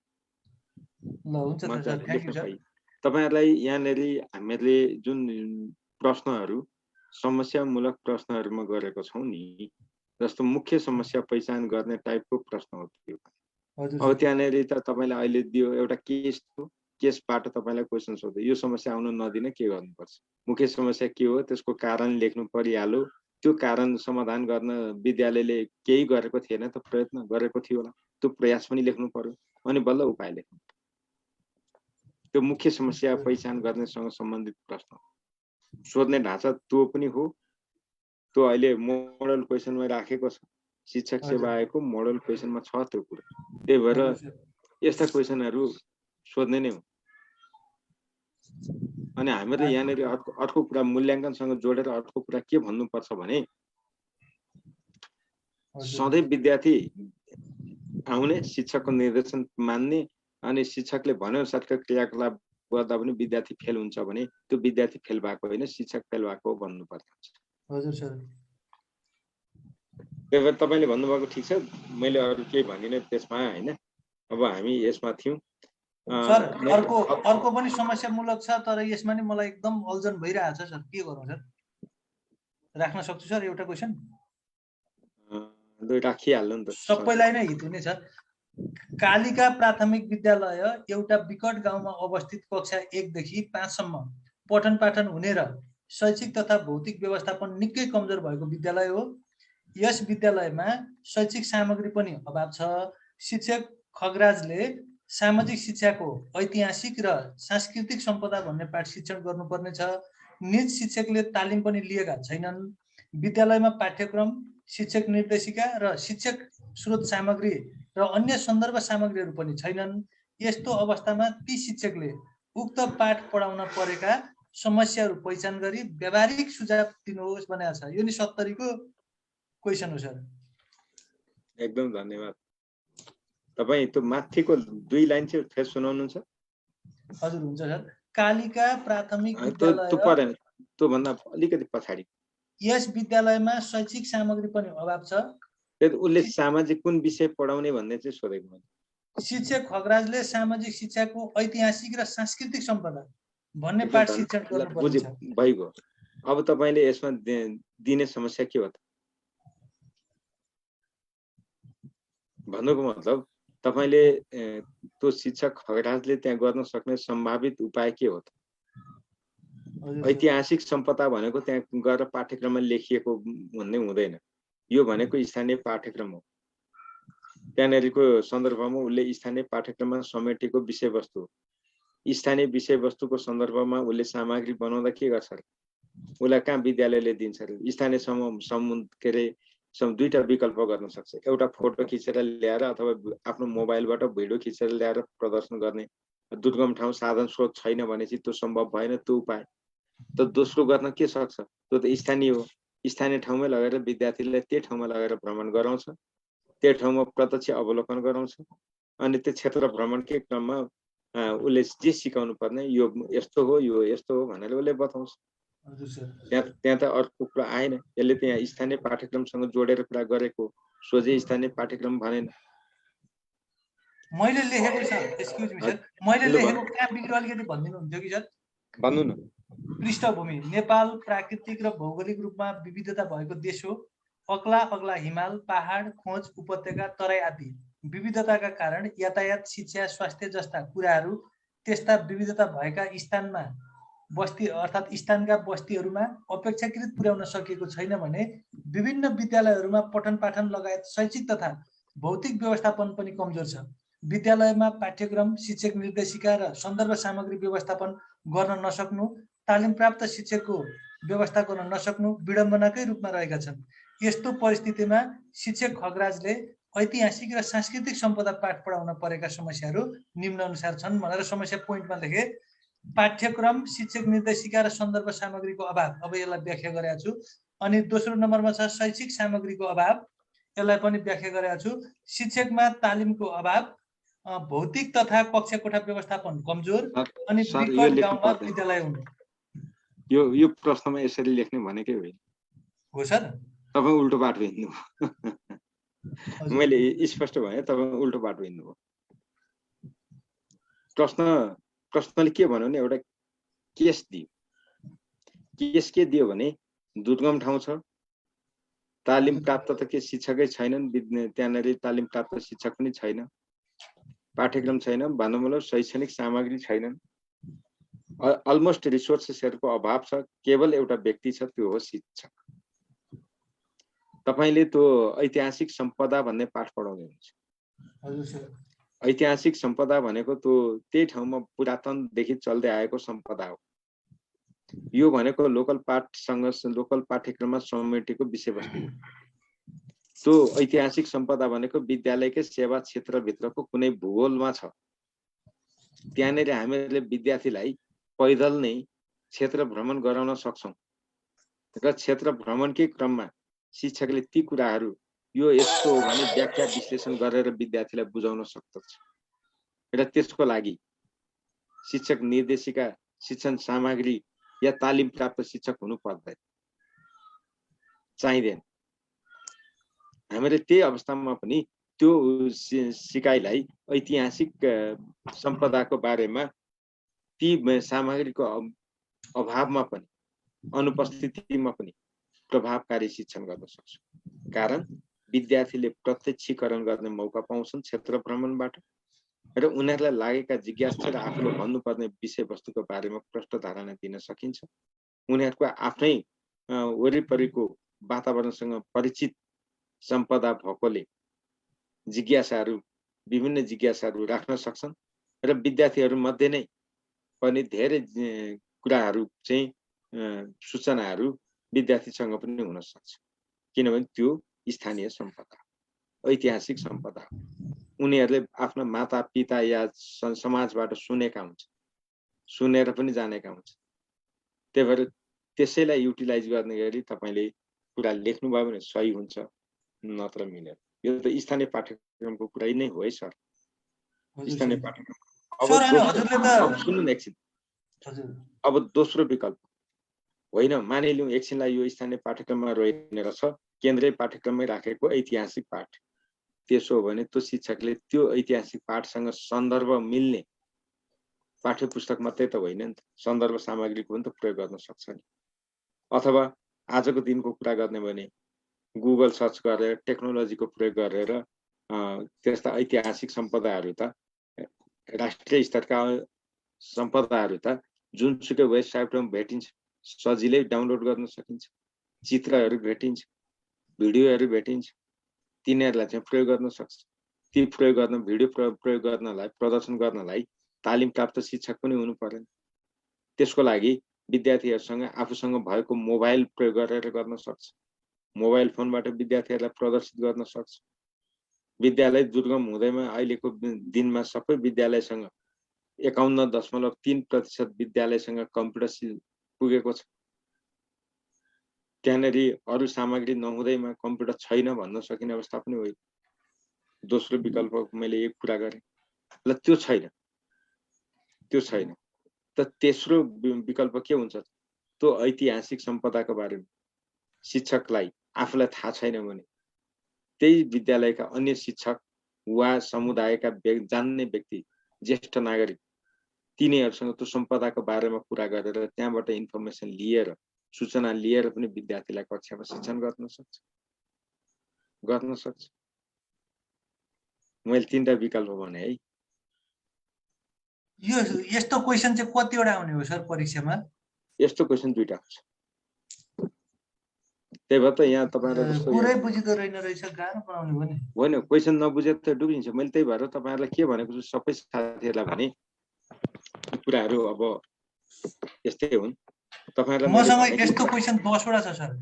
ल हुन्छ सर, थ्यांक यू सर। तपाईहरुलाई यहाँनेरि हामीले जुन प्रश्नहरू समस्यामूलक प्रश्नहरूमा गरेको छौं नि, जस्तो मुख्य समस्या पहिचान गर्ने टाइपको प्रश्न हो त्यो। अब त्यहाँनेरि त तपाईले अहिले दियो एउटा केस थियो, केसबाट तपाईलाई क्वेशन सोध्यो यो समस्या आउन नदिन के गर्नुपर्छ, मुख्य समस्या के हो त्यसको कारण लेख्नु परिहाल्यो। त्यो कारण समाधान गर्न विद्यालयले केही गरेको थिएन त, प्रयत्न गरेको थियो होला, त्यो प्रयास पनि लेख्नु पर्यो अनि बल्ल उपाय लेख्नु। त्यो मुख्य समस्या पहिचान गर्नेसँग सम्बन्धित प्रश्न सोध्ने ढाँचा त्यो पनि हो। त्यो अहिले मोडल क्वेशनमा राखेको छ, शिक्षक सेवा आयोगको मोडल क्वेशनमा छ त्यो कुरा। त्यही भएर यस्ता क्वेशनहरू सोध्ने नै हो। अनि हामीले यहाँनेरि अर्को कुरा मूल्याङ्कनसँग जोडेर अर्को कुरा के भन्नुपर्छ भने सधैँ विद्यार्थी आउने शिक्षकको निर्देशन मान्ने अनि शिक्षकले भनेअनुसारका क्रियाकलाप गर्दा पनि विद्यार्थी फेल हुन्छ भने त्यो विद्यार्थी फेल भएको होइन, शिक्षक फेल भएको भन्नुपर्छ। हजुर सर। त्यही भएर तपाईले भन्नुभएको ठिक छ, मैले अरू केही भनिनँ त्यसमा होइन। अब हामी यसमा थियौँ सर। अर्को पनि समस्यामूलक छ तर यसमा नि मलाई एकदम अल्झन भइरहेको छ सर, के गरौँ सर? राख्न सक्छु सर एउटा क्वेशन? राखिहाल्नु नि त, सबैलाई नै हित हुने छ। कालिका प्राथमिक विद्यालय एउटा विकट गाउँमा अवस्थित कक्षा 1 देखि 5 सम्म पठन पाठन हुने र शैक्षिक तथा भौतिक व्यवस्थापन निकै कमजोर भएको विद्यालय हो। यस विद्यालयमा शैक्षिक सामग्री पनि अभाव छ। शिक्षक खगराजले सामाजिक शिक्षाको ऐतिहासिक र सांस्कृतिक सम्पदा भन्ने पाठ शिक्षण गर्नुपर्ने छ। निज शिक्षकले तालिम पनि लिएका छैनन्। विद्यालयमा पाठ्यक्रम, शिक्षक निर्देशिका र शिक्षक स्रोत सामग्री र अन्य सन्दर्भ सामग्रीहरू पनि छैनन्। यस्तो अवस्थामा ती शिक्षकले उक्त पाठ पढाउन परेका समस्याहरू पहिचान गरी व्यावहारिक सुझाव दिनुहोस् भनेको छ। यो नि 70 को क्वेसन हो सर। एकदम धन्यवाद। तपाईँ त्यो माथिको 2 लाइन चाहिँ फेरि सुनाउनुहुन्छ? हजुर हुन्छ सर। कालिका प्राथमिक त्यो विद्यालय परेन, त्यो भन्दा अलिकति पछाडि। यस विद्यालयमा शैक्षिक सामग्री पनि अभाव छ। उसले सामाजिक कुन विषय पढाउने भन्ने चाहिँ सोधेको मैले। शिक्षक खगराजले सामाजिक शिक्षाको ऐतिहासिक र सांस्कृतिक सम्पदा भन्ने पाठ शिक्षण गर्नुपर्छ। भइगयो। अब तपाईले यसमा दिने समस्या के हो त? भन्नुको मतलब तपाईले त्यो शिक्षक खगराजले त्यहाँ गर्न सक्ने सम्भावित उपाय के हो त? ऐतिहासिक सम्पदा भनेको त्यहाँ गएर पाठ्यक्रममा लेखिएको भन्ने हुँदैन। यो भनेको स्थानीय पाठ्यक्रम हो। त्यहाँनेरिको सन्दर्भमा उसले स्थानीय पाठ्यक्रममा समेटेको विषयवस्तु, स्थानीय विषयवस्तुको सन्दर्भमा उसले सामग्री बनाउँदा के गर्छ र? उसलाई कहाँ विद्यालयले दिन्छ र? स्थानीय समूह के अरे दुईटा विकल्प गर्न सक्छ। एउटा फोटो खिचेर ल्याएर अथवा आफ्नो मोबाइलबाट भिडियो खिचेर ल्याएर प्रदर्शन गर्ने। दुर्गम ठाउँ साधन स्रोत छैन भनेपछि त्यो सम्भव भएन त्यो उपाय। त दोस्रो गर्न के सक्छ? त्यो त स्थानीय हो। स्थानीय ठाउँमै लगेर विद्यार्थीलाई त्यो ठाउँमा लगेर भ्रमण गराउँछ, त्यो ठाउँमा प्रत्यक्ष अवलोकन गराउँछ। अनि त्यो क्षेत्र भ्रमणकै क्रममा उसले जे सिकाउनु पर्ने यो यस्तो हो, यो यस्तो हो भनेर उसले बताउँछ। त्यहाँ त अर्को कुरा आएन। यसले त्यहाँ स्थानीय पाठ्यक्रमसँग जोडेर कुरा गरेको, सोझै स्थानीय पाठ्यक्रम भनेन। मैले लेखेको छ, एक्सक्युज मी सर, मैले लेखेको कहाँ बिग्रियो अलिकति भनिदिनु हुन्थ्यो कि सर? भन्नु न। पृष्ठभूमि: नेपाल प्राकृतिक र भौगोलिक रूपमा विविधता भएको देश हो। अग्ला अग्ला हिमाल, पहाड, खोज, उपत्यका, तराई आदि विविधताका कारण यातायात, शिक्षा, स्वास्थ्य जस्ता कुराहरू त्यस्ता विविधता भएका स्थानमा बस्ती अर्थात् स्थानका बस्तीहरूमा अपेक्षाकृत पुर्याउन सकिएको छैन भने विभिन्न विद्यालयहरूमा पठन पाठन लगायत शैक्षिक तथा भौतिक व्यवस्थापन पनि कमजोर छ। विद्यालयमा पाठ्यक्रम, शिक्षक निर्देशिका र सन्दर्भ सामग्री व्यवस्थापन गर्न नसक्नु, तालिम प्राप्त शिक्षकको व्यवस्था गर्न नसक्नु विडम्बनाकै रूपमा रहेका छन्। यस्तो परिस्थितिमा शिक्षक खगराजले ऐतिहासिक र सांस्कृतिक सम्पदा पाठ पढाउन परेका समस्याहरू निम्न अनुसार छन् भनेर समस्या पोइन्टमा लेखे। पाठ्यक्रम, शिक्षक निर्देशिका र सन्दर्भ सामग्रीको अभाव, अब यसलाई व्याख्या गरेको छु। अनि दोस्रो नम्बरमा छ शैक्षिक सामग्रीको अभाव, यसलाई पनि व्याख्या गरेको छु। शिक्षकमा तालिमको अभाव, भौतिक तथा कक्षा कोठा व्यवस्थापन कमजोर अनि विकट गाउँमा विद्यालय हुनु। यो प्रश्नमा यसरी लेख्ने भनेकै होइन हो सर। तपाईँ उल्टो बाटो हिँड्नु। मैले स्पष्ट भने तपाईँ उल्टो बाटो हिँड्नु। प्रश्नले के भन्यो भने एउटा केस दियो। केस के दियो भने दुर्गम ठाउँ छ, तालिम प्राप्त त के शिक्षकै छैनन्, त्यहाँनेरि तालिम प्राप्त शिक्षक पनि छैन, पाठ्यक्रम छैन, भन्नु मतलब शैक्षणिक सामग्री छैनन्, अलमोस्ट रिसोर्सेसहरूको अभाव छ। केवल एउटा व्यक्ति छ, त्यो हो शिक्षक। तपाईले त्यो ऐतिहासिक सम्पदा भन्ने पाठ पढाउँदै हुनुहुन्छ। ऐतिहासिक सम्पदा भनेको त्यो त्यही ठाउँमा पुरातनदेखि चल्दै आएको सम्पदा हो। यो भनेको लोकल पाठसँग लोकल पाठ्यक्रममा समेटेको विषयवस्तु हो। त्यो ऐतिहासिक सम्पदा भनेको विद्यालयकै सेवा क्षेत्रभित्रको कुनै भूगोलमा छ। त्यहाँनिर हामीले विद्यार्थीलाई पैदल नै क्षेत्र भ्रमण गराउन सक्छौँ र क्षेत्र भ्रमणकै क्रममा शिक्षकले ती कुराहरू यो यस्तो हो भने व्याख्या विश्लेषण गरेर विद्यार्थीलाई बुझाउन सक्दछ। र त्यसको लागि शिक्षक निर्देशिका, शिक्षण सामग्री या तालिम प्राप्त शिक्षक हुनु पर्दैन, चाहिँदैन। हामीले त्यही अवस्थामा पनि त्यो सिकाइलाई ऐतिहासिक सम्पदाको बारेमा ती सामग्रीको अभावमा पनि अनुपस्थितिमा पनि प्रभावकारी शिक्षण गर्न सक्छौँ। कारण विद्यार्थीले प्रत्यक्षीकरण गर्ने मौका पाउँछन् क्षेत्र भ्रमणबाट र उनीहरूलाई लागेका जिज्ञासा र आफूले भन्नुपर्ने विषयवस्तुको बारेमा प्रष्ट धारणा दिन सकिन्छ। उनीहरूको आफ्नै वरिपरिको वातावरणसँग परिचित सम्पदा भएकोले जिज्ञासाहरू विभिन्न जिज्ञासाहरू राख्न सक्छन्। र विद्यार्थीहरू मध्ये नै पनि धेरै कुराहरू चाहिँ सूचनाहरू विद्यार्थीसँग पनि हुन सक्छ, किनभने त्यो स्थानीय सम्पदा ऐतिहासिक सम्पदा उनीहरूले आफ्ना माता पिता या समाजबाट सुनेका हुन्छ, सुनेर पनि जानेका हुन्छ। त्यही भएर त्यसैलाई युटिलाइज गर्ने गरी तपाईँले कुरा लेख्नुभयो भने सही हुन्छ, नत्र मिलेन। यो त स्थानीय पाठ्यक्रमको कुरा नै हो है सर, स्थानीय पाठ्यक्रम। अब सुन्नु न एकछिन, अब दोस्रो विकल्प होइन, मानिलिउँ एकछिनलाई यो स्थानीय पाठ्यक्रममा रहेन रहेछ, केन्द्रीय पाठ्यक्रममै राखेको ऐतिहासिक पाठ। त्यसो हो भने त्यो शिक्षकले त्यो ऐतिहासिक पाठसँग सन्दर्भ मिल्ने पाठ्य पुस्तक मात्रै त होइन नि त, सन्दर्भ सामग्रीको पनि त प्रयोग गर्न सक्छ नि। अथवा आजको दिनको कुरा गर्ने भने गुगल सर्च गरेर टेक्नोलोजीको प्रयोग गरेर त्यस्ता ऐतिहासिक सम्पदाहरू त राष्ट्रिय स्तरका सम्पदाहरू त जुनसुकै वेबसाइटमा भेटिन्छ, सजिलै डाउनलोड गर्न सकिन्छ, चित्रहरू भेटिन्छ, भिडियोहरू भेटिन्छ, तिनीहरूलाई चाहिँ प्रयोग गर्न सक्छ। ती प्रयोग गर्न भिडियो प्रयोग गर्नलाई प्रदर्शन गर्नलाई तालिम प्राप्त शिक्षक पनि हुनु पर्यो। त्यसको लागि विद्यार्थीहरूसँग आफूसँग भएको मोबाइल प्रयोग गरेर गर्न सक्छ, मोबाइल फोनबाट विद्यार्थीहरूलाई प्रदर्शित गर्न सक्छ। विद्यालय दुर्गम हुँदैमा अहिलेको दिनमा सबै विद्यालयसँग 51.3% विद्यालयसँग कम्प्युटर पुगेको छ। त्यहाँनिर अरू सामग्री नहुँदैमा कम्प्युटर छैन भन्न सकिने अवस्था पनि होइन। दोस्रो विकल्प मैले एक कुरा गरेँ, ल त्यो छैन, त्यो छैन त तेस्रो विकल्प के हुन्छ? त्यो ऐतिहासिक सम्पदाको बारेमा शिक्षकलाई आफूलाई थाहा छैन भने त्यही विद्यालयका अन्य शिक्षक वा समुदायका जान्ने व्यक्ति, ज्येष्ठ नागरिक, तिनीहरूसँग त्यो सम्पदाको बारेमा कुरा गरेर त्यहाँबाट इन्फर्मेसन लिएर सूचना लिएर पनि विद्यार्थीलाई कक्षामा शिक्षण गर्न सक्छ। मैले 3टा विकल्प भने है। यो यस्तो क्वेशन चाहिँ कतिवटा आउने हो सर परीक्षामा? यस्तो क्वेशन 2टा हुन्छ। त्यही भएर त यहाँ तपाईहरुलाई जस्तो पुरै बुझिदो रहेन रहेछ, गाह्रो बनाउने भने होइन, क्वेशन नबुझे त डुबिन्छ। मैले त्यही भएर तपाईहरुलाई के भनेको छु, सबै साथीहरुलाई भने कुराहरू अब यस्तै हुन्। तपाईहरुलाई मसँग यस्तो क्वेशन 10 वटा छ सर।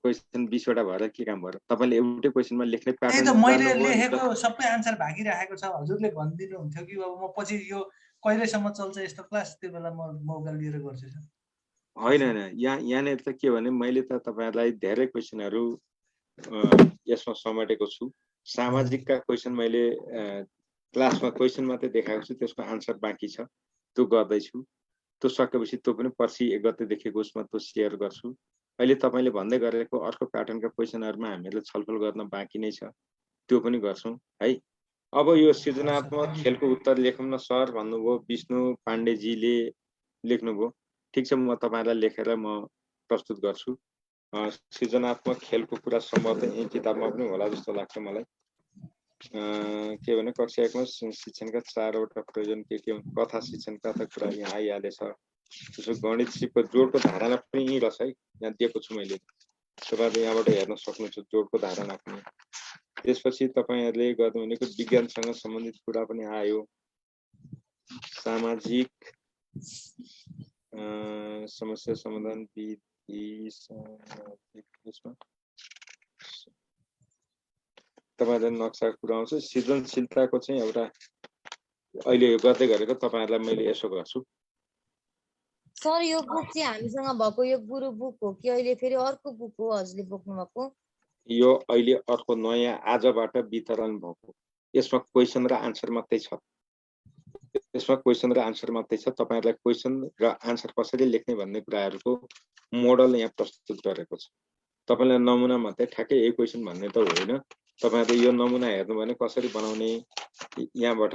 क्वेशन 20 वटा भएर के काम भयो? तपाईले एउटै क्वेशनमा लेख्ने त्यही प्याटर्न त मैले लेखेको सबै आन्सर बाँकी राखेको छ। हजुरले भनिदिनु हुन्थ्यो कि अब म पछि यो कहिलेसम्म चल्छ यस्तो क्लास, त्यो बेला म मौका लिएर गर्छु सर। होइन, यहाँनिर त के भने मैले त तपाईहरुलाई धेरै क्वेशनहरू यसमा समेटेको छु। सामाजिकका क्वेशन मैले क्लासमा क्वेशन मात्रै देखाएको छु, त्यसको आन्सर बाँकी छ, त्यो गर्दैछु। त्यो सकेपछि त्यो पनि पर्सि 1 गतेदेखिको उसमा त्यो सेयर गर्छु। अहिले तपाईले भन्दै गरेको अर्को प्याटर्नका क्वेशनहरुमा हामीहरूले छलफल गर्न बाँकी नै छ, त्यो पनि गर्छौं है। अब यो सृजनात्मक खेलको उत्तर लेखौँ न सर भन्नुभयो, विष्णु पाण्डेजीले लेख्नुभयो। ठीक छ, म तपाईहरुलाई लेखेर म प्रस्तुत गर्छु। सृजनात्मक खेलको कुरा सम्भवतः यही किताबमा पनि होला जस्तो लाग्छ मलाई। के भने कक्षा 1 मा शिक्षणका 4 वटा प्रयोजन के हुन्? कथा शिक्षणका त कुरा यहाँ आइहालेछ। त्यसो गणित सिपको जोडको धारणा पनि यही रहेछ है, यहाँ दिएको छु मैले। तपाईहरुले यहाँबाट हेर्न सक्नुहुन्छ जोडको धारणा पनि। त्यसपछि तपाईहरुले गर्नु भनेको विज्ञानसँग सम्बन्धित कुरा पनि आयो। सामाजिक समस्या समाधान विधि यसमा तपाईहरुले नक्सा कुरा आउँछ। सृजनशीलताको चाहिँ एउटा अहिले गर्दै गरेको तपाईहरुलाई मैले यसो गर्छु। सर यो बुक चाहिँ हामीसँग भएको यो गुरु बुक हो कि अहिले फेरि अर्को बुक हो हजुरले बोक्नु भएको? यो अहिले अर्को नयाँ आजबाट वितरण भएको। यसमा क्वेशन र आन्सर मात्रै छ। यसमा क्वेशन र आन्सर मात्रै छ। तपाईहरुलाई क्वेशन र आन्सर कसरी लेख्ने भन्ने कुराहरुको मोडल यहाँ प्रस्तुत गरेको छ। तपाईलाई नमुना मात्रै ठ्याक्कै यही क्वेशन भन्ने त होइन। तपाईहरुले यो नमुना हेर्नु भने कसरी बनाउने यहाँबाट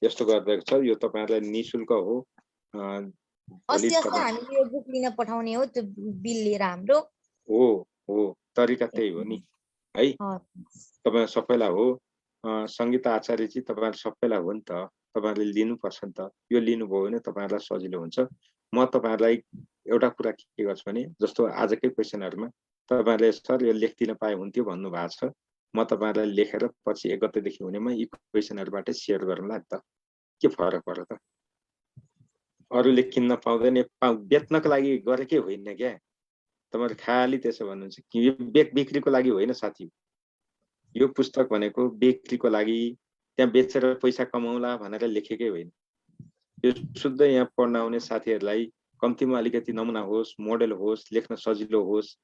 यस्तो गरिरहेको छ। यो तपाईहरुलाई निशुल्क हो। अस्ति हामीले यो बुक लिन पठाउने हो, त्यो बिल लिएर हाम्रो हो तरिका त्यही हो नि है। तपाईहरु सबैलाई हो। संगीता आचार्यजी तपाईहरु सबैलाई हो नि त। तपाईहरुले लिनुपर्छ नि त। यो लिनुभयो भने तपाईहरुलाई सजिलो हुन्छ। म तपाईहरुलाई एउटा कुरा के गर्छु भने जस्तो आजकै क्वेशनहरुमा तपाईहरुले सर यो लेख्दिन पाए हुन्थ्यो भन्नु भएको छ। म तपाईहरुलाई लेखेर पछि 1 गतेदेखि हुनेमा यी क्वेशनहरुबाट शेयर गरौँला नि त। के फरक पर्छ त? अरूले किन्न पाउँदैन, बेच्नको लागि गरेकै होइन क्या। तपाईहरु खाली त्यसो भन्नुहुन्छ कि यो बिक्रीको लागि होइन साथी। यो पुस्तक भनेको बिक्रीको लागि, त्यहाँ बेचेर पैसा कमाउला भनेर लेखेकै होइन। यो शुद्ध यहाँ पढ्न आउने साथीहरूलाई कम्तीमा अलिकति नमुना होस्, मोडेल होस्, लेख्न सजिलो होस्।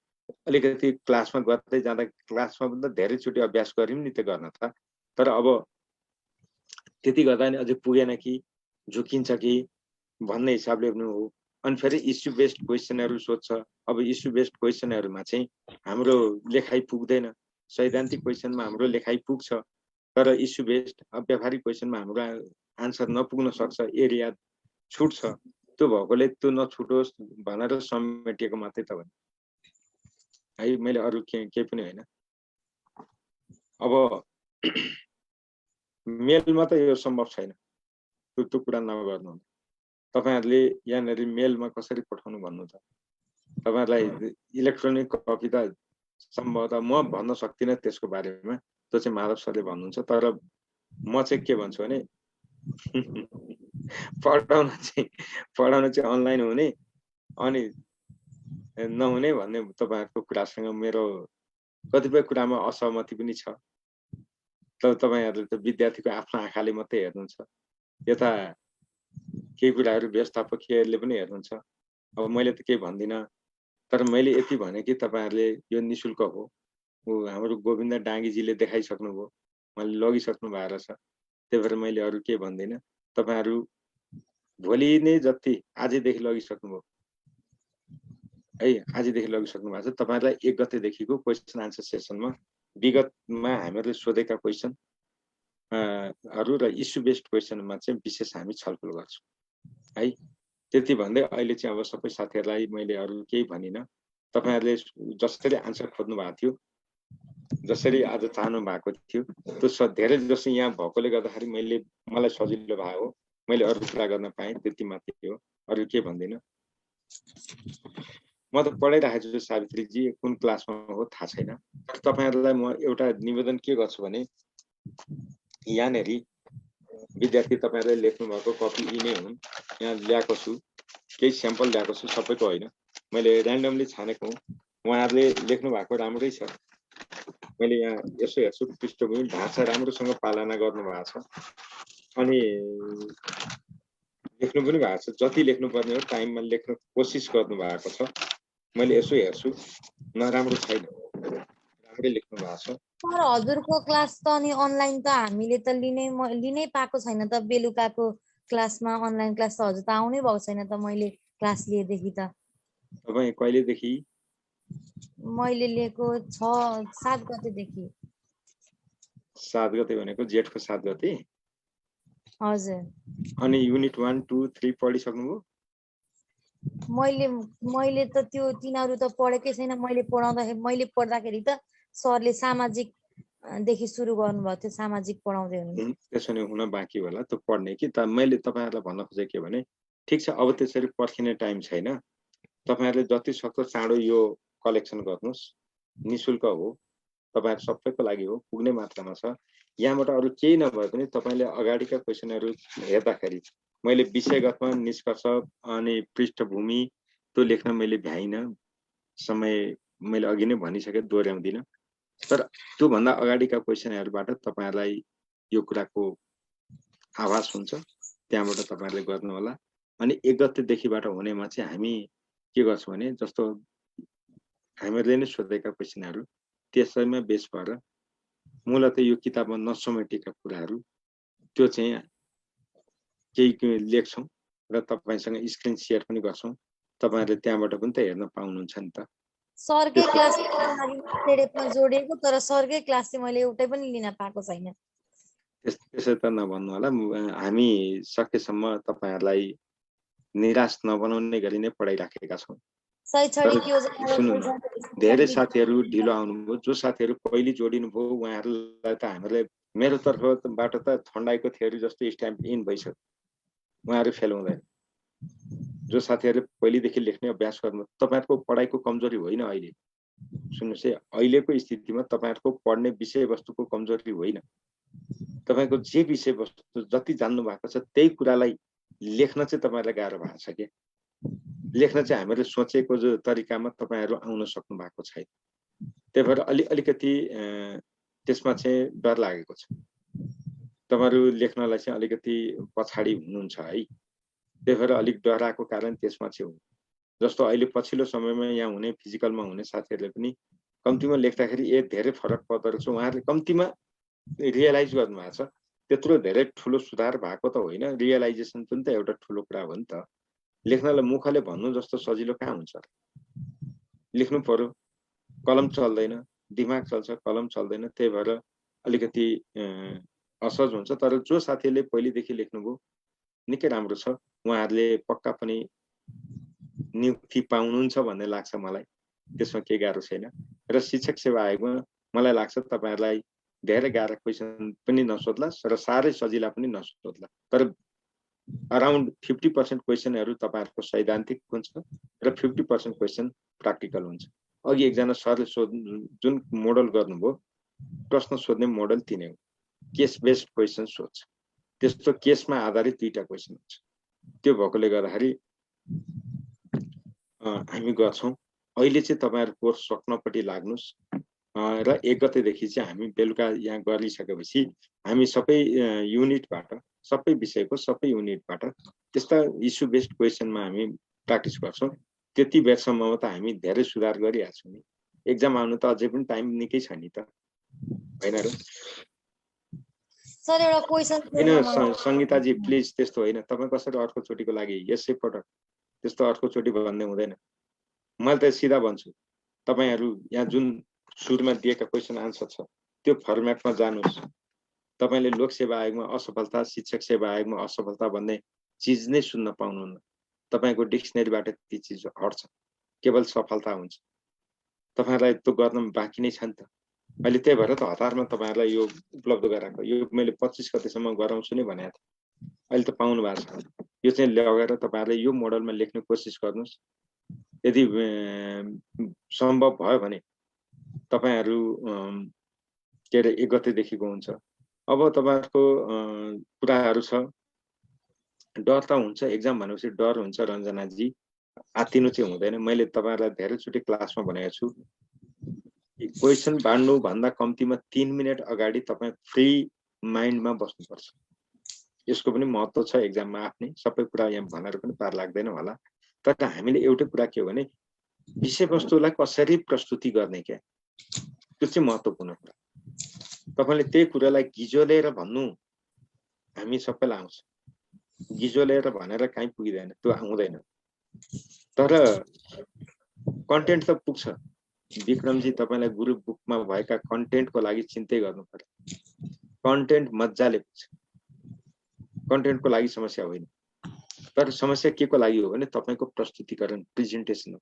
अलिकति क्लासमा गर्दै जाँदा क्लासमा पनि धेरैचोटि अभ्यास गर्यौं नि त गर्न त, तर अब त्यति गर्दा नि अझै पुगेन कि झुकिन्छ कि भन्ने हिसाबले पनि हो। अनि फेरि इस्यु बेस्ड क्वेसनहरू सोध्छ। अब इस्यु बेस्ड क्वेसनहरूमा चाहिँ हाम्रो लेखाइ पुग्दैन। सैद्धान्तिक क्वेसनमा हाम्रो लेखाइ पुग्छ, तर इस्यु बेस्ड व्यावहारिक क्वेसनमा हाम्रो आन्सर नपुग्न सक्छ, एरिया छुट्छ। त्यो भएकोले त्यो नछुटोस् भनेर समेटिएको मात्रै त भने है, मैले अरू केही पनि होइन। अब मेलमा त यो सम्भव छैन, त्यो कुरा नगर्नु। तपाईहरुले यहाँनेरि मेलमा कसरी पठाउनु भन्नु त? तपाईहरुलाई इलेक्ट्रोनिक कपी त सम्भवतः म भन्न सक्दिनँ त्यसको बारेमा, त्यो चाहिँ माधव सरले भन्नुहुन्छ। तर म चाहिँ के भन्छु भने पढाउन चाहिँ अनलाइन हुने अनि नहुने भन्ने तपाईहरुको कुरासँग मेरो कतिपय कुरामा असहमति पनि छ। तर तपाईहरुले त विद्यार्थीको आफ्नो आँखाले मात्रै हेर्नुहुन्छ, यता केही कुराहरू व्यवस्थापकीयले पनि हेर्नुहुन्छ। अब मैले त केही भन्दिनँ, तर मैले यति भने कि तपाईहरुले यो निशुल्क हो। हाम्रो गोविन्द डाङ्गीजीले देखाइसक्नुभयो, उहाँले लगिसक्नु भएको रहेछ। त्यही भएर मैले अरू केही भन्दिनँ। तपाईहरु भोलि नै जति आजैदेखि लगिसक्नुभयो है, आजैदेखि लगिसक्नु भएको छ। तपाईहरुलाई 1 गतेदेखिको क्वेसन आन्सर सेसनमा विगतमा हामीले सोधेका क्वेसन हरू र इस्यु बेस्ड क्वेसनमा चाहिँ विशेष हामी छलफल गर्छौं है। त्यति भन्दै अहिले चाहिँ अब सबै साथीहरुलाई मैले अरू केही भनिनँ। तपाईहरुले जसरी आन्सर खोज्नु भएको थियो, जसरी आज चाहनु भएको थियो, त्यो धेरै जसो यहाँ भएकोले गर्दाखेरि मलाई सजिलो भयो हो। मैले अरू कुरा गर्न पाएँ, त्यति मात्रै हो, अरू केही भन्दिनँ। म त पढाइराखेको छु सावित्रीजी, कुन क्लासमा हो थाहा छैन। तर तपाईहरुलाई म एउटा निवेदन के गर्छु भने यहाँनेरि विद्यार्थी तपाईहरुले लेख्नु भएको कपी यी नै हुन्। यहाँ ल्याएको छु, केही स्याम्पल ल्याएको छु, सबैको होइन, मैले र्यान्डमली छानेको हुँ। उहाँहरूले लेख्नु भएको राम्रै छ। मैले यहाँ यसो हेर्छु, पृष्ठभूमि ढाँचा राम्रोसँग पालना गर्नु भएको छ अनि लेख्नु पनि भएको छ। जति लेख्नुपर्ने हो टाइममा लेख्न कोसिस गर्नु भएको छ। मैले यसो हेर्छु, नराम्रो छैन, राम्रै लेख्नु भएको छ। सर हजुरको क्लास त अनि अनलाइन त हामीले त लिनै पाएको छैन त। बेलुकाको क्लासमा अनलाइन क्लास त हजुर त आउनै भएको छैन त। मैले क्लास लिएदेखि त। तपाईँ कहिलेदेखि? मैले लिएको 6-7 गतेदेखि। 7 गते भनेको जेठको 7 गते? हजुर। अनि युनिट 1, 2, 3 पढिसक्नुभयो? मैले त त्यो तिनीहरू त पढेकै छैन। मैले पढ्दाखेरि त सरले सामाजिक देखि सुरु गर्नुभएको थियो, सामाजिक पढाउँदै हुनु। त्यसो नै हुन बाँकी होला त्यो पढ्ने कि त। मैले तपाईहरुलाई भन्न खोजेको के भने ठिक छ, अब त्यसरी पर्खिने टाइम छैन। तपाईहरुले जति सक्दो चाँडो यो कलेक्सन गर्नुस्, निशुल्क हो, तपाईहरु सबैको लागि हो, पुग्ने मात्रामा छ। यहाँबाट अरू केही नभए पनि तपाईले अगाडिका क्वेसनहरू हेर्दाखेरि मैले विषयगतमा निष्कर्ष अनि पृष्ठभूमि त्यो लेख्न मैले भ्याइनँ। समय मैले अघि नै भनिसके, दोहोर्याउँदिनँ। तर त्यो भन्दा अगाडिका क्वेसनहरूबाट तपाईहरुलाई यो कुराको आभास हुन्छ, त्यहाँबाट तपाईहरुले गर्नु होला। अनि 1 गतेदेखिबाट हुनेमा चाहिँ हामी के गर्छौं भने जस्तो हामीहरूले नै सोधेका क्वेसनहरू त्यसैमा बेस भएर मूलतः यो किताबमा नसमेटेका कुराहरू त्यो चाहिँ केही लेख्छौं र तपाईसँग स्क्रिन शेयर पनि गर्छौं। तपाईहरुले त्यहाँबाट पनि त हेर्न पाउनुहुन्छ नि त। सरकै क्लास पिडिएफमा जोडिएको, तर सरकै क्लास चाहिँ मैले एउटै पनि लिन पाएको छैन। त्यसै त नभन्नु होला। हामी सकेसम्म तपाईहरुलाई निराश नबनाउने गरी नै पढाइराखेका छौं। शैक्षणिक योजना सुन्नु न, धेरै साथीहरू ढिलो आउनुभयो। जो साथीहरू पहिले जोडिनु भयो उहाँहरूलाई त हामीले मेरो तर्फबाट त थन्डाइको थ्योरी जस्तो स्ट्याम्प इन भइसक्यो, उहाँहरू फेल हुँदैन। जो साथीहरूले पहिलेदेखि लेख्ने अभ्यास गर्नु, तपाईहरुको पढाइको कमजोरी होइन अहिले। सुन्नुस् है, अहिलेको स्थितिमा तपाईहरुको पढ्ने विषयवस्तुको कमजोरी होइन। तपाईको जे विषयवस्तु जति जान्नु भएको छ त्यही कुरालाई लेख्न चाहिँ तपाईँहरूलाई गाह्रो भएको छ क्या। लेख्न चाहिँ हामीले सोचेको जो तरिकामा तपाईँहरू आउन सक्नु भएको छैन। त्यही भएर अलिकति त्यसमा चाहिँ डर लागेको छ। तपाईँहरू लेख्नलाई चाहिँ अलिकति पछाडि हुनुहुन्छ है। त्यही भएर अलिक डराएको कारण त्यसमा चाहिँ हो। जस्तो अहिले पछिल्लो समयमा यहाँ हुने फिजिकलमा हुने साथीहरूले पनि कम्तीमा लेख्दाखेरि धेरै फरक पर्दो रहेछ। उहाँहरूले कम्तीमा रियलाइज गर्नुभएको छ। त्यत्रो धेरै ठुलो सुधार भएको त होइन, रियलाइजेसन पनि त एउटा ठुलो कुरा हो नि त। लेख्नलाई मुखले भन्नु जस्तो सजिलो कहाँ हुन्छ? लेख्नु पर्यो, कलम चल्दैन, दिमाग चल्छ, कलम चल्दैन। त्यही भएर अलिकति असहज हुन्छ। तर जो साथीहरूले पहिलेदेखि लेख्नुभयो निकै राम्रो छ। उहाँहरूले पक्का पनि नियुक्ति पाउनुहुन्छ भन्ने लाग्छ मलाई। त्यसमा केही गाह्रो छैन। र शिक्षक सेवा आयोगमा मलाई लाग्छ तपाईँहरूलाई धेरै गाह्रो क्वेसन पनि नसोध्ला र साह्रै सजिला पनि नसोध्ला। तर अराउन्ड 50% क्वेसनहरू तपाईँहरूको सैद्धान्तिक हुन्छ र 50% क्वेसन प्र्याक्टिकल हुन्छ। अघि एकजना सरले जुन मोडल गर्नुभयो, प्रश्न सोध्ने मोडल तिनै हो। केस बेस्ड क्वेसन सोध्छ। त्यस्तो केसमा आधारित 2टा क्वेसन हुन्छ। त्यो भएकोले गर्दाखेरि हामी गर्छौँ। अहिले चाहिँ तपाईँहरू कोर्स सक्नपट्टि लाग्नुहोस् र 1 गतेदेखि चाहिँ हामी बेलुका यहाँ गरिसकेपछि हामी सबै युनिटबाट, सबै विषयको सबै युनिटबाट त्यस्ता इस्यु बेस्ड क्वेसनमा हामी प्र्याक्टिस गर्छौँ। त्यति बेरसम्ममा त हामी धेरै सुधार गरिहाल्छौँ नि। एक्जाम आउनु त अझै पनि टाइम निकै छ नि त, होइन र? सर एउटा क्वेसन होइन सङ्गीताजी प्लिज त्यस्तो होइन। तपाईँ कसरी अर्कोचोटिको लागि यसै पटक त्यस्तो अर्कोचोटि भन्ने हुँदैन। मैले त सिधा भन्छु, तपाईँहरू यहाँ जुन सुरुमा दिएका क्वेसन आन्सर छ त्यो फर्मेटमा जानुहोस्। तपाईँले लोकसेवा आयोगमा असफलता, शिक्षक सेवा आयोगमा असफलता भन्ने चिज नै सुन्न पाउनुहुन्न। तपाईँको डिक्सनरीबाट ती चिज हट्छ, केवल सफलता हुन्छ। तपाईँहरूलाई त्यो गर्न बाँकी नै छ नि त। अहिले त्यही भएर त हतारमा तपाईँहरूलाई यो उपलब्ध गराएको। यो मैले 25 गतेसम्म गराउँछु नै भनेको थिएँ। अहिले त पाउनु भएको छ। यो चाहिँ लगेर तपाईँहरूले यो मोडलमा लेख्ने कोसिस गर्नुहोस्। यदि सम्भव भयो भने तपाईँहरू के अरे 1 गतेदेखिको हुन्छ। अब तपाईँहरूको कुराहरू छ। डर त हुन्छ, एक्जाम भनेपछि डर हुन्छ रञ्जनाजी, आत्तिनु चाहिँ हुँदैन। मैले तपाईँहरूलाई धेरैचोटि क्लासमा भनेको छु, क्वेसन बाँड्नु भन्दा कम्तीमा 3 मिनट अगाडि तपाईँ फ्री माइन्डमा बस्नुपर्छ। यसको पनि महत्त्व छ एक्जाममा आफ्नै। सबै कुरा यहाँ भनेर पनि पार लाग्दैन होला। तर हामीले एउटै कुरा के हो भने विषयवस्तुलाई कसरी प्रस्तुति गर्ने क्या, त्यो चाहिँ महत्त्वपूर्ण कुरा। तपाईँले त्यही कुरालाई गिजोलेर भन्नु हामी सबैलाई आउँछ। गिजोलेर भनेर कहीँ पुगिँदैन, त्यो आउँदैन। तर कन्टेन्ट त पुग्छ। विक्रमजी तपाईँलाई ग्रुप बुकमा भएका कन्टेन्टको लागि चिन्तै गर्नु पर्यो। कन्टेन्ट मजाले पुग्छ, कन्टेन्टको लागि समस्या होइन। तर समस्या के को लागि हो भने तपाईँको प्रस्तुतिकरण, प्रेजेन्टेसन हो।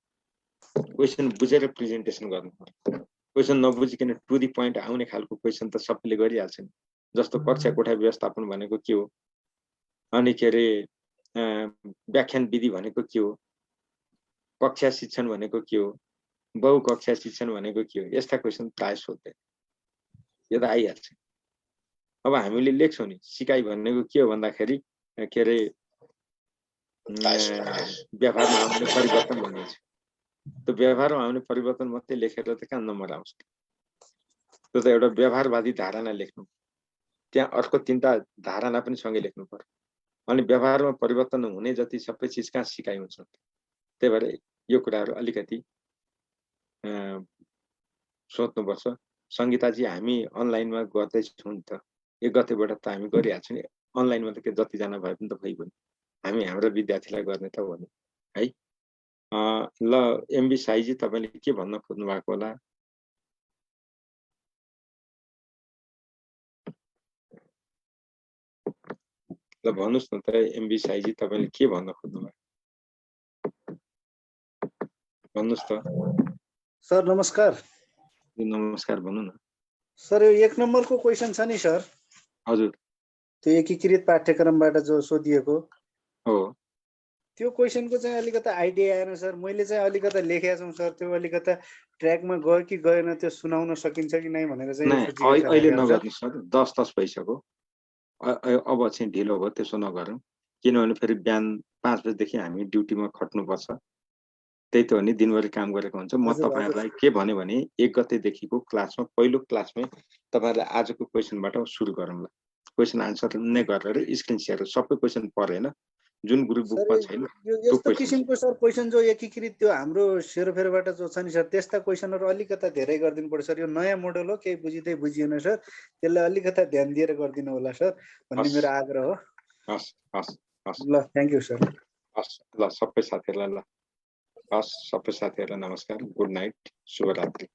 क्वेसन बुझेर प्रेजेन्टेसन गर्नु पर्यो। क्वेसन नबुझिकन टु दी पोइन्ट आउने खालको क्वेसन त सबैले गरिहाल्छन्। जस्तो कक्षा कोठा व्यवस्थापन भनेको के हो, अनि के अरे व्याख्यान विधि भनेको के हो, कक्षा शिक्षण भनेको के हो, बहुकक्षा शिक्षण भनेको के हो, यस्ता क्वेसन प्राय सोध्दैन। यो त आइहाल्छ। अब हामीले लेख्छौँ नि, सिकाइ भनेको के हो भन्दाखेरि के अरे व्यवहारमा आउने परिवर्तन भनिन्छ। त्यो व्यवहारमा आउने परिवर्तन मात्रै लेखेर त कहाँ नम्बर आउँछ? त्यो त एउटा व्यवहारवादी धारणा लेख्नु, त्यहाँ अर्को 3टा धारणा पनि सँगै लेख्नु पर्यो। अनि व्यवहारमा परिवर्तन हुने जति सबै चिज कहाँ सिकाइ हुन्छ। त्यही भएर यो कुराहरू अलिकति सोध्नुपर्छ। सङ्गीताजी हामी अनलाइनमा गर्दैछौँ नि त, 1 गतेबाट त हामी गरिहाल्छौँ नि। अनलाइनमा त के जतिजना भए पनि त भइगयो नि, हामी हाम्रो विद्यार्थीलाई गर्ने त हो नि है। ल एमबी साईजी तपाईँले के भन्न खोज्नु भएको होला? ल भन्नुहोस् न त एमबी साईजी, तपाईँले के भन्न खोज्नु भएको? भन्नुहोस् त। सर नमस्कार। नमस्कार, भन्नु न सर। यो 1 नम्बरको क्वेसन छ नि सर? हजुर। त्यो एकीकृत पाठ्यक्रमबाट जो सोधिएको हो, त्यो क्वेसनको चाहिँ अलिकति आइडिया आएन सर। मैले चाहिँ अलिकति लेखेको छु सर, त्यो अलिकति ट्र्याकमा गयो कि गएन त्यो सुनाउन सकिन्छ कि नै भनेर चाहिँ अहिले नगर्नु सर, 10 भइसक्यो। अब चाहिँ ढिलो भयो, त्यसो नगरौँ। किनभने फेरि बिहान 5 बजेदेखि हामी ड्युटीमा खट्नुपर्छ। त्यही त हो नि, दिनभरि काम गरेको हुन्छ। म तपाईँहरूलाई के भन्यो भने 1 गतेदेखिको क्लासमा पहिलो क्लासमै तपाईँहरूले आजको क्वेसनबाट सुरु गरौँला। क्वेसन आन्सर नै गरेर स्क्रिन सेयर सबै क्वेसन परेन, जुन ग्रुप बुकमा छैन यस्तो किसिमको सर क्वेसन जो एकीकृत त्यो हाम्रो सेरोफेरोबाट जो छ नि सर, त्यस्ता क्वेसनहरू अलिकता धेरै गरिदिनु पर्छ सर। यो नयाँ मोडल हो, केही बुझिँदै बुझिएन सर, त्यसलाई अलिकता ध्यान दिएर गरिदिनु होला सर भन्ने मेरो आग्रह हो। हस् हस् हस् ल थ्याङ्क यू सर। हस् ल सबै साथीहरूलाई ल हस् सबै साथीहरूलाई नमस्कार, गुड नाइट, शुभरात्रि।